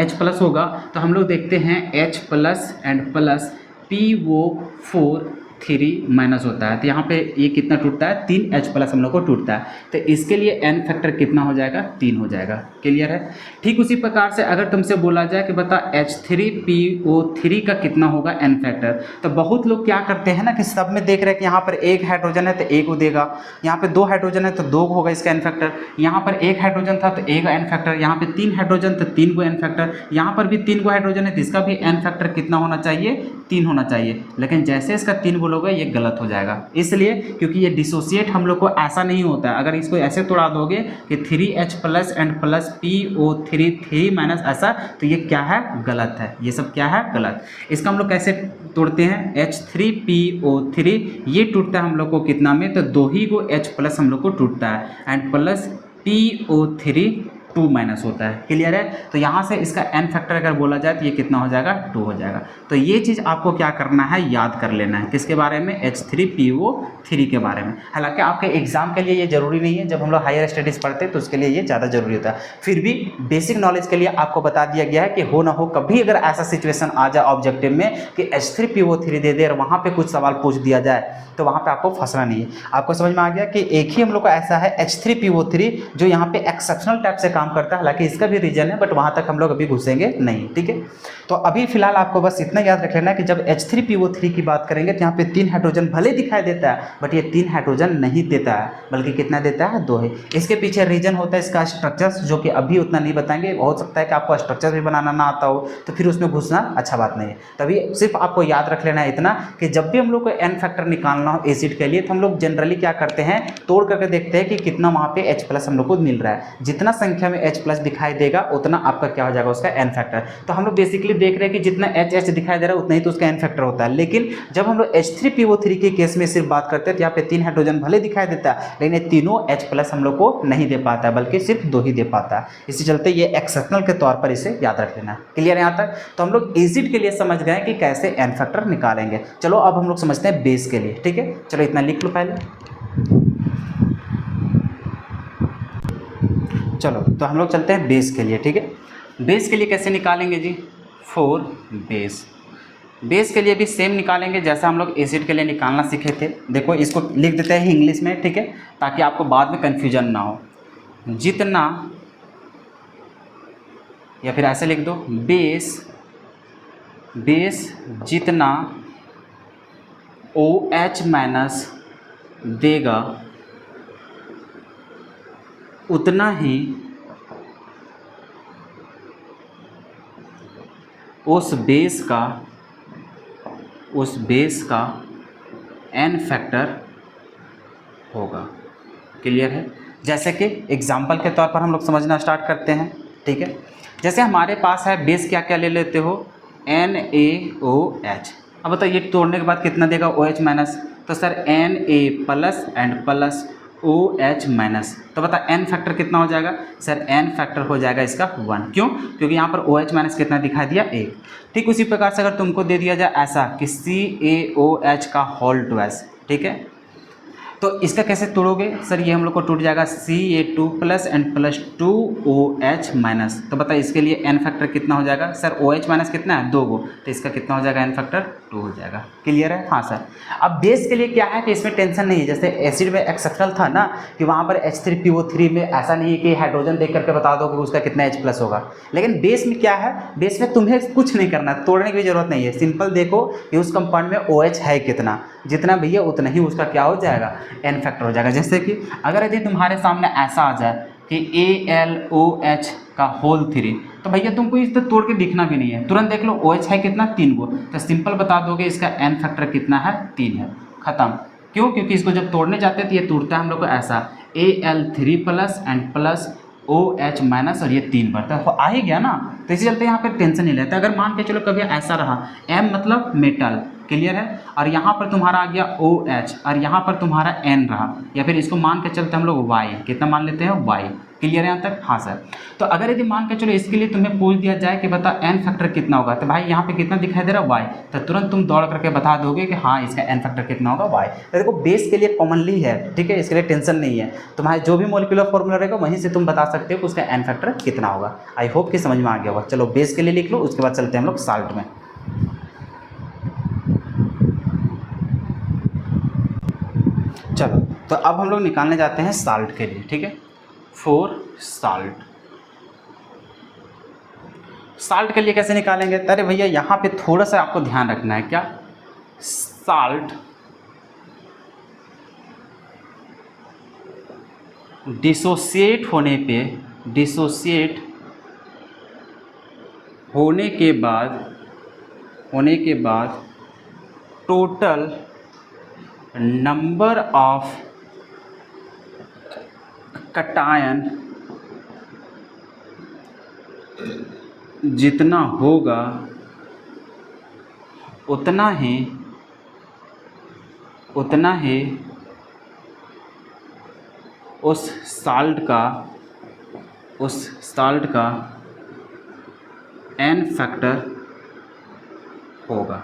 H प्लस होगा, तो हम लोग देखते हैं H plus and plus PO4 3 minus होता है, तो यहाँ पे ये कितना टूटता है, 3 H प्लस हम लोग को टूटता है, तो इसके लिए N फैक्टर कितना हो जाएगा, 3 हो जाएगा, क्लियर है। ठीक उसी प्रकार से अगर तुमसे बोला जाए कि बता H3PO3 का कितना होगा N फैक्टर, तो बहुत लोग क्या करते हैं ना कि सब में देख रहे हैं कि यहाँ पर 1 हाइड्रोजन है तो 1 को देगा, यहाँ पे 2 हाइड्रोजन है तो 2 को होगा इसका N फैक्टर, यहाँ पर 1 हाइड्रोजन था तो 1 N फैक्टर, यहाँ पे 3 हाइड्रोजन तो 3 को N फैक्टर, यहाँ पर भी 3 को हाइड्रोजन है तो इसका भी N फैक्टर कितना होना चाहिए, 3 होना चाहिए। लेकिन जैसे इसका 3 बोलोगे ये गलत हो जाएगा, इसलिए क्योंकि ये डिसोसिएट हम लोग को ऐसा नहीं होता है। अगर इसको ऐसे तोड़ा दोगे कि 3H plus and plus PO3 3 minus ऐसा, तो ये क्या है, गलत है, ये सब क्या है, गलत। इसका हम लोग कैसे तोड़ते हैं, H3PO3 ये टूटता है हम लोग को कितना में, तो 2 ही को H प्लस हम लोग को टूटता है एंड प्लस PO3 2 माइनस होता है, क्लियर है। तो यहाँ से इसका N फैक्टर अगर बोला जाए तो ये कितना हो जाएगा, 2 हो जाएगा। तो ये चीज़ आपको क्या करना है, याद कर लेना है, किसके बारे में, H3PO3 के बारे में। हालांकि आपके एग्जाम के लिए ये जरूरी नहीं है, जब हम लोग हायर स्टडीज़ पढ़ते हैं तो उसके लिए ये ज़्यादा जरूरी होता है, फिर भी बेसिक नॉलेज के लिए आपको बता दिया गया है कि हो ना हो कभी अगर ऐसा सिचुएशन आ जाए ऑब्जेक्टिव में कि H3PO3 दे दे और वहाँ पर कुछ सवाल पूछ दिया जाए, तो वहाँ पे आपको फंसना नहीं है। आपको समझ में आ गया कि एक ही हम लोग को ऐसा है H3PO3 जो यहाँ पे एक्सेप्शनल टाइप से काम करता है, हालांकि इसका भी रीजन है बट वहाँ तक हम लोग अभी घुसेंगे नहीं, ठीक है। तो अभी फिलहाल आपको बस इतना याद रख लेना है कि जब H3PO3 की बात करेंगे तो यहाँ पे 3 हाइड्रोजन भले दिखाई देता है बट ये 3 हाइड्रोजन नहीं देता है, बल्कि कितना देता है, 2 है। इसके पीछे रीजन होता है इसका स्ट्रक्चर्स, जो कि अभी उतना नहीं बताएंगे, हो सकता है कि आपको स्ट्रक्चर भी बनाना ना आता हो तो फिर उसमें घुसना अच्छा बात नहीं है। तभी सिर्फ आपको याद रख लेना है इतना कि जब भी हम लोग को N फैक्टर निकालना हो एसिड के लिए तो हम लोग जनरली क्या करते हैं, तोड़ करके देखते हैं कि कितना वहाँ पे H प्लस हम लोग को मिल रहा है। जितना संख्या में H प्लस दिखाई देगा उतना आपका क्या हो जाएगा, उसका N फैक्टर। तो हम लोग बेसिकली देख रहे हैं कि जितना H दिखाई दे रहा है उतना ही तो उसका N फैक्टर होता है। लेकिन जब हम लोग H3PO3 के केस में सिर्फ बात करते हैं तो यहाँ पे 3 हाइड्रोजन भले दिखाई देता है लेकिन ये तीनों H प्लस हम लोग को नहीं दे पाता है, बल्कि सिर्फ 2 ही दे पाता है। इसी चलते ये एक्सेप्शनल के तौर पर इसे याद रख लेना। क्लियर है यहाँ तक? तो हम लोग एसिड के लिए समझ गए कि कैसे N फैक्टर निकालेंगे। चलो अब हम लोग समझते हैं बेस के लिए, ठीक है। चलो इतना लिख लो पहले। चलो तो हम लोग चलते हैं बेस के लिए, ठीक है। बेस के लिए कैसे निकालेंगे जी, 4 बेस। बेस के लिए भी सेम निकालेंगे जैसा हम लोग एसिड के लिए निकालना सीखे थे। देखो इसको लिख देते हैं इंग्लिश में, ठीक है, ताकि आपको बाद में कन्फ्यूजन ना हो। जितना, या फिर ऐसे लिख दो, बेस जितना OH माइनस देगा उतना ही उस बेस का N फैक्टर होगा। क्लियर है? जैसे कि एग्जाम्पल के तौर पर हम लोग समझना स्टार्ट करते हैं, ठीक है। जैसे हमारे पास है बेस, क्या क्या ले लेते हो, NaOH। अब बताइए तोड़ने के बाद कितना देगा, OH माइनस, तो sir Na plus and plus OH minus, तो बता N फैक्टर कितना हो जाएगा, सर N फैक्टर हो जाएगा इसका 1। क्यों? क्योंकि यहाँ पर OH माइनस कितना दिखाई दिया, 1। ठीक उसी प्रकार से अगर तुमको दे दिया जाए ऐसा कि CaOH का होल ट्वाइस, ठीक है, तो इसका कैसे तोड़ोगे, सर ये हम लोग को टूट जाएगा Ca2 plus and plus 2OH minus, तो बताइए इसके लिए N फैक्टर कितना हो जाएगा, सर OH माइनस कितना है, 2 गो, तो इसका कितना हो जाएगा N फैक्टर 2 हो जाएगा। क्लियर है? हाँ सर। अब बेस के लिए क्या है कि इसमें टेंशन नहीं है, जैसे एसिड में एक्सेप्शनल था ना कि वहाँ पर H3PO3 में ऐसा नहीं है कि हाइड्रोजन देख करके बता दो कि उसका कितना H+ होगा, लेकिन बेस में क्या है, बेस में तुम्हें कुछ नहीं करना, तोड़ने की भी जरूरत नहीं है। सिंपल देखो कि उस कंपाउंड में OH है कितना, जितना भैया उतना ही उसका क्या हो जाएगा, N फैक्टर हो जाएगा। जैसे कि अगर यदि तुम्हारे सामने ऐसा आ जाए कि AlOH का होल 3, तो भैया तुमको इस तक तोड़ के दिखना भी नहीं है, तुरंत देख लो OH है कितना 3 गो, तो सिंपल बता दोगे इसका N फैक्टर कितना है, 3 है, खत्म। क्यों? क्योंकि इसको जब तोड़ने जाते हैं तो ये टूटता है हम लोग को ऐसा Al3+ एंड प्लस OH- और ये 3 बढ़ता है, तो आ ही गया ना, तो इसी चलते यहाँ पे टेंशन नहीं लेते। अगर मान के चलो कभी ऐसा रहा M मतलब मेटल, क्लियर है, और यहाँ पर तुम्हारा आ गया OH और यहाँ पर तुम्हारा N रहा, या फिर इसको मान के चलते हम लोग Y, कितना मान लेते हैं Y। क्लियर है यहाँ तक? हाँ सर। तो अगर यदि मान के चलो इसके लिए तुम्हें पूछ दिया जाए कि बता N फैक्टर कितना होगा, तो भाई यहाँ पे कितना दिखाई दे रहा है Y, तो तुरंत तुम दौड़ करके बता दोगे कि हाँ इसका N फैक्टर कितना होगा Y। तो देखो बेस के लिए कॉमनली है, ठीक है, इसके लिए टेंशन नहीं है, तुम्हारे जो भी मोलिकुलर फॉर्मूला रहेगा वहीं से तुम बता सकते हो कि उसका N फैक्टर कितना होगा। आई होप कि समझ में आ गया होगा। चलो बेस के लिए लिख लो, उसके बाद चलते हैं हम लोग साल्ट में। चलो तो अब हम लोग निकालने जाते हैं साल्ट के लिए, ठीक है, फॉर साल्ट। साल्ट के लिए कैसे निकालेंगे? अरे भैया यहाँ पे थोड़ा सा आपको ध्यान रखना है, क्या साल्ट डिसोसिएट होने के बाद टोटल नंबर ऑफ कटायन जितना होगा उतना ही उस साल्ट का N फैक्टर होगा।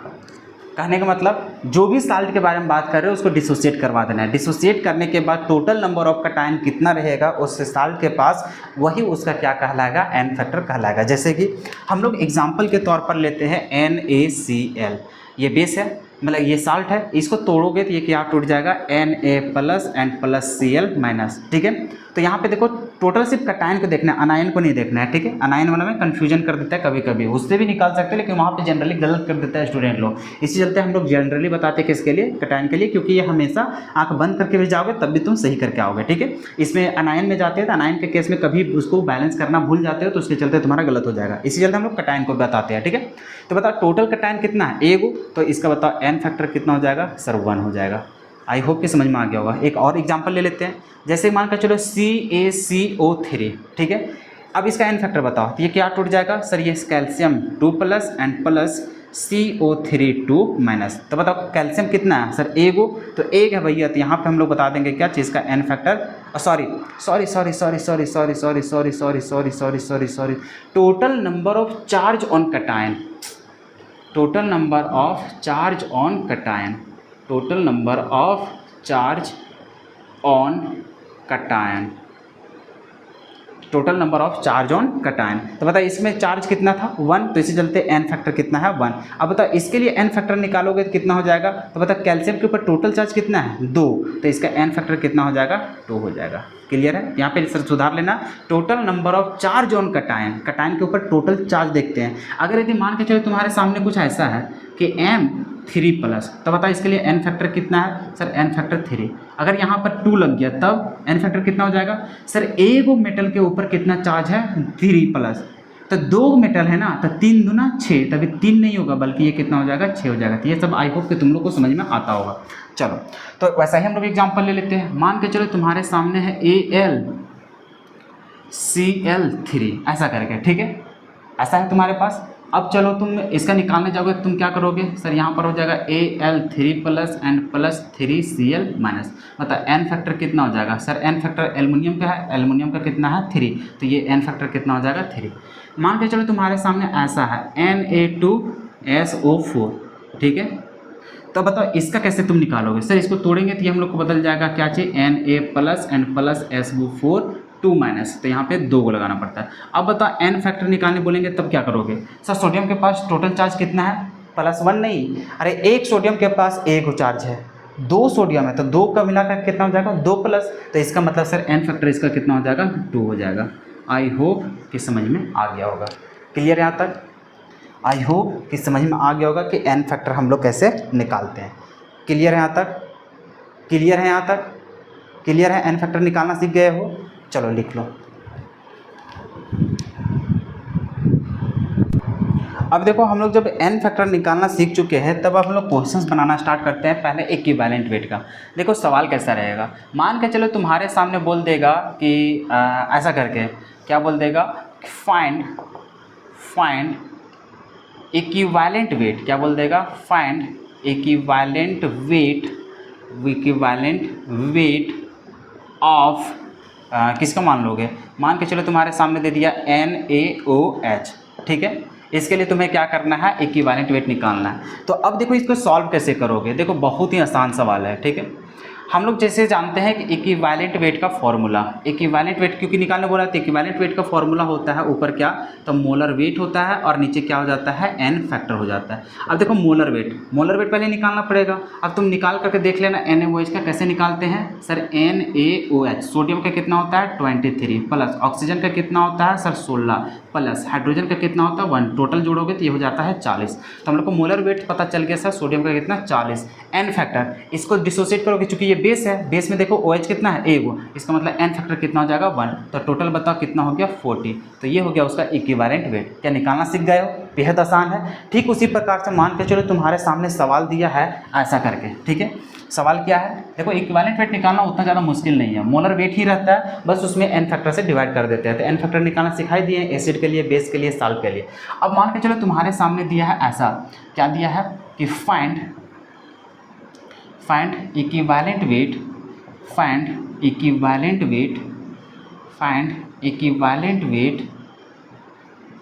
कहने का मतलब जो भी साल्ट के बारे में बात कर रहे हो उसको डिसोसिएट करवा देना है। डिसोसिएट करने के बाद टोटल नंबर ऑफ कटायन कितना रहेगा उस साल्ट के पास, वही उसका क्या कहलाएगा, N फैक्टर कहलाएगा। जैसे कि हम लोग एग्जांपल के तौर पर लेते हैं NaCl, ये बेस है, मतलब ये साल्ट है, इसको तोड़ोगे तो ये क्या टूट जाएगा, Na+ एंड प्लस Cl-, ठीक है। तो यहाँ पे देखो टोटल सिर्फ कटायन को देखना है, अनायन को नहीं देखना है, ठीक है। अनायन वाला में कन्फ्यूजन कर देता है कभी कभी, उससे भी निकाल सकते हैं, लेकिन वहाँ पे जनरली गलत कर देता है स्टूडेंट लोग। इसी चलते हम लोग जनरली बताते हैं किसके लिए, कटायन के लिए, क्योंकि ये हमेशा आँख बंद करके भी जाओगे तब भी तुम सही करके आओगे, ठीक है। इसमें अनायन में जाते हैं तो अनायन के केस में कभी उसको बैलेंस करना भूल जाते हो तो उसके चलते तुम्हारा गलत हो जाएगा। इसी चलते हम लोग कटायन को बताते हैं, ठीक है। तो बताओ टोटल कटायन कितना है, एगो, तो इसका बताओ N फैक्टर कितना हो जाएगा, सर 1 हो जाएगा। आई होप कि समझ में आ गया होगा। एक और एग्जांपल ले लेते हैं, जैसे मान कर चलो CaCO3, ठीक है। अब इसका N फैक्टर बताओ, तो ये क्या टूट जाएगा, सर ये कैल्शियम 2+ एंड प्लस CO3 2-। तो बताओ कैल्शियम कितना है, सर एगो, तो एक है भैया, तो यहाँ पे हम लोग बता देंगे क्या चीज़ का N factor, sorry, total number of charge on cation, total number of charge on cation, total number of charge on cation, total number of charge on cation. तो बताओ इसमें चार्ज कितना था, 1, तो इसी चलते N फैक्टर कितना है, 1। अब बताओ इसके लिए N फैक्टर निकालोगे तो कितना हो जाएगा, तो बताओ कैल्शियम के ऊपर टोटल चार्ज कितना है, 2, तो इसका N फैक्टर कितना हो जाएगा, 2 हो जाएगा। क्लियर है? यहाँ पे सर सुधार लेना, total number of charge on cation, cation के ऊपर टोटल चार्ज देखते हैं। अगर यदि मान के चलो तुम्हारे सामने कुछ ऐसा है कि M3+, तो बताओ इसके लिए N फैक्टर कितना है, सर N फैक्टर 3। अगर यहाँ पर 2 लग गया तब N फैक्टर कितना हो जाएगा, सर एगो मेटल के ऊपर कितना चार्ज है, 3+, तो 2 मेटल है ना, तो 3 दूना 6, तभी 3 नहीं होगा बल्कि ये कितना हो जाएगा, 6 हो जाएगा। तो ये सब आई होप कि तुम लोग को समझ में आता होगा। चलो तो वैसा ही हम लोग एग्जाम्पल ले लेते हैं, मान के चलो तुम्हारे सामने है AlCl3 ऐसा करके, ठीक है, ऐसा है तुम्हारे पास। अब चलो तुम इसका निकालने जाओगे तुम क्या करोगे, सर यहाँ पर हो जाएगा Al3+ एंड प्लस 3Cl-। मतलब N फैक्टर कितना हो जाएगा, सर N फैक्टर एल्युमिनियम का है, एल्युमिनियम का कितना है, 3, तो ये N फैक्टर कितना हो जाएगा, 3। मान के चलो तुम्हारे सामने ऐसा है Na2SO4, ठीक है। तो बताओ इसका कैसे तुम निकालोगे, सर इसको तोड़ेंगे तो ये हम लोग को बदल जाएगा क्या चाहिए, Na+ एंड प्लस SO4 2-, तो यहाँ पे 2 को लगाना पड़ता है। अब बताओ N फैक्टर निकालने बोलेंगे तब क्या करोगे, सर सोडियम के पास टोटल चार्ज कितना है, +1 नहीं, अरे एक सोडियम के पास एक चार्ज है, 2 सोडियम है तो 2 का मिलाकर कितना हो जाएगा 2 प्लस, तो इसका मतलब सर n फैक्टर इसका कितना हो जाएगा 2 हो जाएगा। आई होप कि समझ में आ गया होगा। क्लियर यहाँ तक? आई होप कि समझ में आ गया होगा कि n फैक्टर हम लोग कैसे निकालते हैं। क्लियर है यहाँ तक? क्लियर है यहाँ तक? क्लियर है? n फैक्टर निकालना सीख गए हो? चलो लिख लो। अब देखो हम लोग जब n फैक्टर निकालना सीख चुके हैं तब हम लोग क्वेश्चंस बनाना स्टार्ट करते हैं। पहले इक्विवेलेंट वेट का देखो सवाल कैसा रहेगा। मान के चलो तुम्हारे सामने बोल देगा कि ऐसा करके क्या बोल देगा, फाइंड इक्विवेलेंट वेट, क्या बोल देगा, फाइंड इक्विवेलेंट वेट ऑफ किसका मान लोगे, मान के चलो तुम्हारे सामने दे दिया NaOH, ठीक है। इसके लिए तुम्हें क्या करना है, इक्विवेलेंट वेट निकालना है। तो अब देखो इसको सॉल्व कैसे करोगे, देखो बहुत ही आसान सवाल है, ठीक है। हम लोग जैसे जानते हैं कि इक्विवेलेंट वेट का फॉर्मूला, इक्विवेलेंट वेट क्योंकि निकालने बोला तो इक्विवेलेंट वेट का फॉर्मूला होता है ऊपर क्या, तो मोलर वेट होता है और नीचे क्या हो जाता है n फैक्टर हो जाता है। अब देखो मोलर वेट पहले निकालना पड़ेगा। अब तुम निकाल करके देख लेना NaOH का कैसे निकालते हैं सर, NaOH सोडियम का कितना होता है 23 प्लस ऑक्सीजन का कितना होता है सर 16 प्लस हाइड्रोजन का कितना होता है 1, टोटल जोड़ोगे तो ये हो जाता है 40। तो हम लोग को मोलर वेट पता चल गया सर, सोडियम का कितना 40, n फैक्टर इसको डिसोसिएट करोगे चूंकि ये बेस है, बेस में देखो OH कितना है एगो, इसका मतलब n फैक्टर कितना हो जाएगा 1, तो टोटल बताओ कितना हो गया 40। तो ये हो गया उसका इक्विवेलेंट वेट। क्या निकालना सीख गए हो? बेहद आसान है। ठीक उसी प्रकार से मान के चलो तुम्हारे सामने सवाल दिया है ऐसा करके, ठीक है। सवाल क्या है, देखो इक्विवेलेंट वेट निकालना उतना ज़्यादा मुश्किल नहीं है, मोलर वेट ही रहता है, बस उसमें n फैक्टर से डिवाइड कर देते हैं। तो n फैक्टर निकालना सिखाई दिए एसिड के लिए, बेस के लिए, साल्ट के लिए। अब मान के चलो तुम्हारे सामने दिया है ऐसा, क्या दिया है कि फाइंड इक्विवेलेंट वेट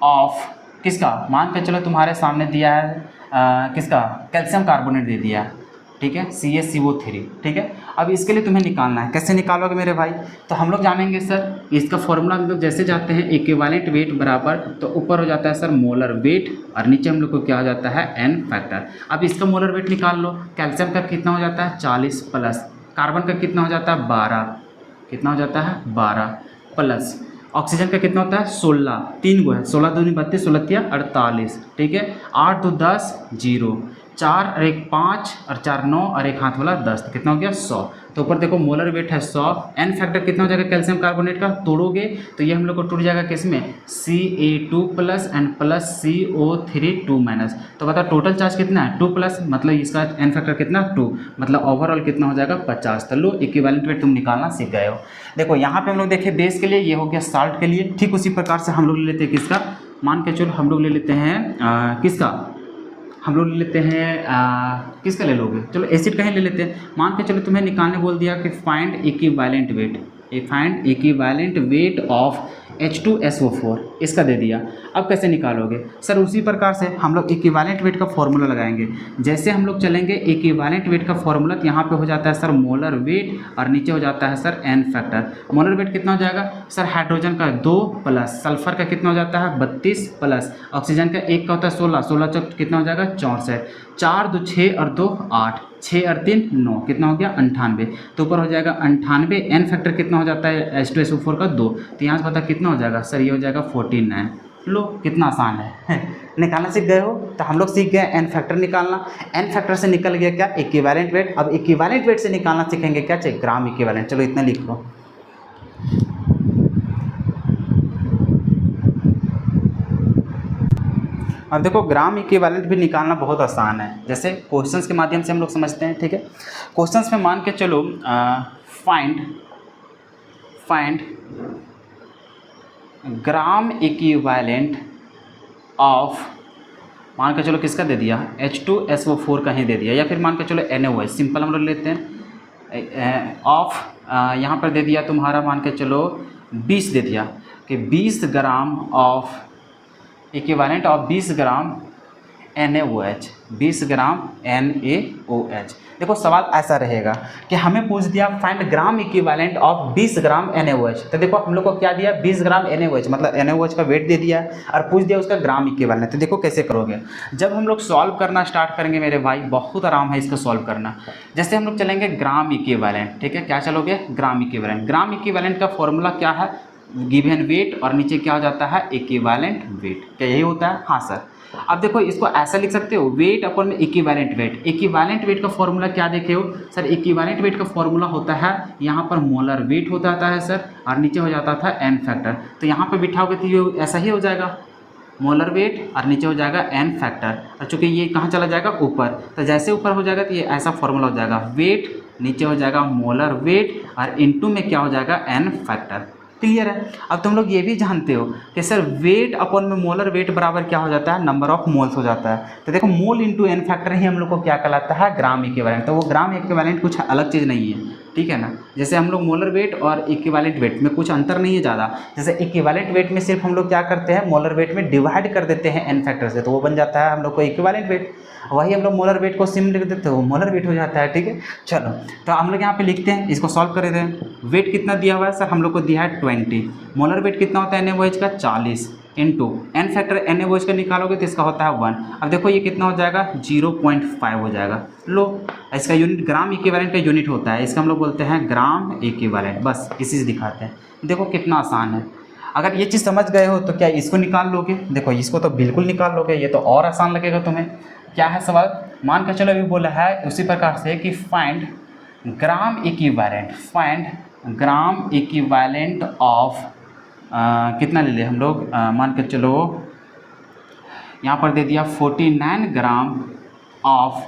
ऑफ किसका, मान के चलो तुम्हारे सामने दिया है किसका, कैल्शियम कार्बोनेट दे दिया है, ठीक है, CaCO3, ठीक है। अब इसके लिए तुम्हें निकालना है, कैसे निकालोगे मेरे भाई, तो हम लोग जानेंगे सर इसका फॉर्मूला। हम लोग जैसे जाते हैं इक्विवेलेंट वेट बराबर, तो ऊपर हो जाता है सर मोलर वेट और नीचे हम लोग को क्या हो जाता है n फैक्टर। अब इसका मोलर वेट निकाल लो, कैल्शियम का कितना हो जाता है 40 प्लस कार्बन का कितना हो जाता है 12, कितना हो जाता है 12 प्लस ऑक्सीजन का कितना होता है 16, 3 गो है, 16 दूनी 32, 16 तिया 48, ठीक है, 8 2 10 0, 4 और 1 5 और 4 9 और 1 हाथ वाला 10, तो कितना हो गया 100। तो ऊपर देखो मोलर वेट है 100, n फैक्टर कितना हो जाएगा कैल्शियम कार्बोनेट का, तोड़ोगे तो ये हम लोग को टूट जाएगा किसमें, Ca2 plus and plus CO3 2 minus. तो बताओ टोटल चार्ज कितना है 2 प्लस, मतलब इसका n फैक्टर कितना 2, मतलब ओवरऑल कितना हो जाएगा 50। तो लो इक्विवेलेंट वेट तुम निकालना सीख गए हो। देखो यहाँ पे हम लोग देखें बेस के लिए ये हो गया साल्ट के लिए, ठीक उसी प्रकार से हम लोग ले लेते हैं किसका, मान के चलो हम लोग ले लेते हैं किसका, हम लोग ले लेते हैं किसका ले लोगे, चलो एसिड का ही ले लेते हैं। मान के चलो तुम्हें निकालने बोल दिया कि find equivalent weight of H2SO4, इसका दे दिया। अब कैसे निकालोगे सर, उसी प्रकार से हम लोग इक्विवेलेंट वेट का फॉर्मूला लगाएंगे। जैसे हम लोग चलेंगे इक्विवेलेंट वेट का फॉर्मूला, तो यहाँ पे हो जाता है सर मोलर वेट और नीचे हो जाता है sir n factor. Molar weight कितना हो जाएगा सर, हाइड्रोजन का 2 प्लस सल्फर का कितना हो जाता है 32 प्लस ऑक्सीजन का 1 का होता है 16, 16 चौक कितना हो जाएगा 64, 4 2 6 और 2 8, 6 और 3 9, कितना हो गया 98। तो ऊपर हो जाएगा 98, n फैक्टर कितना हो जाता है H2SO4 का 2, तो यहाँ से पता कितना हो जाएगा सर, ये हो जाएगा 49। लो कितना आसान है निकालना सीख गए हो। तो हम लोग सीख गए n फैक्टर निकालना, n फैक्टर से निकल गया क्या इक्विवेलेंट वेट। अब इक्विवेलेंट वेट से निकालना सीखेंगे क्या, चाहिए ग्राम इक्विवेलेंट। चलो इतना लिख लो। अब देखो ग्राम इक्विवेलेंट भी निकालना बहुत आसान है, जैसे क्वेश्चंस के माध्यम से हम लोग समझते हैं, ठीक है। क्वेश्चंस में मान के चलो फाइंड ग्राम इक्विवेलेंट ऑफ, मान के चलो किसका दे दिया H2SO4 का ही दे दिया, या फिर मान के चलो NaOH, सिंपल हम लोग लेते हैं ऑफ, यहाँ पर दे दिया तुम्हारा मान के चलो 20 दे दिया कि 20 gram of equivalent of 20 gram NaOH, 20 gram NaOH। देखो सवाल ऐसा रहेगा कि हमें पूछ दिया find gram equivalent of 20 gram NaOH। तो देखो हम लोग को क्या दिया, 20 ग्राम NaOH, मतलब NaOH का वेट दे दिया और पूछ दिया उसका ग्राम इक्विवेलेंट। तो देखो कैसे करोगे, जब हम लोग सॉल्व करना स्टार्ट करेंगे मेरे भाई, बहुत आराम है इसको सॉल्व करना। जैसे हम लोग चलेंगे ग्राम इक्विवेलेंट, ठीक है, क्या चलोगे, ग्राम इक्विवेलेंट। ग्राम इक्विवेलेंट का फॉर्मूला क्या है, गिवन वेट और नीचे क्या हो जाता है, इक्विवेलेंट वेट। क्या यही होता है, हाँ सर। अब देखो इसको ऐसा लिख सकते हो, वेट अपन में इक्विवेलेंट वेट। इक्विवेलेंट वेट का फॉर्मूला क्या देखे हो सर, इक्विवेलेंट वेट का फॉर्मूला होता है यहाँ पर मोलर वेट होता है सर, और नीचे हो जाता था एन फैक्टर। तो यहाँ पे बिठाओगे तो ये ऐसा ही हो जाएगा, मोलर वेट और नीचे हो जाएगा एन फैक्टर। और चूंकि ये कहाँ चला जाएगा, ऊपर, तो जैसे ऊपर हो जाएगा तो ये ऐसा फॉर्मूला हो जाएगा, वेट नीचे हो जाएगा मोलर वेट और इनटू में क्या हो जाएगा, एन फैक्टर। क्लियर है। अब तुम लोग ये भी जानते हो कि सर वेट अपॉन में मोलर वेट बराबर क्या हो जाता है, नंबर ऑफ मोल्स हो जाता है। तो देखो मोल इंटू एन फैक्टर ही हम लोग को क्या कहलाता है, ग्राम इक्विवेलेंट। तो वो ग्राम इक्विवेलेंट कुछ अलग चीज़ नहीं है, ठीक है ना। जैसे हम लोग मोलर वेट और इक्विवेलेंट वेट में कुछ अंतर नहीं है ज़्यादा। जैसे इक्विवेलेंट वेट में सिर्फ हम लोग क्या करते हैं, मोलर वेट में डिवाइड कर देते हैं एन फैक्टर से, तो वो बन जाता है हम लोग को इक्विवेलेंट वेट। वही हम लोग मोलर वेट को सिम लिख देते हो, मोलर वेट हो जाता है, ठीक है। चलो तो हम लोग यहाँ पे लिखते हैं, इसको सॉल्व कर देते हैं। वेट कितना दिया हुआ है सर, हम लोग को दिया है 20। मोलर वेट कितना होता है NaOH का, 40 इंटू एन फैक्टर NaOH का निकालोगे तो इसका होता है 1। अब देखो ये कितना हो जाएगा, 0.5 हो जाएगा। लो इसका यूनिट ग्राम इक्विवेलेंट का यूनिट होता है, इसका हम लोग बोलते हैं ग्राम इक्विवेलेंट। बस इसी से दिखाते हैं, देखो कितना आसान है। अगर ये चीज़ समझ गए हो तो क्या इसको निकाल लोगे, देखो इसको तो बिल्कुल निकाल लोगे, ये तो और आसान लगेगा तुम्हें। क्या है सवाल, मान के चलो अभी बोला है उसी प्रकार से कि find gram equivalent, find gram equivalent of कितना ले लिया हम लोग, मान के चलो यहाँ पर दे दिया 49 ग्राम ऑफ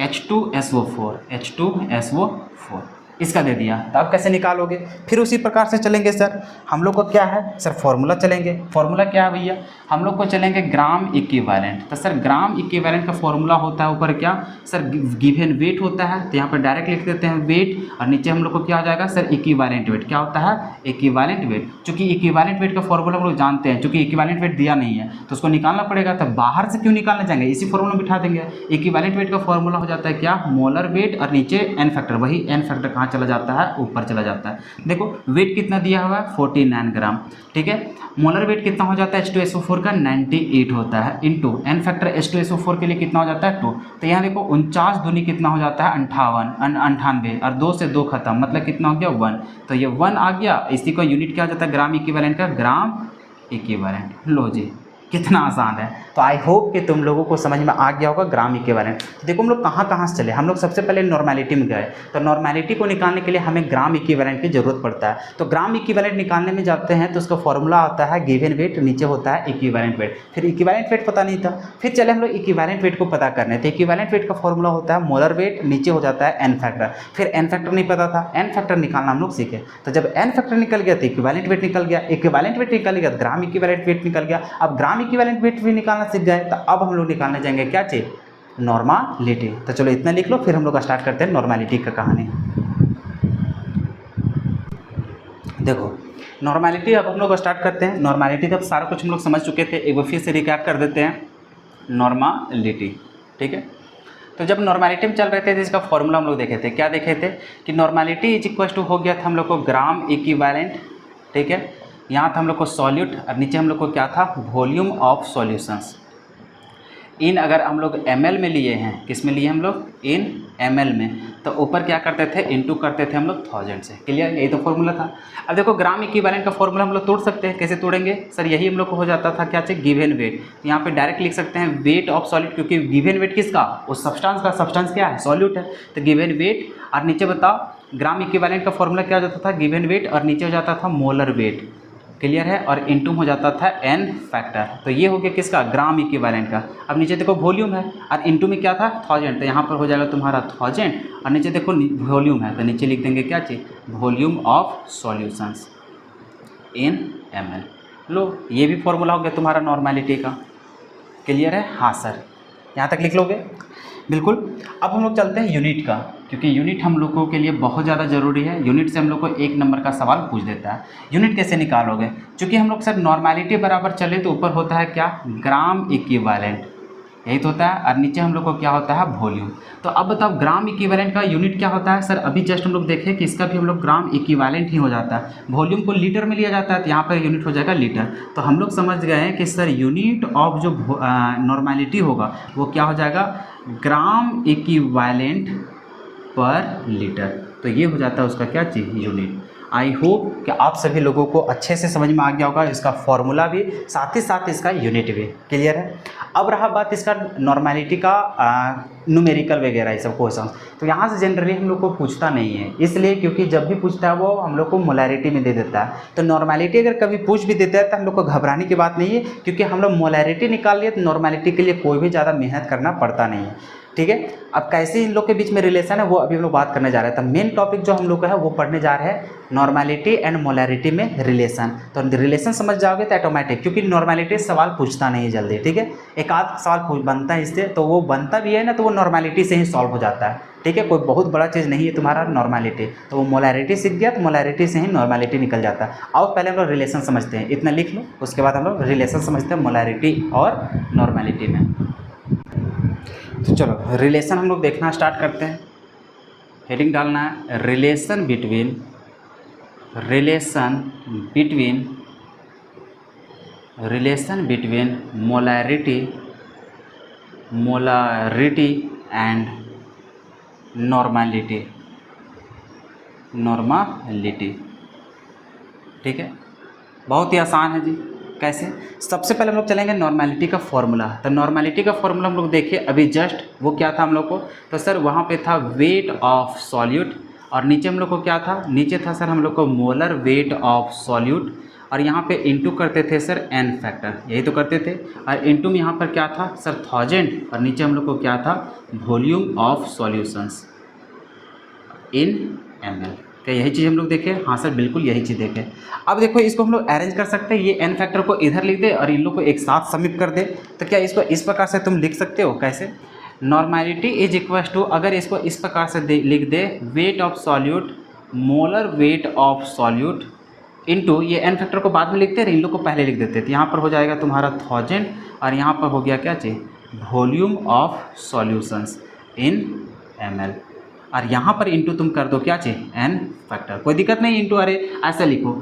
H2SO4, H2SO4 इसका दे दिया। तो आप कैसे निकालोगे, फिर उसी प्रकार से चलेंगे सर। हम लोग को क्या है सर, फॉर्मूला चलेंगे। फॉर्मूला क्या है भैया, हम लोग को चलेंगे ग्राम इक्विवेलेंट। तो सर ग्राम इक्विवेलेंट का फॉर्मूला होता है ऊपर क्या सर, गिवन वेट होता है, तो यहाँ पर डायरेक्ट लिख देते हैं वेट, और नीचे हम लोग को क्या हो जाएगा सर, इक्विवेलेंट वेट। क्या होता है, इक्विवेलेंट वेट। चूंकि इक्विवेलेंट वेट का फॉर्मूला हम लोग जानते हैं, चूंकि इक्विवेलेंट वेट दिया नहीं है तो उसको निकालना पड़ेगा। तो बाहर से क्यों निकालने जाएंगे, इसी फॉर्मूला में बिठा देंगे। इक्विवेलेंट वेट का फॉर्मूला हो जाता है क्या, मोलर वेट और नीचे एन फैक्टर। वही एन फैक्टर कहाँ चला जाता है, ऊपर चला जाता है। देखो वेट कितना दिया हुआ है, 49 ग्राम, ठीक है। मोलर वेट कितना हो जाता है H2SO4 का, 98 होता है, इंटू एन फैक्टर H2SO4 के लिए कितना हो जाता है, 2। तो यहाँ देखो 49 दूनी कितना हो जाता है, 98 और 2 से 2 खत्म, मतलब कितना हो गया, 1। तो ये 1 आ गया, इसी का यूनिट क्या हो जाता है, ग्राम इक्विवेलेंट का, ग्राम इक्विवेलेंट। लो जी कितना आसान है। तो आई होप कि तुम लोगों को समझ में आ गया होगा ग्राम इक्विवेलेंट। तो देखो हम लोग कहाँ से चले, हम लोग सबसे पहले नॉर्मेलिटी में गए। तो नॉर्मेलिटी को निकालने के लिए हमें ग्राम इक्विवेलेंट की जरूरत पड़ता है। तो ग्राम इक्विवेलेंट निकालने में जाते हैं तो उसका फॉर्मूला आता है गिवन वेट, नीचे होता है इक्विवेलेंट वेट। फिर इक्विवेलेंट वेट पता नहीं था, फिर चले हम लोग इक्विवेलेंट वेट को पता करने। तो इक्विवेलेंट वेट का फॉर्मूला होता है मोलर वेट, नीचे हो जाता है एन फैक्टर। फिर एन फैक्टर नहीं पता था, एन फैक्टर निकालना हम लोग सीखे। तो जब एन फैक्टर निकल गया तो इक्विवेलेंट वेट निकल गया, इक्विवेलेंट वेट निकल गया तो ग्राम इक्विवेलेंट वेट निकल गया। अब ग्राम इक्विवेलेंट वेट भी निकालना सीख गए, तो अब हम लोग निकालने जाएंगे क्या चीज़, नॉर्मेलिटी। तो चलो इतना लिख लो, फिर हम लोग स्टार्ट करते हैं नॉर्मेलिटी का कहानी। देखो नॉर्मेलिटी अब हम लोग स्टार्ट करते हैं। नॉर्मेलिटी तब सारा कुछ हम लोग समझ चुके थे, एक बार फिर से रिकैप कर देते हैं नॉर्मेलिटी, ठीक है। तो जब नॉर्मेलिटी में चल रहे थे तो इसका फॉर्मूला हम लोग देखे थे, क्या देखे थे कि नॉर्मेलिटी इज इक्वल टू हो गया था हम लोग को ग्राम इक्विवेलेंट, ठीक है। यहाँ था हम लोग को सॉल्यूट और नीचे हम लोग को क्या था, वॉल्यूम ऑफ सॉल्यूशंस। इन अगर हम लोग ml में लिए हैं, किस में लिए हम लोग, इन ml में, तो ऊपर क्या करते थे, इनटू करते थे हम लोग 1000 से। क्लियर, यही तो फॉर्मूला था। अब देखो ग्राम इक्विवेलेंट का फॉर्मूला हम लोग तोड़ सकते हैं, कैसे तोड़ेंगे सर, यही हम लोग को हो जाता था क्या चाहिए, गिवन वेट। यहाँ पे डायरेक्ट लिख सकते हैं वेट ऑफ सॉल्यूट, क्योंकि गिवन वेट किसका, उस सब्सटेंस का, सब्सटेंस क्या है, सॉल्यूट है। तो गिवन वेट और नीचे बताओ ग्राम इक्विवेलेंट का फॉर्मूला क्या हो जाता था, गिवन वेट और नीचे हो जाता था मोलर वेट। क्लियर है, और इनटू हो जाता था एन फैक्टर। तो ये हो गया किसका, ग्राम इक्विवेलेंट का। अब नीचे देखो वॉल्यूम है और इनटू में क्या था, 1000, तो यहाँ पर हो जाएगा तुम्हारा 1000 और नीचे देखो वॉल्यूम है तो नीचे लिख देंगे क्या चीज़, volume of solutions in ml। लो ये भी फॉर्मूला हो गया तुम्हारा नॉर्मेलिटी का। क्लियर है, हाँ सर, यहाँ तक लिख लोगे, बिल्कुल। अब हम लोग चलते हैं यूनिट का, क्योंकि यूनिट हम लोगों के लिए बहुत ज़्यादा ज़रूरी है। यूनिट से हम लोग को 1 नंबर का सवाल पूछ देता है। यूनिट कैसे निकालोगे, क्योंकि हम लोग सर नॉर्मेलिटी बराबर चले तो ऊपर होता है क्या, ग्राम इक्विवेलेंट, यही तो होता है, और नीचे हम लोग को क्या होता है, वॉल्यूम। तो अब बताओ ग्राम इक्विवेलेंट का यूनिट क्या होता है सर? अभी जस्ट हम लोग देखें कि इसका भी हम लोग ग्राम इक्विवेलेंट ही हो जाता है। वॉल्यूम को लीटर में लिया जाता है, तो यहाँ पर यूनिट हो जाएगा लीटर। तो हम लोग समझ गए हैं कि सर यूनिट ऑफ जो नॉर्मेलिटी होगा वो क्या हो जाएगा, ग्राम इक्विवेलेंट पर लीटर। तो ये हो जाता है उसका क्या चीज़, यूनिट। आई होप कि आप सभी लोगों को अच्छे से समझ में आ गया होगा, इसका फॉर्मूला भी साथ ही साथ इसका यूनिट भी क्लियर है। अब रहा बात इसका नॉर्मेलिटी का न्यूमेरिकल वगैरह ये सब क्वेश्चन, तो यहाँ से जनरली हम लोग को पूछता नहीं है, इसलिए क्योंकि जब भी पूछता है वो हम लोग को मोलैरिटी में दे देता है। तो नॉर्मेलिटी अगर कभी पूछ भी देता है तो हम लोग को घबराने की बात नहीं है, क्योंकि हम लोग मोलैरिटी निकाल लिए तो नॉर्मेलिटी के लिए कोई भी ज़्यादा मेहनत करना पड़ता नहीं है। ठीक है, अब कैसे इन लोग के बीच में रिलेशन है वो अभी हम लोग बात करने जा रहे हैं। तो मेन टॉपिक जो हम लोग का है वो पढ़ने जा रहे हैं नॉर्मेलिटी एंड मोलैरिटी में रिलेशन। तो रिलेशन समझ जाओगे तो ऑटोमेटिक, क्योंकि नॉर्मेलिटी सवाल पूछता नहीं है जल्दी। ठीक है, एक आध सवाल बनता है इससे, तो वो बनता भी है ना तो वो नॉर्मेलिटी से ही सॉल्व हो जाता है। ठीक है, कोई बहुत बड़ा चीज़ नहीं है तुम्हारा नॉर्मेलिटी, तो वो मोलैरिटी सीख गया तो मोलैरिटी से ही नॉर्मेलिटी निकल जाता है। आओ पहले हम लोग रिलेशन समझते हैं, इतना लिख लो, उसके बाद हम लोग रिलेशन समझते हैं मोलैरिटी और नॉर्मेलिटी में। तो चलो रिलेशन हम लोग देखना स्टार्ट करते हैं। हेडिंग डालना है relation between molarity and normality. ठीक है, बहुत ही आसान है जी। कैसे? सबसे पहले हम लोग चलेंगे नॉर्मेलिटी का फॉर्मूला। तो नॉर्मेलिटी का फॉर्मूला हम लोग देखिए अभी जस्ट, वो क्या था हम लोग को, तो सर वहाँ पे था वेट ऑफ सॉल्यूट, और नीचे हम लोग को क्या था, नीचे था सर हम लोग को मोलर वेट ऑफ सॉल्यूट, और यहाँ पे इंटू करते थे सर एन फैक्टर, यही तो करते थे। और इंटू में यहाँ पर क्या था सर 1000, और नीचे हम लोग को क्या था volume of solutions in ml। क्या यही चीज़ हम लोग देखें? हाँ सर बिल्कुल यही चीज़ देखें। अब देखो इसको हम लोग अरेंज कर सकते हैं, ये एन फैक्टर को इधर लिख दे और इन लोग को एक साथ समिट कर दे। तो क्या इसको इस प्रकार से तुम लिख सकते हो? कैसे? नॉर्मेलिटी इज इक्वल टू, अगर इसको इस प्रकार से लिख दे weight of solute, molar weight of solute into, ये एन फैक्टर को बाद में लिखते हैं, इन लोग को पहले लिख देते। तो यहाँ पर हो जाएगा तुम्हारा 1000, और यहाँ पर हो गया क्या चीज़, volume of solutions in ml, और यहाँ पर इंटू तुम कर दो क्या चाहिए एन फैक्टर, कोई दिक्कत नहीं। इंटू अरे ऐसा लिखो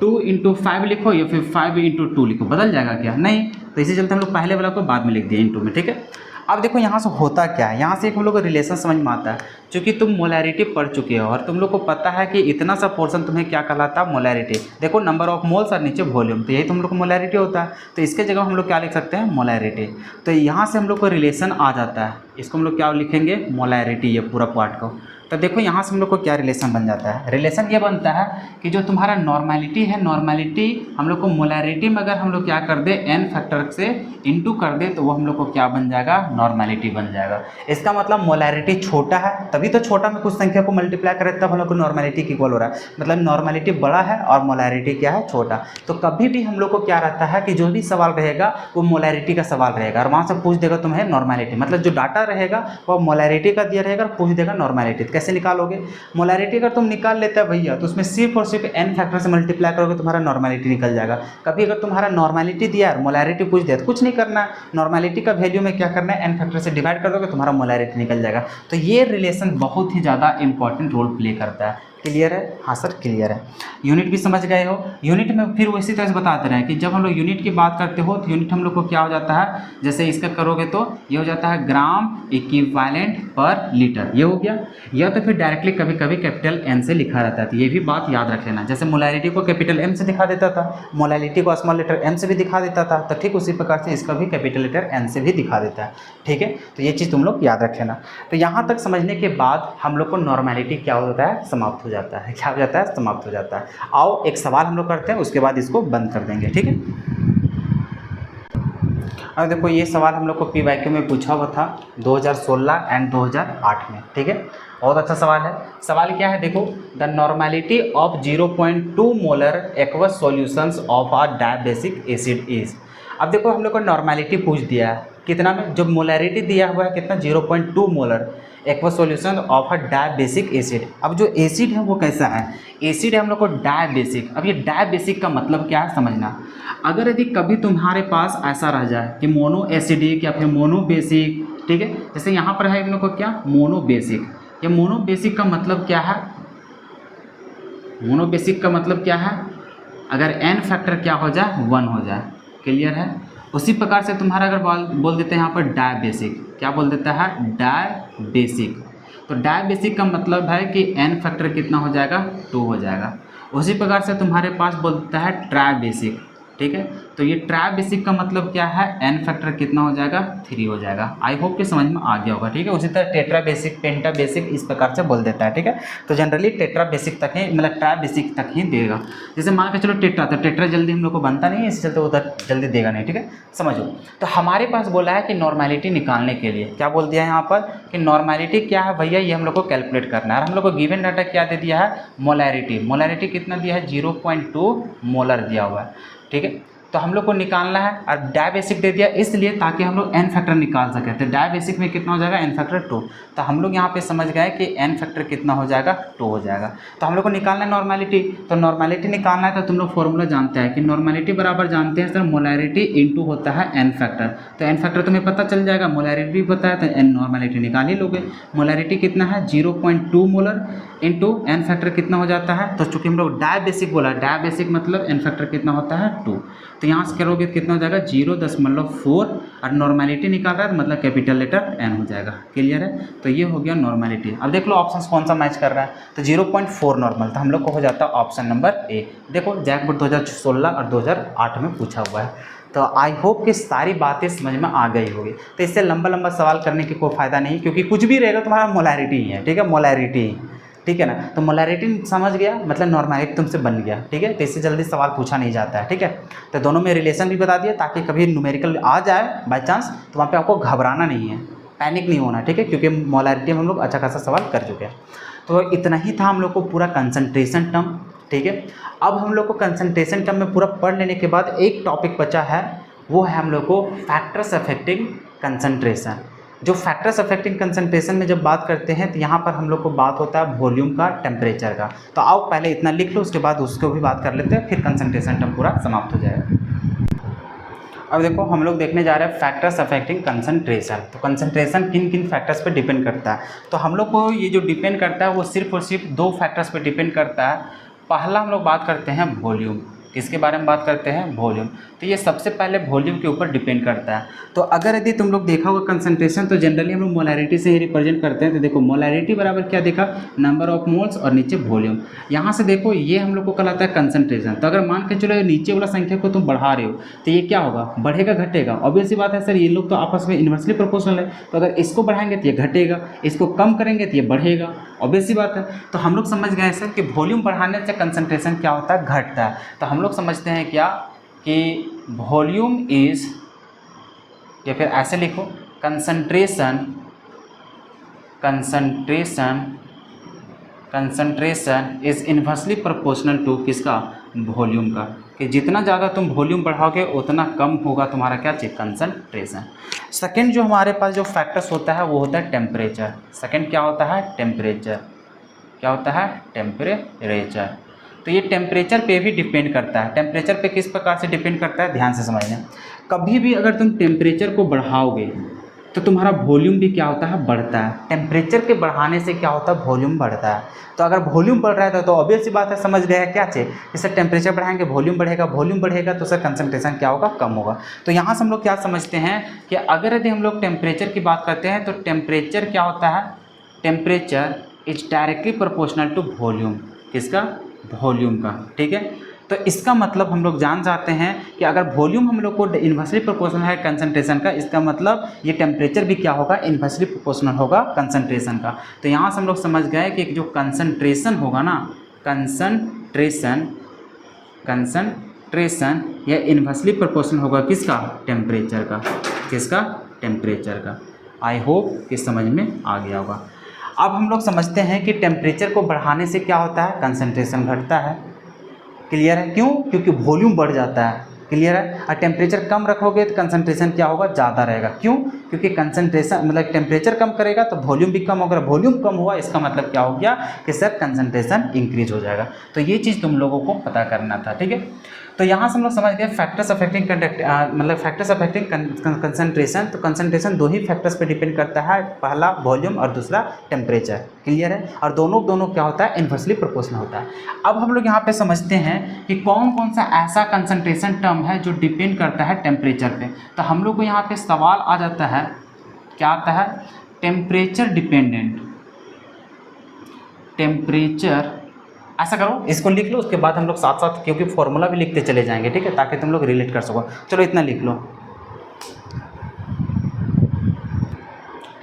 2 × 5 लिखो या फिर 5 × 2 लिखो, बदल जाएगा क्या? नहीं। तो इसी चलते हम लोग पहले वाला को बाद में लिख दिया इंटू में। ठीक है, अब देखो यहाँ से होता क्या है, यहाँ से एक हम लोग को रिलेशन समझ में आता है। चूँकि तुम मोलैरिटी पढ़ चुके हो और तुम लोग को पता है कि इतना सा पोर्शन तुम्हें क्या कहलाता है, मोलैरिटी। देखो नंबर ऑफ मोल्स और नीचे वॉल्यूम, तो यही तुम लोग को मोलैरिटी होता है। तो इसके जगह हम लोग क्या लिख सकते हैं, मोलैरिटी। तो यहाँ से हम लोग को रिलेशन आ जाता है, इसको हम लोग क्या लिखेंगे, मोलैरिटी, ये पूरा पार्ट को। तो देखो यहाँ से हम लोग को क्या रिलेशन बन जाता है, रिलेशन ये बनता है कि जो तुम्हारा नॉर्मेलिटी है, नॉर्मेलिटी हम लोग को मोलैरिटी में अगर हम लोग क्या कर दे एन फैक्टर से इंटू कर दे, तो वो हम लोग को क्या बन जाएगा, नॉर्मेलिटी बन जाएगा। इसका मतलब मोलैरिटी छोटा है, तभी तो छोटा में कुछ संख्या को मल्टीप्लाई करे तब हम लोग को नॉर्मेलिटी की इक्वल हो रहा है, मतलब नॉर्मेलिटी बड़ा है और मोलैरिटी क्या है, छोटा। तो कभी भी हम लोग को क्या रहता है कि जो भी सवाल रहेगा वो मोलैरिटी का सवाल रहेगा, और वहाँ से पूछ देगा तुम्हें नॉर्मेलिटी, मतलब जो डाटा रहेगा वो मोलैरिटी का दिया रहेगा और पूछ देगा नॉर्मेलिटी। कैसे निकालोगे? मोलैरिटी अगर तुम निकाल लेते हो भैया तो उसमें सिर्फ और सिर्फ एन फैक्टर से मल्टीप्लाई करोगे, तुम्हारा नॉर्मेलिटी निकल जाएगा। कभी अगर तुम्हारा नॉर्मेलिटी दिया और मोलैरिटी पूछ दिया तो कुछ नहीं करना है, नॉर्मेलिटी का वैल्यू में क्या करना है, एन फैक्टर से डिवाइड कर दोगे, तुम्हारा मोलैरिटी निकल जाएगा। तो ये रिलेशन बहुत ही ज़्यादा इंपॉर्टेंट रोल प्ले करता है। क्लियर है? हाँ सर क्लियर है। यूनिट भी समझ गए हो? यूनिट में फिर उसी तरह से बताते रहे कि जब हम लोग यूनिट की बात करते हो तो यूनिट हम लोग को क्या हो जाता है, जैसे इसका करोगे तो ये हो जाता है ग्राम इक्विवेलेंट पर लीटर, ये हो गया। या तो फिर डायरेक्टली कभी कभी कैपिटल एन से लिखा रहता है, तो ये भी बात याद रख लेना। जैसे मोलैरिटी को कैपिटल एम से दिखा देता था, मोलैरिटी को स्मॉल लेटर एम से भी दिखा देता था, तो ठीक उसी प्रकार से इसका भी कैपिटल लेटर एन से भी दिखा देता है। ठीक है, तो ये चीज़ तुम लोग याद रख लेना। तो यहाँ तक समझने के बाद हम लोग को नॉर्मेलिटी क्या होता है, समाप्त हो जाता है। क्या हो जाता है? समाप्त हो जाता है। आओ एक सवाल हम लोग करते हैं, उसके बाद इसको बंद कर देंगे। ठीक है, अब देखो ये सवाल हम लोग को PYQ में पूछा हुआ था 2016 एंड 2008 में। ठीक है, बहुत अच्छा सवाल है। सवाल क्या है देखो, the normality of 0.2 molar aqueous solutions of a dibasic acid is. अब देखो हम लोग को नॉर्मेलिटी पूछ दिया है कितना में, जो मोलैरिटी दिया हुआ है कितना, 0.2 molar. Aqueous solution of a dibasic acid. अब जो एसिड है वो कैसा है, एसिड है हम लोग को डायबेसिक। अब ये डायबेसिक का मतलब क्या है समझना। अगर यदि कभी तुम्हारे पास ऐसा रह जाए कि मोनो एसिडिक या फिर मोनो बेसिक, ठीक है, जैसे यहाँ पर है हम लोग को क्या मोनो बेसिक। ये मोनो बेसिक का मतलब क्या है, मोनो बेसिक का मतलब क्या है, अगर एन फैक्टर क्या हो जाए 1 हो जाए, क्लियर है। उसी प्रकार से तुम्हारा अगर बोल देते हैं यहाँ पर डायबेसिक, क्या बोल देता है डायबेसिक। तो डायबेसिक का मतलब है कि एन फैक्टर कितना हो जाएगा 2 हो जाएगा। उसी प्रकार से तुम्हारे पास बोल देता है ट्राइबेसिक, ठीक है। तो ये ट्राइबेसिक का मतलब क्या है, एन फैक्टर कितना हो जाएगा 3 हो जाएगा। आई होप कि समझ में आ गया होगा, ठीक है। उसी तरह टेट्रा बेसिक, पेंटा बेसिक इस प्रकार से बोल देता है, ठीक है। तो जनरली टेट्रा बेसिक तक ही मतलब ट्राइबेसिक तक ही देगा। जैसे मान के चलो टेट्रा, तो टेट्रा जल्दी हम लोग को बनता नहीं है, इससे चलते उधर जल्दी देगा नहीं, ठीक है, समझो। तो हमारे पास बोला है कि नॉर्मेलिटी निकालने के लिए क्या बोल दिया है यहाँ पर कि नॉर्मेलिटी क्या है भैया, ये हम लोग को कैलकुलेट करना है। हम लोग को गिवन डाटा क्या दे दिया है, मोलैरिटी। मोलैरिटी कितना दिया है 0.2 मोलर दिया हुआ है, ठीक है। तो हम लोग को निकालना है, और डायबेसिक दे दिया इसलिए ताकि हम लोग एन फैक्टर निकाल सकें। तो डायबेसिक में कितना हो जाएगा एन फैक्टर 2। तो हम लोग यहाँ पे समझ गए कि एन फैक्टर कितना हो जाएगा 2 हो जाएगा। तो हम लोग को निकालना है नॉर्मेलिटी। तो नॉर्मेलिटी निकालना है तो तुम लोग फॉर्मूला जानते हैं कि नॉर्मेलिटी बराबर जानते हैं सर, मोलैरिटी इंटू होता है एन फैक्टर। तो एन फैक्टर तुम्हें पता चल जाएगा, मोलैरिटी भी पता है, तो एन नॉर्मेलिटी निकाल ही लोगे। मोलैरिटी कितना है 0.2 मोलर इंटू एन फैक्टर कितना हो जाता है। तो चूँकि हम लोग डायबेसिक बोला, डायबेसिक मतलब एन फैक्टर कितना होता है 2। तो यहाँ से करोगे कितना हो जाएगा 0.4, और नॉर्मेलिटी निकाल रहा है मतलब कैपिटल लेटर एन हो जाएगा, क्लियर है। तो ये हो गया नॉर्मेलिटी। अब देख लो ऑप्शन कौन सा मैच कर रहा है, तो 0.4 नॉर्मल, तो हम लोग को हो जाता है ऑप्शन नंबर ए। देखो जैकबोर्ड 2016 और 2008 में पूछा हुआ है। तो आई होप कि सारी बातें समझ में आ गई होगी। तो इससे लंबा लंबा सवाल करने की कोई फ़ायदा नहीं, क्योंकि कुछ भी रहेगा तुम्हारा मोलैरिटी ही है, ठीक है, मोलैरिटी, ठीक है ना। तो मोलैरिटी समझ गया मतलब नॉर्मेलिटी तुमसे बन गया, ठीक है। तो इससे जल्दी सवाल पूछा नहीं जाता है, ठीक है। तो दोनों में रिलेशन भी बता दिया ताकि कभी न्यूमेरिकल आ जाए बाय चांस तो वहाँ पे आपको घबराना नहीं है, पैनिक नहीं होना, ठीक है, क्योंकि मोलैरिटी में हम लोग अच्छा खासा सवाल कर चुके हैं। तो इतना ही था हम लोग को पूरा कंसंट्रेशन टर्म, ठीक है। अब हम लोग को कंसंट्रेशन टर्म में पूरा पढ़ लेने के बाद एक टॉपिक बचा है, वो है हम लोग को फैक्टर्स अफेक्टिंग कंसंट्रेशन। जो फैक्टर्स अफेक्टिंग कंसंट्रेशन में जब बात करते हैं तो यहाँ पर हम लोग को बात होता है वॉल्यूम का, टेम्परेचर का। तो आओ पहले इतना लिख लो, उसके बाद उसको भी बात कर लेते हैं, फिर कंसंट्रेशन टर्म पूरा समाप्त हो जाएगा। अब देखो हम लोग देखने जा रहे हैं फैक्टर्स अफेक्टिंग कंसंट्रेशन। तो कंसंट्रेशन किन किन फैक्टर्स पे डिपेंड करता है। तो हम लोग को ये जो डिपेंड करता है वो सिर्फ और सिर्फ 2 फैक्टर्स पे डिपेंड करता है। पहला हम लोग बात करते हैं वॉल्यूम। किसके बारे में बात करते हैं, वॉल्यूम। तो ये सबसे पहले वॉल्यूम के ऊपर डिपेंड करता है। तो अगर यदि तुम लोग देखा होगा कंसंट्रेशन, तो जनरली हम लोग मोलैरिटी से ही रिप्रेजेंट करते हैं। तो देखो मोलैरिटी बराबर क्या देखा, नंबर ऑफ मोल्स और नीचे वॉल्यूम। यहाँ से देखो ये हम लोग को कहलाता है कंसंट्रेशन। तो अगर मान के चलो ये नीचे वाला संख्या को तुम बढ़ा रहे हो तो ये क्या होगा, बढ़ेगा घटेगा, ऑब्वियस सी बात है सर, ये लोग तो आपस में इन्वर्सली प्रोपोर्शनल है। तो अगर इसको बढ़ाएंगे तो ये घटेगा, इसको कम करेंगे तो ये बढ़ेगा, ऑब्वियस सी बात है। तो हम लोग समझ गए सर कि वॉल्यूम बढ़ाने से कंसंट्रेशन क्या होता है, घटता है। तो हम लोग समझते हैं क्या कि वॉल्यूम इज, या फिर ऐसे लिखो concentration is inversely proportional to किसका, वॉल्यूम का। कि जितना ज़्यादा तुम वॉल्यूम बढ़ाओगे उतना कम होगा तुम्हारा क्या चीज़, कंसंट्रेशन। सेकंड जो हमारे पास जो फैक्टर्स होता है वो होता है टेम्परेचर। सेकंड क्या होता है, टेम्परेचर। क्या होता है, टेम्परेचर। तो ये टेम्परेचर पे भी डिपेंड करता है। टेम्परेचर पे किस प्रकार से डिपेंड करता है, ध्यान से समझना। कभी भी अगर तुम टेम्परेचर को बढ़ाओगे तो तुम्हारा वॉल्यूम भी क्या होता है, बढ़ता है। टेम्परेचर के बढ़ाने से क्या होता है, वॉल्यूम बढ़ता है। तो अगर वॉल्यूम बढ़ रहा है तो ऑब्वियस सी बात है, समझ गए क्या चाहिए, जैसे टेम्परेचर बढ़ाएंगे वॉल्यूम बढ़ेगा, वॉल्यूम बढ़ेगा तो सर कंसंट्रेशन क्या होगा, कम होगा। तो यहाँ से हम लोग क्या समझते हैं कि अगर यदि हम लोग टेम्परेचर की बात करते हैं तो टेम्परेचर क्या होता है, temperature is directly proportional to volume. किसका, वॉल्यूम का, ठीक है। तो इसका मतलब हम लोग जान जाते हैं कि अगर वॉल्यूम हम लोग को इन्वर्सली प्रोपोर्शनल है कंसंट्रेशन का, इसका मतलब ये टेम्परेचर भी क्या होगा, इन्वर्सली प्रोपोर्शनल होगा कंसंट्रेशन का। तो यहाँ से हम लोग समझ गए कि जो कंसंट्रेशन होगा ना, कंसंट्रेशन या इन्वर्सली प्रोपोर्शनल होगा किसका, टेम्परेचर का। किसका, टेम्परेचर का। आई होप कि समझ में आ गया होगा। अब हम लोग समझते हैं कि टेम्परेचर को बढ़ाने से क्या होता है, कंसंट्रेशन घटता है। क्लियर है, क्यों, क्योंकि वॉल्यूम बढ़ जाता है, क्लियर है। और टेम्परेचर कम रखोगे तो कंसंट्रेशन क्या होगा, ज़्यादा रहेगा। क्यों, क्योंकि कंसंट्रेशन मतलब टेम्परेचर कम करेगा तो वॉल्यूम भी कम होगा, वॉल्यूम कम हुआ इसका मतलब क्या हो गया कि सर कंसंट्रेशन इंक्रीज हो जाएगा। तो ये चीज़ तुम लोगों को पता करना था, ठीक है। तो यहाँ से हम लोग समझ गए फैक्टर्स अफेक्टिंग मतलब फैक्टर्स अफेक्टिंग कंसंट्रेशन। तो कंसंट्रेशन दो ही फैक्टर्स पे डिपेंड करता है, पहला वॉल्यूम और दूसरा टेम्परेचर, क्लियर है। और दोनों क्या होता है, इन्वर्सली प्रोपोर्शनल होता है। अब हम लोग यहाँ पे समझते हैं कि कौन कौन सा ऐसा कंसंट्रेशन टर्म है जो डिपेंड करता है टेम्परेचर पे। तो हम लोग को यहाँ पे सवाल आ जाता है, क्या आता है, टेम्परेचर डिपेंडेंट। टेम्परेचर, ऐसा करो इसको लिख लो, उसके बाद हम लोग साथ साथ क्योंकि फॉर्मूला भी लिखते चले जाएंगे, ठीक है, ताकि तुम लोग रिलेट कर सको। चलो इतना लिख लो।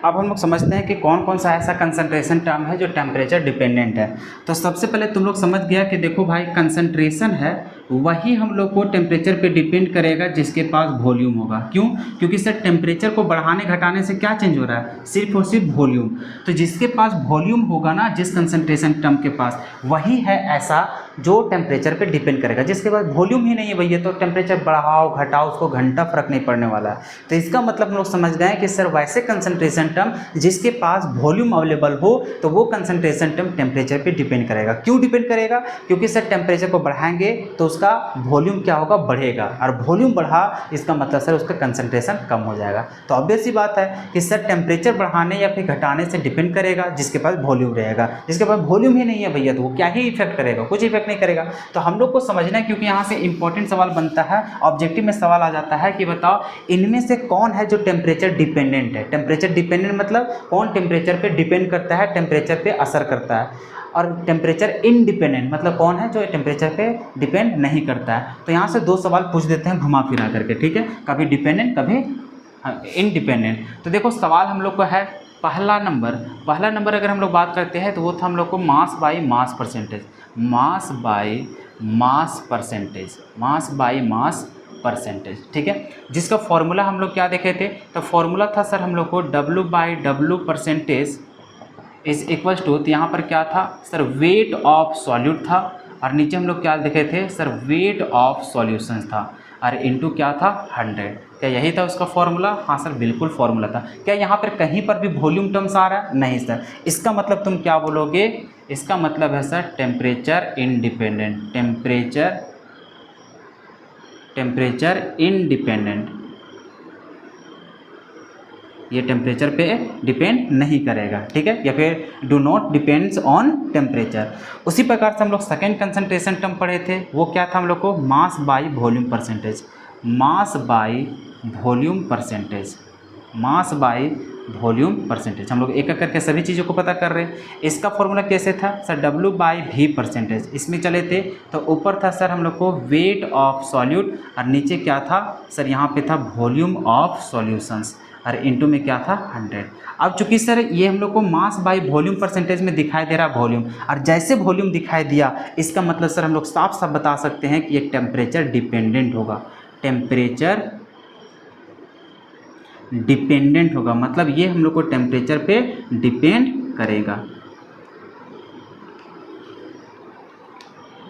अब हम लोग समझते हैं कि कौन कौन सा ऐसा कंसंट्रेशन टर्म है जो टेम्परेचर डिपेंडेंट है। तो सबसे पहले तुम लोग समझ गया कि देखो भाई कंसंट्रेशन है वही हम लोग को टेम्परेचर पे डिपेंड करेगा जिसके पास वॉल्यूम होगा। क्यों? क्योंकि सर टेम्परेचर को बढ़ाने घटाने से क्या चेंज हो रहा है, सिर्फ और सिर्फ वॉल्यूम। तो जिसके पास वॉल्यूम होगा ना, जिस कंसंट्रेशन टर्म के पास, वही है ऐसा जो टेम्परेचर पे डिपेंड करेगा। जिसके पास वॉल्यूम ही नहीं है भैया, तो टेम्परेचर बढ़ाओ घटाओ उसको घंटा फर्क नहीं पड़ने वाला है। तो इसका मतलब हम लोग समझ गए कि सर वैसे कंसंट्रेशन टर्म जिसके पास वॉल्यूम अवेलेबल हो तो वो कंसंट्रेशन टर्म टेम्परेचर पे डिपेंड करेगा। क्यों डिपेंड करेगा? क्योंकि सर टेम्परेचर को बढ़ाएंगे तो उसका वॉल्यूम क्या होगा, बढ़ेगा, और वॉल्यूम बढ़ा इसका मतलब सर उसका कंसंट्रेशन कम हो जाएगा। तो ऑब्वियस सी बात है कि सर टेम्परेचर बढ़ाने या फिर घटाने से डिपेंड करेगा जिसके पास वॉल्यूम रहेगा। जिसके पास वॉल्यूम ही नहीं है भैया तो वो क्या ही इफेक्ट करेगा, कुछ इफेक्ट नहीं करेगा। तो हम लोग को समझना है, क्योंकि यहाँ से इंपॉर्टेंट सवाल बनता है, ऑब्जेक्टिव में सवाल आ जाता है कि बताओ इनमें से कौन है जो टेम्परेचर डिपेंडेंट है। टेम्परेचर डिपेंडेंट मतलब कौन टेम्परेचर पे डिपेंड करता है, टेम्परेचर पे असर करता है। और टेम्परेचर इंडिपेंडेंट मतलब कौन है जो टेम्परेचर पे डिपेंड नहीं करता है। तो यहाँ से दो सवाल पूछ देते हैं घुमा फिरा करके, ठीक है, कभी डिपेंडेंट कभी इंडिपेंडेंट। तो देखो सवाल हम लोग को है पहला नंबर अगर हम लोग बात करते हैं तो वो था हम लोग को mass by mass percentage, mass by mass percentage, mass by mass percentage, ठीक है। जिसका फॉर्मूला हम लोग क्या देखे थे, तो फॉर्मूला था सर हम लोग को W/W percentage is equals to, तो यहाँ पर क्या था सर, वेट ऑफ सॉल्यूट था, और नीचे हम लोग क्या देखे थे सर, वेट ऑफ सॉल्यूशंस था, और इनटू क्या था 100। क्या यही था उसका फॉर्मूला? हाँ सर बिल्कुल फॉर्मूला था। क्या यहाँ पर कहीं पर भी वॉल्यूम टर्म्स आ रहा है? नहीं सर। इसका मतलब तुम क्या बोलोगे, इसका मतलब है sir temperature independent, temperature independent, ये टेम्परेचर पे डिपेंड नहीं करेगा, ठीक है, या फिर do not depends on temperature. उसी प्रकार से हम लोग सेकेंड कंसंट्रेशन टर्म पढ़े थे, वो क्या था हम लोग को, mass by volume percentage, mass by volume percentage, mass by volume percentage. हम लोग एक एक करके सभी चीज़ों को पता कर रहे हैं। इसका फॉर्मूला कैसे था सर, W/V परसेंटेज। इसमें चले थे तो ऊपर था सर हम लोग को वेट ऑफ सॉल्यूट, और नीचे क्या था सर, यहाँ पे था वॉल्यूम ऑफ सॉल्यूशंस, और इनटू में क्या था 100। अब चूंकि सर ये हम लोग को मास बाई वॉल्यूम परसेंटेज में दिखाई दे रहा वॉल्यूम, और जैसे वॉल्यूम दिखाई दिया इसका मतलब सर हम लोग साफ साफ बता सकते हैं कि ये टेम्परेचर डिपेंडेंट होगा, टेम्परेचर डिपेंडेंट होगा, मतलब ये हम लोग को टेम्परेचर पे डिपेंड करेगा।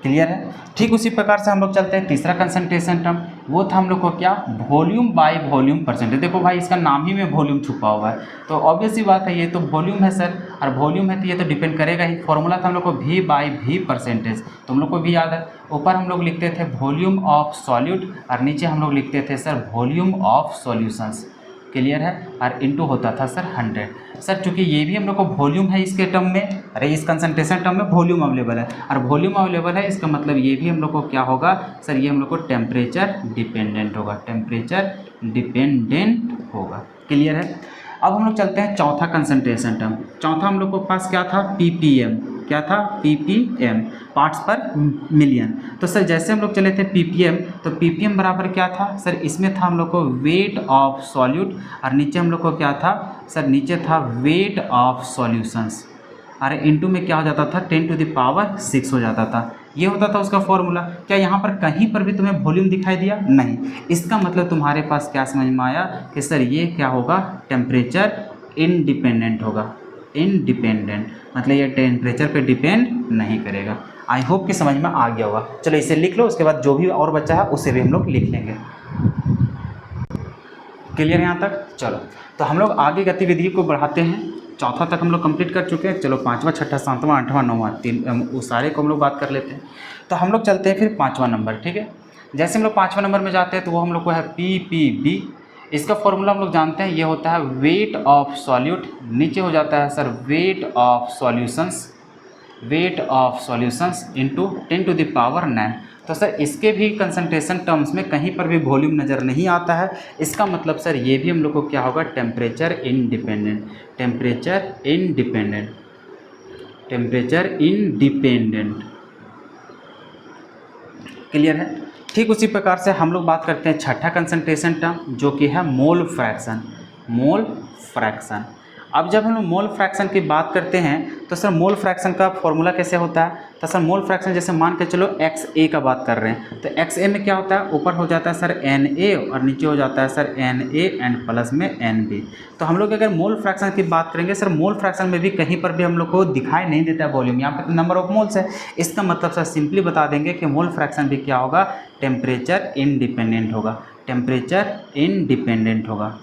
क्लियर है? ठीक उसी प्रकार से हम लोग चलते हैं तीसरा कंसंट्रेशन टर्म, वो था हम लोग को क्या, वॉल्यूम बाय वॉल्यूम परसेंटेज। देखो भाई इसका नाम ही में वॉल्यूम छुपा हुआ है, तो ऑब्वियस सी बात है ये तो वॉल्यूम है सर, और वॉल्यूम है तो ये तो डिपेंड करेगा ही। फॉर्मूला था हम लोग को V/V परसेंटेज, तुम लोग को भी याद है। ऊपर हम लोग लिखते थे वॉल्यूम ऑफ सॉल्यूट, और नीचे हम लोग लिखते थे sir volume of solutions. Clear है? और इनटू होता था सर 100। सर चूंकि ये भी हम लोग को वॉल्यूम है इसके टर्म में, अरे इस कंसंट्रेशन टर्म में वॉल्यूम अवेलेबल है, और वॉल्यूम अवेलेबल है इसका मतलब ये भी हम लोग को क्या होगा सर, ये हम लोग को टेम्परेचर डिपेंडेंट होगा, टेम्परेचर डिपेंडेंट होगा। क्लियर है? अब हम लोग चलते हैं चौथा कंसंट्रेशन टर्म। चौथा हम लोग को पास क्या था, ppm। क्या था? ppm, पार्ट्स पर मिलियन। तो सर जैसे हम लोग चले थे ppm, तो ppm बराबर क्या था सर, इसमें था हम लोग को वेट ऑफ सॉल्यूट, और नीचे हम लोग को क्या था सर, नीचे था वेट ऑफ सॉल्यूशंस, और इनटू में क्या हो जाता था 10⁻⁶ हो जाता था। ये होता था उसका फॉर्मूला। क्या यहाँ पर कहीं पर भी तुम्हें वॉल्यूम दिखाई दिया? नहीं। इसका मतलब तुम्हारे पास क्या समझ में आया कि सर ये क्या होगा, टेम्परेचर इंडिपेंडेंट होगा, इंडिपेंडेंट मतलब ये टेम्परेचर पे डिपेंड नहीं करेगा। आई होप कि समझ में आ गया होगा। चलो इसे लिख लो, उसके बाद जो भी और बचा है उसे भी हम लोग लिख लेंगे। क्लियर यहाँ तक? चलो तो हम लोग आगे गतिविधि को बढ़ाते हैं। चौथा तक हम लोग कंप्लीट कर चुके हैं। चलो पाँचवा, छठा, सातवां, आठवां, नौवां, उस सारे को हम लोग बात कर लेते हैं। तो हम लोग चलते हैं फिर पाँचवां नंबर, ठीक है। जैसे हम लोग पाँचवां नंबर में जाते हैं तो वो हम लोग को है PPB। इसका फॉर्मूला हम लोग जानते हैं, ये होता है वेट ऑफ सॉल्यूट, नीचे हो जाता है sir weight of solutions into 10⁹9। तो सर इसके भी कंसंट्रेशन टर्म्स में कहीं पर भी वॉल्यूम नज़र नहीं आता है। इसका मतलब सर ये भी हम लोग को क्या होगा, टेम्परेचर इंडिपेंडेंट। क्लियर है? ठीक उसी प्रकार से हम लोग बात करते हैं छठा कंसंट्रेशन टर्म, जो कि है मोल फ्रैक्शन। अब जब हम लोग मोल फ्रैक्शन की बात करते हैं तो सर मोल फ्रैक्शन का फॉर्मूला कैसे होता है? तो सर मोल फ्रैक्शन जैसे मान के चलो XA का बात कर रहे हैं, तो XA में क्या होता है, ऊपर हो जाता है सर NA और नीचे हो जाता है सर NA एंड प्लस में NB। तो हम लोग अगर मोल फ्रैक्शन की बात करेंगे सर, मोल फ्रैक्शन में भी कहीं पर भी हम लोग को दिखाई नहीं देता है वॉल्यूम, यहाँ पर नंबर ऑफ मोल्स है। इसका मतलब सर सिंपली बता देंगे कि मोल फ्रैक्शन भी क्या होगा, टेम्परेचर इंडिपेंडेंट होगा।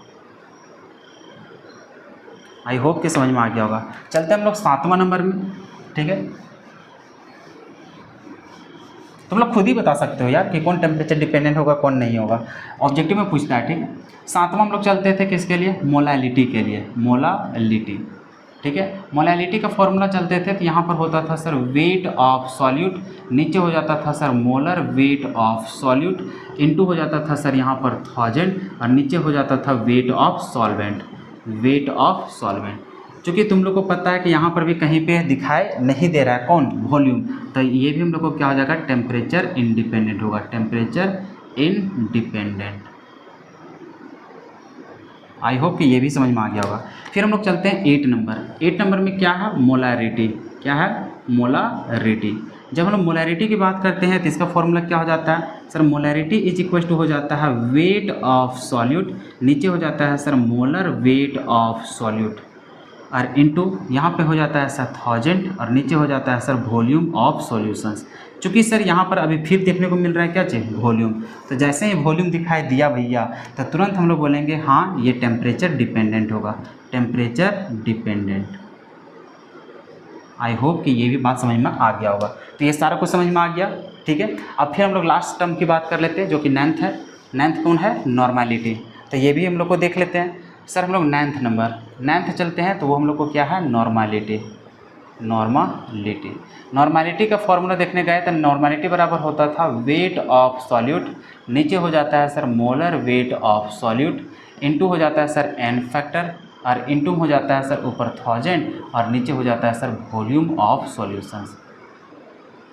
आई होप कि समझ में आ गया होगा। चलते हम लोग सातवां नंबर में, ठीक है। तुम लोग खुद ही बता सकते हो यार कि कौन टेम्परेचर डिपेंडेंट होगा कौन नहीं होगा, ऑब्जेक्टिव में पूछता है, ठीक है। सातवां हम लोग चलते थे किसके लिए, मोलालिटी के लिए, ठीक है। मोलालिटी का फॉर्मूला चलते थे तो यहाँ पर होता था सर वेट ऑफ सॉल्यूट, नीचे हो जाता था sir molar weight of solute, into हो जाता था सर यहाँ पर 1000 और नीचे हो जाता था वेट ऑफ सॉल्वेंट। चूँकि तुम लोग को पता है कि यहाँ पर भी कहीं पे दिखाई नहीं दे रहा है कौन, वॉल्यूम, तो ये भी हम लोग को क्या हो जाएगा, टेम्परेचर इंडिपेंडेंट होगा। आई होप कि ये भी समझ में आ गया होगा। फिर हम लोग चलते हैं 8 नंबर में क्या है, मोलारिटी। जब हम लोग मोलारिटी की बात करते हैं तो इसका फॉर्मूला क्या हो जाता है sir, molarity is equal to हो जाता है वेट ऑफ सॉल्यूट, नीचे हो जाता है sir molar weight of solute और इनटू यहाँ पे हो जाता है सर 1000 और नीचे हो जाता है सर वॉल्यूम ऑफ सॉल्यूशंस। चूँकि सर यहाँ पर अभी फिर देखने को मिल रहा है क्या चीज़, वॉल्यूम। तो जैसे ही वॉल्यूम दिखाई दिया भैया तो तुरंत हम लोग बोलेंगे हाँ ये टेम्परेचर डिपेंडेंट होगा, आई होप कि ये भी बात समझ में आ गया होगा। तो ये सारा कुछ समझ में आ गया, ठीक है। अब फिर हम लोग लास्ट टर्म की बात कर लेते हैं जो कि 9th है। 9th कौन है, नॉर्मलिटी। तो ये भी हम लोग को देख लेते हैं। सर हम लोग 9th चलते हैं तो वो हम लोग को क्या है, नॉर्मलिटी का फॉर्मूला देखने गए तो नॉर्मलिटी बराबर होता था वेट ऑफ सॉल्यूट, नीचे हो जाता है sir molar weight of solute, into हो जाता है सर एन फैक्टर और इनटू हो जाता है सर ऊपर 1000 और नीचे हो जाता है सर वॉल्यूम ऑफ सॉल्यूशंस।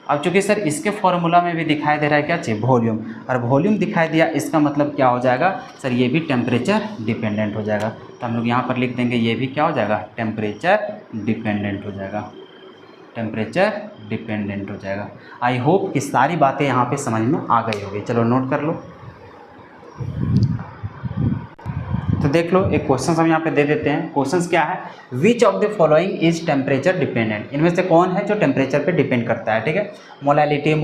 अब चूँकि सर इसके फॉर्मूला में भी दिखाई दे रहा है क्या चाहिए, वॉल्यूम, और वॉल्यूम दिखाई दिया, इसका मतलब क्या हो जाएगा सर, ये भी टेम्परेचर डिपेंडेंट हो जाएगा। तो हम लोग यहाँ पर लिख देंगे ये भी क्या हो जाएगा, टेम्परेचर डिपेंडेंट हो जाएगा। आई होप कि सारी बातें यहाँ पे समझ में आ गई होगी। चलो नोट कर लो। तो देख लो एक क्वेश्चन हम यहाँ पे दे देते हैं। क्वेश्चन क्या है, which of the following is temperature dependent, इनमें से कौन है जो टेम्परेचर पे डिपेंड करता है, ठीक है। मोलालिटी,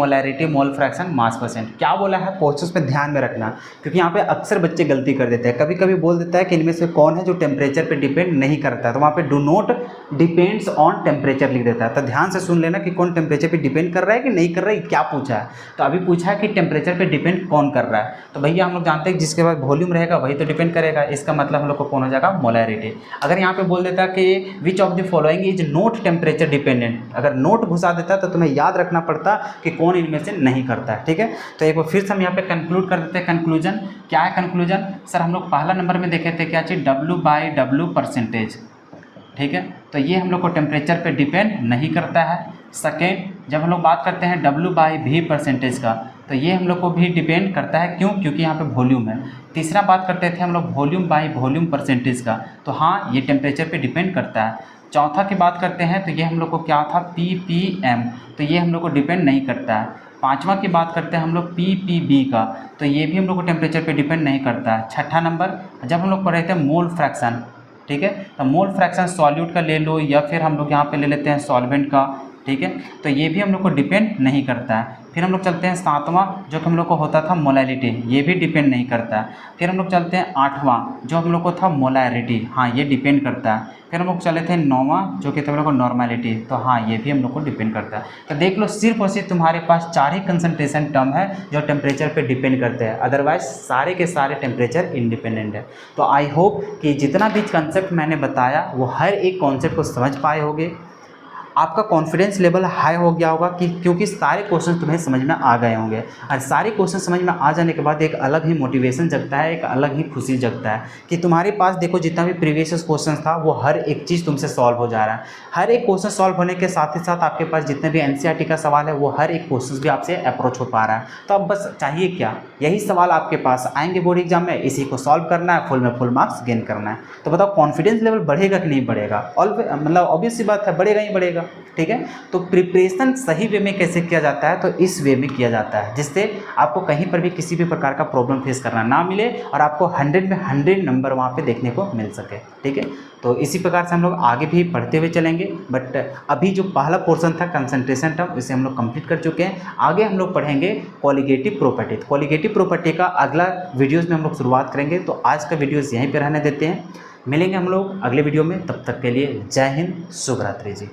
मोल फ्रैक्शन, मास परसेंट, क्या बोला है क्वेश्चन पे ध्यान में रखना, क्योंकि यहाँ पे अक्सर बच्चे गलती कर देते हैं। कभी कभी बोल देता है कि इनमें से कौन है जो टेम्परेचर पे डिपेंड नहीं करता है, तो वहाँ पे do not depends on temperature लिख देता है। तो ध्यान से सुन लेना कि कौन टेम्परेचर पे डिपेंड कर रहा है कि नहीं कर रहा है, क्या पूछा है। तो अभी पूछा है कि टेम्परेचर पे डिपेंड कौन कर रहा है, तो भैया हम लोग जानते हैं जिसके बाद वॉल्यूम रहेगा वही तो डिपेंड करेगा। इसका मतलब हम लोग को कौन हो जाएगा, मोलारिटी। अगर यहाँ पे बोल देता कि which of the following is not temperature dependent, अगर नोट घुसा देता तो तुम्हें याद रखना पड़ता कि कौन इनमें से नहीं करता है, ठीक है। तो एक बार फिर से हम यहाँ पे कंक्लूड कर देते हैं। कंक्लूजन क्या है, कंक्लूजन सर हम लोग पहला नंबर में देखे थे क्या चीज़, W/W परसेंटेज, ठीक है। तो ये हम लोग को टेम्परेचर पे डिपेंड नहीं करता है। सेकेंड, जब हम लोग बात करते हैं W/V परसेंटेज का, तो ये हम लोग को भी डिपेंड करता है, क्यों, क्योंकि यहाँ पे वॉल्यूम है। तीसरा बात करते थे हम लोग वॉल्यूम परसेंटेज का, तो हाँ ये टेम्परेचर पे डिपेंड करता है। चौथा की बात करते हैं तो ये हम लोग को क्या था, ppm, तो ये हम लोग को डिपेंड नहीं करता है। पांचवा की बात करते हैं हम लोग ppb का, तो ये भी हम लोग को टेम्परेचर पे डिपेंड नहीं करता है। छठा नंबर जब हम लोग पढ़ रहे थे मोल फ्रैक्शन, ठीक है, तो मोल फ्रैक्शन सॉल्यूट का ले लो या फिर हम लोग यहाँ पे ले लेते हैं सॉल्वेंट का, ठीक है, तो ये भी हम लोग को डिपेंड नहीं करता है। फिर हम लोग चलते हैं 7वां, जो कि हम लोग को होता था मोलैलिटी, ये भी डिपेंड नहीं करता है। फिर हम लोग चलते हैं 8वां, जो हम लोग को था मोलैरिटी, हाँ ये डिपेंड करता है। फिर हम लोग चले थे 9वां, जो कि था हम लोग को नॉर्मैलिटी, तो हाँ ये भी हम लोग को डिपेंड करता है। तो देख लो सिर्फ और सिर्फ तुम्हारे पास 4 ही कंसंट्रेशन टर्म है जो टेम्परेचर पे डिपेंड करते हैं, अदरवाइज सारे के सारे टेम्परेचर इंडिपेंडेंट है। तो आई होप कि जितना भी कंसेप्ट मैंने बताया वो हर एक कॉन्सेप्ट को समझ पाए होगे, आपका कॉन्फिडेंस लेवल हाई हो गया होगा कि क्योंकि सारे क्वेश्चन तुम्हें समझ में आ गए होंगे। और सारे क्वेश्चन समझ में आ जाने के बाद एक अलग ही मोटिवेशन जगता है, एक अलग ही खुशी जगता है कि तुम्हारे पास देखो जितना भी प्रीवियस क्वेश्चन था वो हर एक चीज़ तुमसे सॉल्व हो जा रहा है। हर एक क्वेश्चन सॉल्व होने के साथ ही साथ आपके पास जितने भी एनसीईआरटी का सवाल है वो हर एक क्वेश्चन भी आपसे अप्रोच हो पा रहा है। तो अब बस चाहिए क्या, यही सवाल आपके पास आएंगे बोर्ड एग्जाम में, इसी को सॉल्व करना है, फुल में फुल मार्क्स गेन करना है। तो बताओ कॉन्फिडेंस लेवल बढ़ेगा कि नहीं बढ़ेगा? मतलब ऑब्वियस सी बात है, बढ़ेगा ही बढ़ेगा। ठीक है, तो प्रिपरेशन सही वे में कैसे किया जाता है? तो इस वे में किया जाता है जिससे आपको कहीं पर भी किसी भी प्रकार का प्रॉब्लम फेस करना ना मिले और आपको 100 में 100 नंबर वहाँ पे देखने को मिल सके। ठीक है, तो इसी प्रकार से हम लोग आगे भी पढ़ते हुए चलेंगे। बट अभी जो पहला पोर्शन था कंसंट्रेशन टर्म, इसे हम लोग कंप्लीट कर चुके हैं। आगे हम लोग पढ़ेंगे कॉलिगेटिव प्रॉपर्टी। कॉलिगेटिव प्रॉपर्टी का अगला वीडियोज़ में हम लोग शुरुआत करेंगे। तो आज का वीडियोज़ यहीं पर रहने देते हैं, मिलेंगे हम लोग अगले वीडियो में। तब तक के लिए जय हिंद, शुभ रात्रि जी।